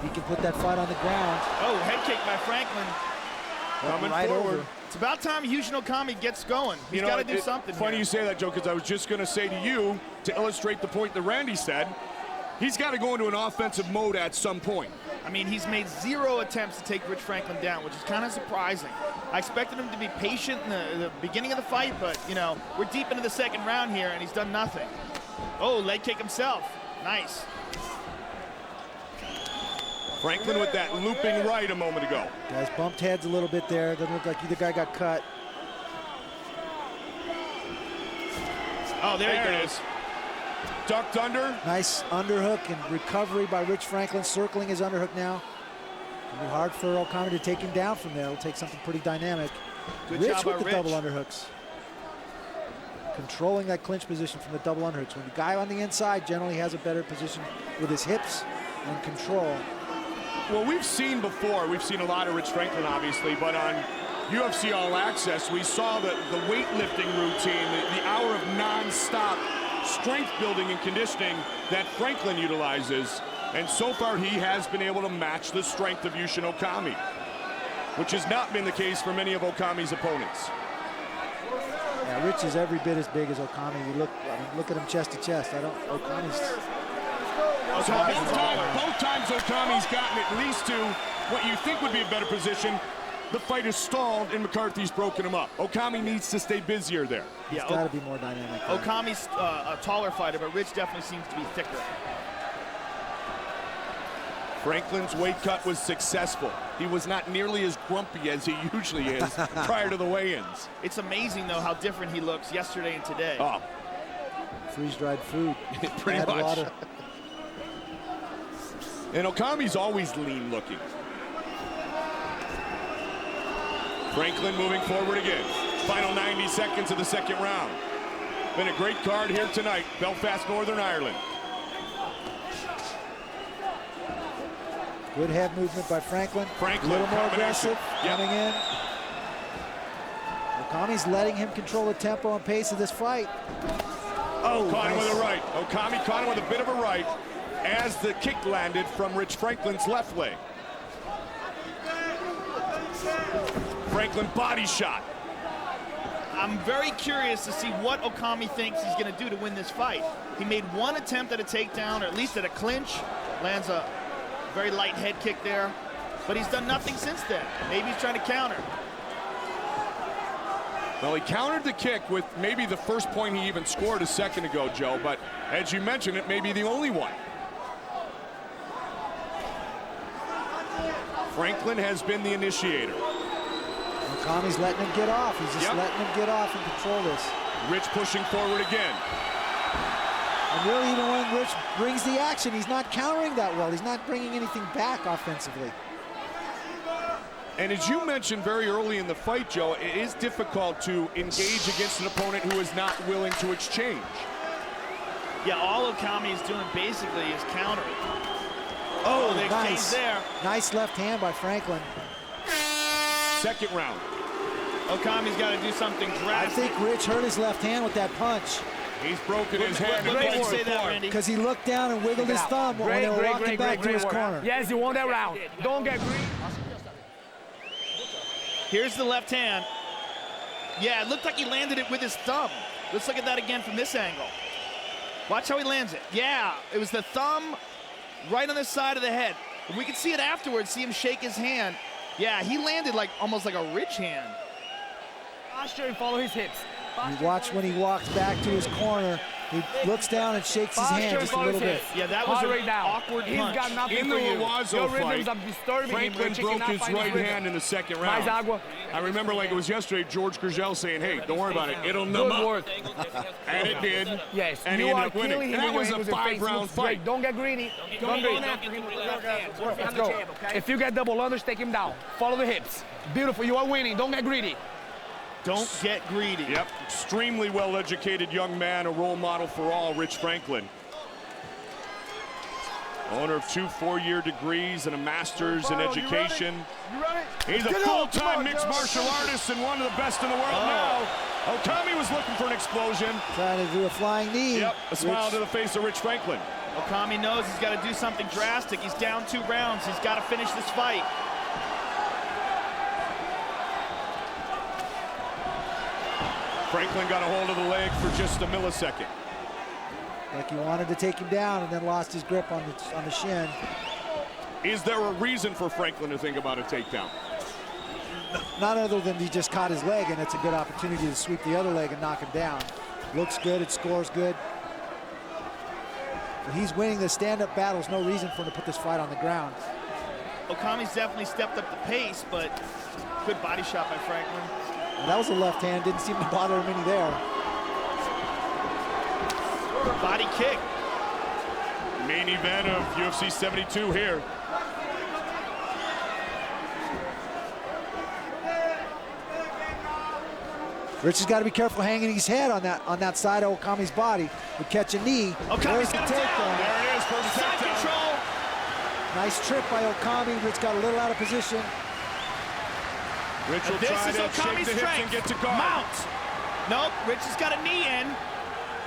He can put that fight on the ground. Oh, head kick by Franklin. Coming right forward. over. It's about time Yushin Okami gets going. He's got to do something. Funny here. you say that, Joe, because I was just going to say to you, to illustrate the point that Randy said, he's got to go into an offensive mode at some point. I mean, he's made 0 attempts to take Rich Franklin down, which is kind of surprising. I expected him to be patient in the beginning of the fight, but, you know, we're deep into the second round here, and he's done nothing. Oh, leg kick himself. Nice. Franklin with that looping right a moment ago. Guys bumped heads a little bit there. Doesn't look like either guy got cut. Oh, there he goes. Ducked under. Nice underhook and recovery by Rich Franklin, circling his underhook now. It'll be hard for Okami to take him down from there. It'll take something pretty dynamic. Good Rich job with by the Rich. double underhooks. Controlling that clinch position from the double underhooks. When the guy on the inside generally has a better position with his hips and control. Well, we've seen before, we've seen a lot of Rich Franklin, obviously, but on UFC All Access, we saw the weightlifting routine, the hour of non-stop strength building and conditioning that Franklin utilizes. And so far, he has been able to match the strength of Yushin Okami, which has not been the case for many of Okami's opponents. Yeah, Rich is every bit as big as Okami. You look at him chest to chest. Okami's. So both times Okami's gotten at least to what you think would be a better position. The fight is stalled and McCarthy's broken him up. Okami needs to stay busier there. He's got to be more dynamic. Okami's a taller fighter, but Rich definitely seems to be thicker. Franklin's weight cut was successful. He was not nearly as grumpy as he usually is prior to the weigh-ins. It's amazing, though, how different he looks yesterday and today. Oh. Freeze-dried food. Pretty much. Water. And Okami's always lean looking. Franklin moving forward again. Final 90 seconds of the second round. Been a great card here tonight, Belfast, Northern Ireland. Good head movement by Franklin. A little more aggressive, yep. Coming in. Okami's letting him control the tempo and pace of this fight. Oh, caught him with a right. Okami caught him with a bit of a right as the kick landed from Rich Franklin's left leg. Franklin body shot. I'm very curious to see what Okami thinks he's going to do to win this fight. He made one attempt at a takedown, or at least at a clinch. Lands a very light head kick there, but he's done nothing since then. Maybe he's trying to counter. Well, he countered the kick with maybe the first point he even scored a second ago, Joe, but as you mentioned, it may be the only one. Franklin has been the initiator. Okami's letting him get off. He's just letting him get off and control this. Rich pushing forward again. And really, even when Rich brings the action, he's not countering that well. He's not bringing anything back offensively. And as you mentioned very early in the fight, Joe, it is difficult to engage against an opponent who is not willing to exchange. Yeah, all Okami is doing basically is countering. Oh, the exchange there. Nice left hand by Franklin. Second round. Okami's got to do something drastic. I think Rich hurt his left hand with that punch. He's broken his hand. What makes you say that, Randy? Because he looked down and wiggled his thumb when they were walking back to his corner. Yes, you won that round. Don't get greedy. Here's the left hand. Yeah, it looked like he landed it with his thumb. Let's look at that again from this angle. Watch how he lands it. Yeah, it was the thumb right on the side of the head. If we could see it afterwards, see him shake his hand. Yeah, he landed like almost like a Rich hand. Posture and follow his hips. You watch when he walks back to his corner. He looks down and shakes his hand just a little bit. Yeah, that was an awkward punch. He's got nothing in the for you. Lawazo Your fight, rhythms are disturbing Franklin him. broke his right hand in the second round. I remember like it was yesterday, George Gurgel saying, hey, don't worry about it. It'll numb up. Work. And it did. Yes, and he ended up winning. And that was a 5-round fight. Don't get greedy. Don't get greedy. Let's go. If you get double unders, take him down. Follow the hips. Beautiful. You are winning. Don't get greedy. Don't get greedy. Yep, extremely well-educated young man, a role model for all, Rich Franklin. Owner of 2 4-year degrees and a master's in education. You ready? He's a full-time mixed martial artist and one of the best in the world now. Okami was looking for an explosion. Trying to do a flying knee. Yep, a smile to the face of Rich Franklin. Okami knows he's got to do something drastic. He's down 2 rounds. He's got to finish this fight. Franklin got a hold of the leg for just a millisecond. Like he wanted to take him down and then lost his grip on the shin. Is there a reason for Franklin to think about a takedown? Not other than he just caught his leg, and it's a good opportunity to sweep the other leg and knock him down. Looks good, it scores good. But he's winning the stand-up battles. No reason for him to put this fight on the ground. Okami's definitely stepped up the pace, but good body shot by Franklin. Well, that was a left hand, didn't seem to bother him any there. Body kick. Main event of UFC 72 here. Rich has got to be careful hanging his head on that side of Okami's body. Would catch a knee. There's the takedown. There it is, perfect side control. Nice trick by Okami. Rich got a little out of position. Rich will try to shake the hips and get to guard. Mount. Nope, Rich has got a knee in.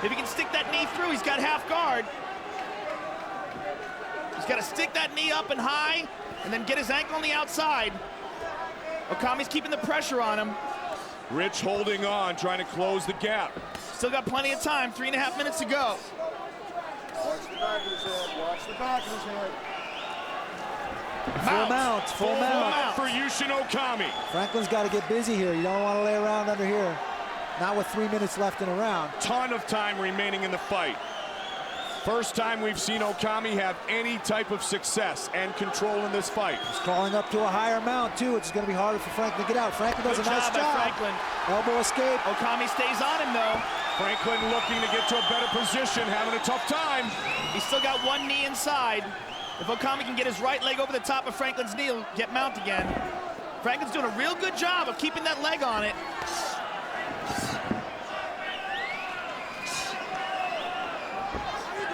If he can stick that knee through, he's got half guard. He's got to stick that knee up and high and then get his ankle on the outside. Okami's keeping the pressure on him. Rich holding on, trying to close the gap. Still got plenty of time, 3.5 minutes to go. Watch the back of his head, watch the back of his head. Full mount, full mount. For Yushin Okami. Franklin's got to get busy here. You don't want to lay around under here. Not with 3 minutes left in a round. Ton of time remaining in the fight. First time we've seen Okami have any type of success and control in this fight. He's crawling up to a higher mount, too, which is going to be harder for Franklin to get out. Franklin does a nice job. Franklin. Elbow escape. Okami stays on him, though. Franklin looking to get to a better position, having a tough time. He's still got one knee inside. If Okami can get his right leg over the top of Franklin's knee, he'll get mount again. Franklin's doing a real good job of keeping that leg on it.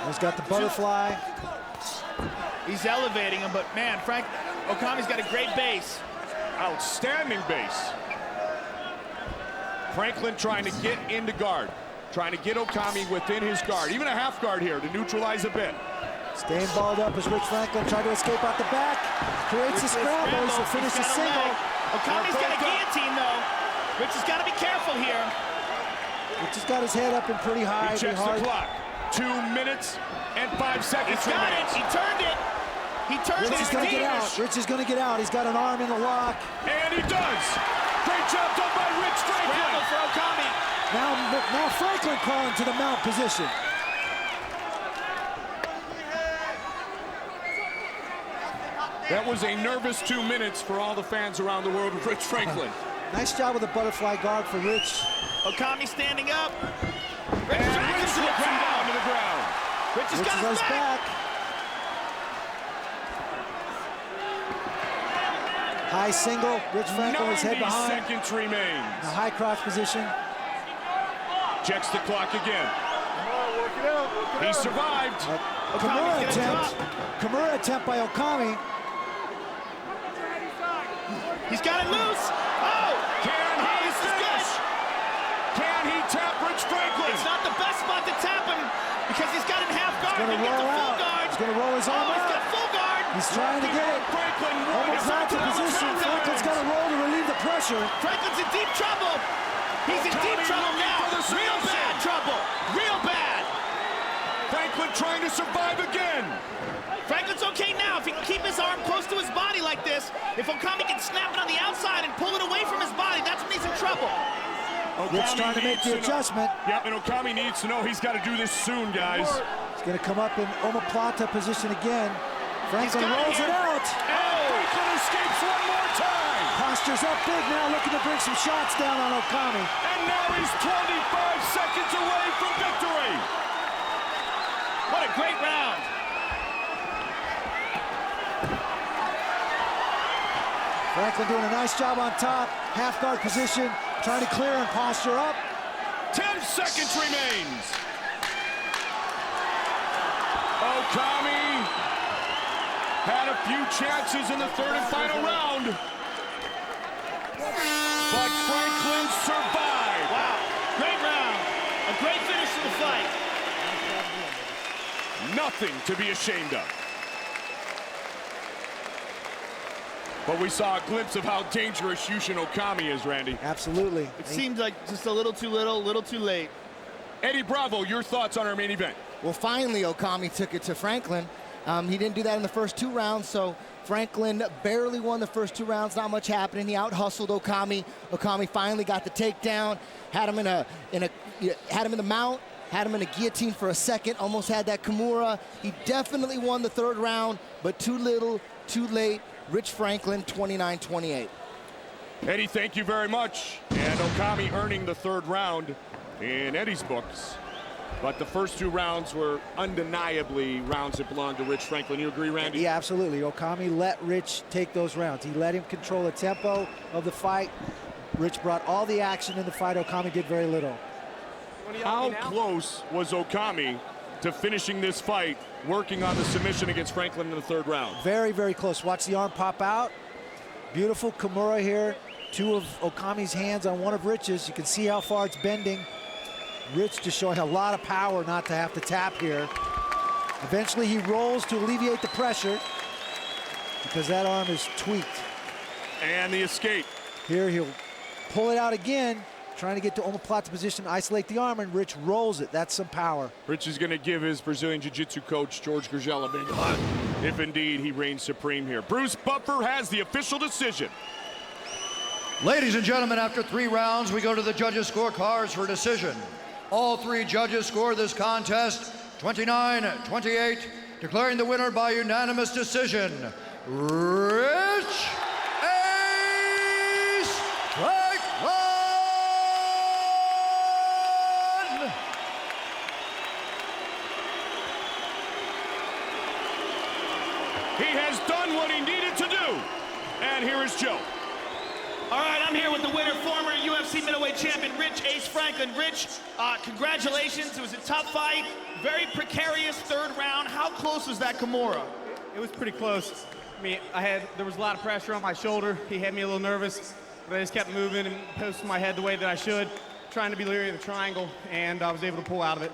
He's got the butterfly. He's elevating him, but man, Okami's got a great base. Outstanding base. Franklin trying to get into guard. Trying to get Okami within his guard. Even a half guard here to neutralize a bit. Staying balled up as Rich Franklin tried to escape out the back. Creates a scramble. He'll finish a single. Okami's got a guillotine, though. Rich has got to be careful here. Rich has got his head up and pretty high. He checks the clock. 2 minutes and 5 seconds. He's got it. He turned it. He turned it. Rich is going to get out. Rich is going to get out. He's got an arm in the lock. And he does. Great job done by Rich Franklin. Scramble for Okami. Now Franklin crawling to the mount position. That was a nervous 2 minutes for all the fans around the world of Rich Franklin. Nice job with the butterfly guard for Rich. Okami standing up. Rich Rich looks him down to the ground. Rich has got his back. High single. Rich Franklin is head behind. 90 seconds remain. A high cross position. Checks the clock again. Work it out. He survived. Kimura attempt by Okami. He's got it loose. Oh! Can he finish? Can he tap Rich Franklin? It's not the best spot to tap him because he's got it half guard. He's going to roll out. He's going to roll his arm out. He's got full guard. He's trying to get it. Franklin almost out to position. Franklin's got to roll to relieve the pressure. Franklin's in deep trouble. He's in deep trouble now. Real bad trouble. Real bad. Franklin trying to survive again. Franklin's okay now if he can keep his arm close to his body like this. If Okami can snap it on the outside and pull it away from his body, that's when he's in trouble. Rich trying to make the adjustment. Yep, and Okami needs to know he's got to do this soon, guys. He's going to come up in omoplata position again. Franklin rolls it out. And Franklin escapes one more time. Posture's up big now, looking to bring some shots down on Okami. And now he's 25 seconds away from victory. What a great round. Franklin doing a nice job on top. Half guard position, trying to clear and posture up. 10 seconds remains. Okami had a few chances in the third and final round. But Franklin survived. Wow, great round. A great finish to the fight. Nothing to be ashamed of. But we saw a glimpse of how dangerous Yushin Okami is, Randy. Absolutely. It seemed like just a little too little, a little too late. Eddie Bravo, your thoughts on our main event? Well, finally, Okami took it to Franklin. He didn't do that in the first 2 rounds, so Franklin barely won the first 2 rounds. Not much happening. He out-hustled Okami. Okami finally got the takedown. Had him in the mount. Had him in a guillotine for a second. Almost had that Kimura. He definitely won the 3rd round, but too little, too late. Rich Franklin, 29-28. Eddie, thank you very much. And Okami earning the 3rd round in Eddie's books. But the first 2 rounds were undeniably rounds that belonged to Rich Franklin. You agree, Randy? Yeah, absolutely. Okami let Rich take those rounds. He let him control the tempo of the fight. Rich brought all the action in the fight. Okami did very little. How close was Okami to finishing this fight, working on the submission against Franklin in the 3rd round? Very, very close. Watch the arm pop out. Beautiful Kimura here. 2 of Okami's hands on one of Rich's. You can see how far it's bending. Rich just showing a lot of power not to have to tap here. Eventually he rolls to alleviate the pressure because that arm is tweaked. And the escape. Here he'll pull it out again, trying to get to omoplata position, isolate the arm, and Rich rolls it. That's some power. Rich is going to give his Brazilian Jiu-Jitsu coach, George Gurgel, a big hug, if indeed he reigns supreme here. Bruce Buffer has the official decision. Ladies and gentlemen, after 3 rounds, we go to the judges' scorecards for decision. All 3 judges score this contest 29-28, declaring the winner by unanimous decision, Rich Ace Franklin! He has done what he needed to do. And here is Joe. All right, I'm here with the winner, former UFC middleweight champion, Rich Ace Franklin. Rich, congratulations. It was a tough fight, very precarious 3rd round. How close was that Kimura? It was pretty close. I mean, there was a lot of pressure on my shoulder. He had me a little nervous, but I just kept moving and posting my head the way that I should, trying to be leery of the triangle, and I was able to pull out of it.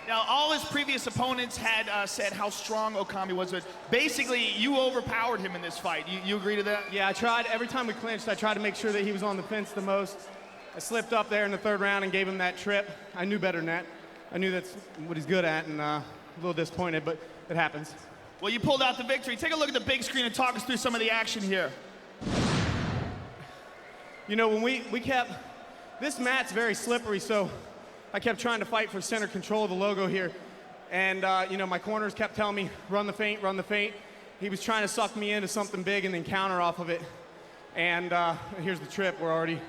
Now, all his previous opponents had said how strong Okami was, but basically you overpowered him in this fight. You agree to that? Yeah, I tried. Every time we clinched, I tried to make sure that he was on the fence the most. I slipped up there in the 3rd round and gave him that trip. I knew better than that. I knew that's what he's good at, and a little disappointed, but it happens. Well, you pulled out the victory. Take a look at the big screen and talk us through some of the action here. You know, when we kept, this mat's very slippery, so I kept trying to fight for center control of the logo here. And, you know, my corners kept telling me, run the feint, run the feint. He was trying to suck me into something big and then counter off of it. And here's the trip. We're already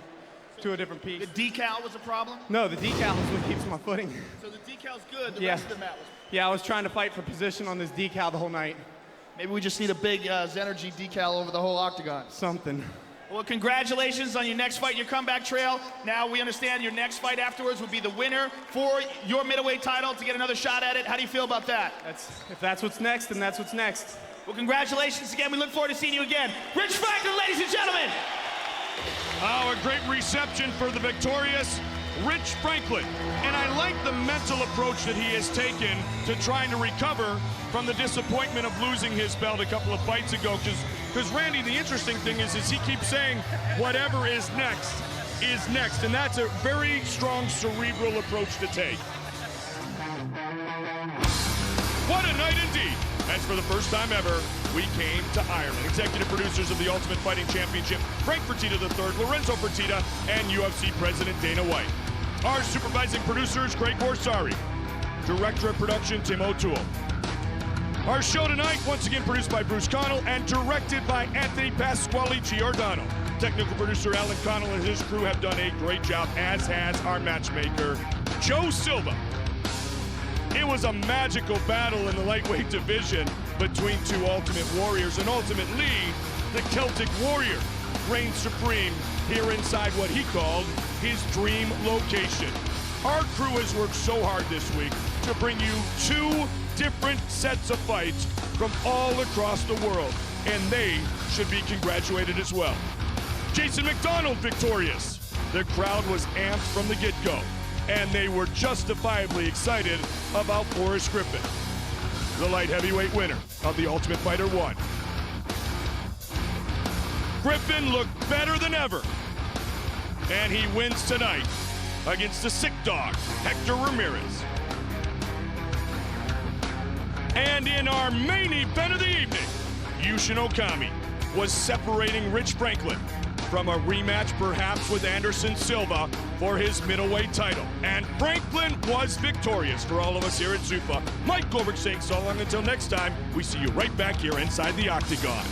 to a different piece. The decal was a problem? No, the decal is what keeps my footing. So the decal's good. The rest of the mat was... Yeah, I was trying to fight for position on this decal the whole night. Maybe we just need a big Zenergy decal over the whole octagon. Something. Well, congratulations on your next fight, your comeback trail. Now we understand your next fight afterwards will be the winner for your middleweight title to get another shot at it. How do you feel about that? If that's what's next, then that's what's next. Well, congratulations again. We look forward to seeing you again. Rich Franklin, ladies and gentlemen. Oh, a great reception for the victorious Rich Franklin. And I like the mental approach that he has taken to trying to recover from the disappointment of losing his belt a couple of fights ago. Because Randy, the interesting thing is he keeps saying whatever is next is next. And that's a very strong cerebral approach to take. What a night indeed. As for the first time ever, we came to Ireland. Executive producers of the Ultimate Fighting Championship, Frank Fertitta III, Lorenzo Fertitta, and UFC President Dana White. Our supervising producer is Greg Borsari. Director of production, Tim O'Toole. Our show tonight, once again produced by Bruce Connell and directed by Anthony Pasquale Giordano. Technical producer Alan Connell and his crew have done a great job, as has our matchmaker, Joe Silva. It was a magical battle in the lightweight division between 2 Ultimate Warriors, and ultimately, the Celtic Warrior reigned supreme here inside what he called his dream location. Our crew has worked so hard this week to bring you 2 different sets of fights from all across the world, and they should be congratulated as well. Jason McDonald victorious. The crowd was amped from the get-go, and they were justifiably excited about Forrest Griffin, the light heavyweight winner of The Ultimate Fighter 1. Griffin looked better than ever, and he wins tonight against the sick dog, Hector Ramirez. And in our main event of the evening, Yushin Okami was separating Rich Franklin from a rematch perhaps with Anderson Silva for his middleweight title. And Franklin was victorious. For all of us here at Zuffa, Mike Goldberg saying so long until next time. We see you right back here inside the Octagon.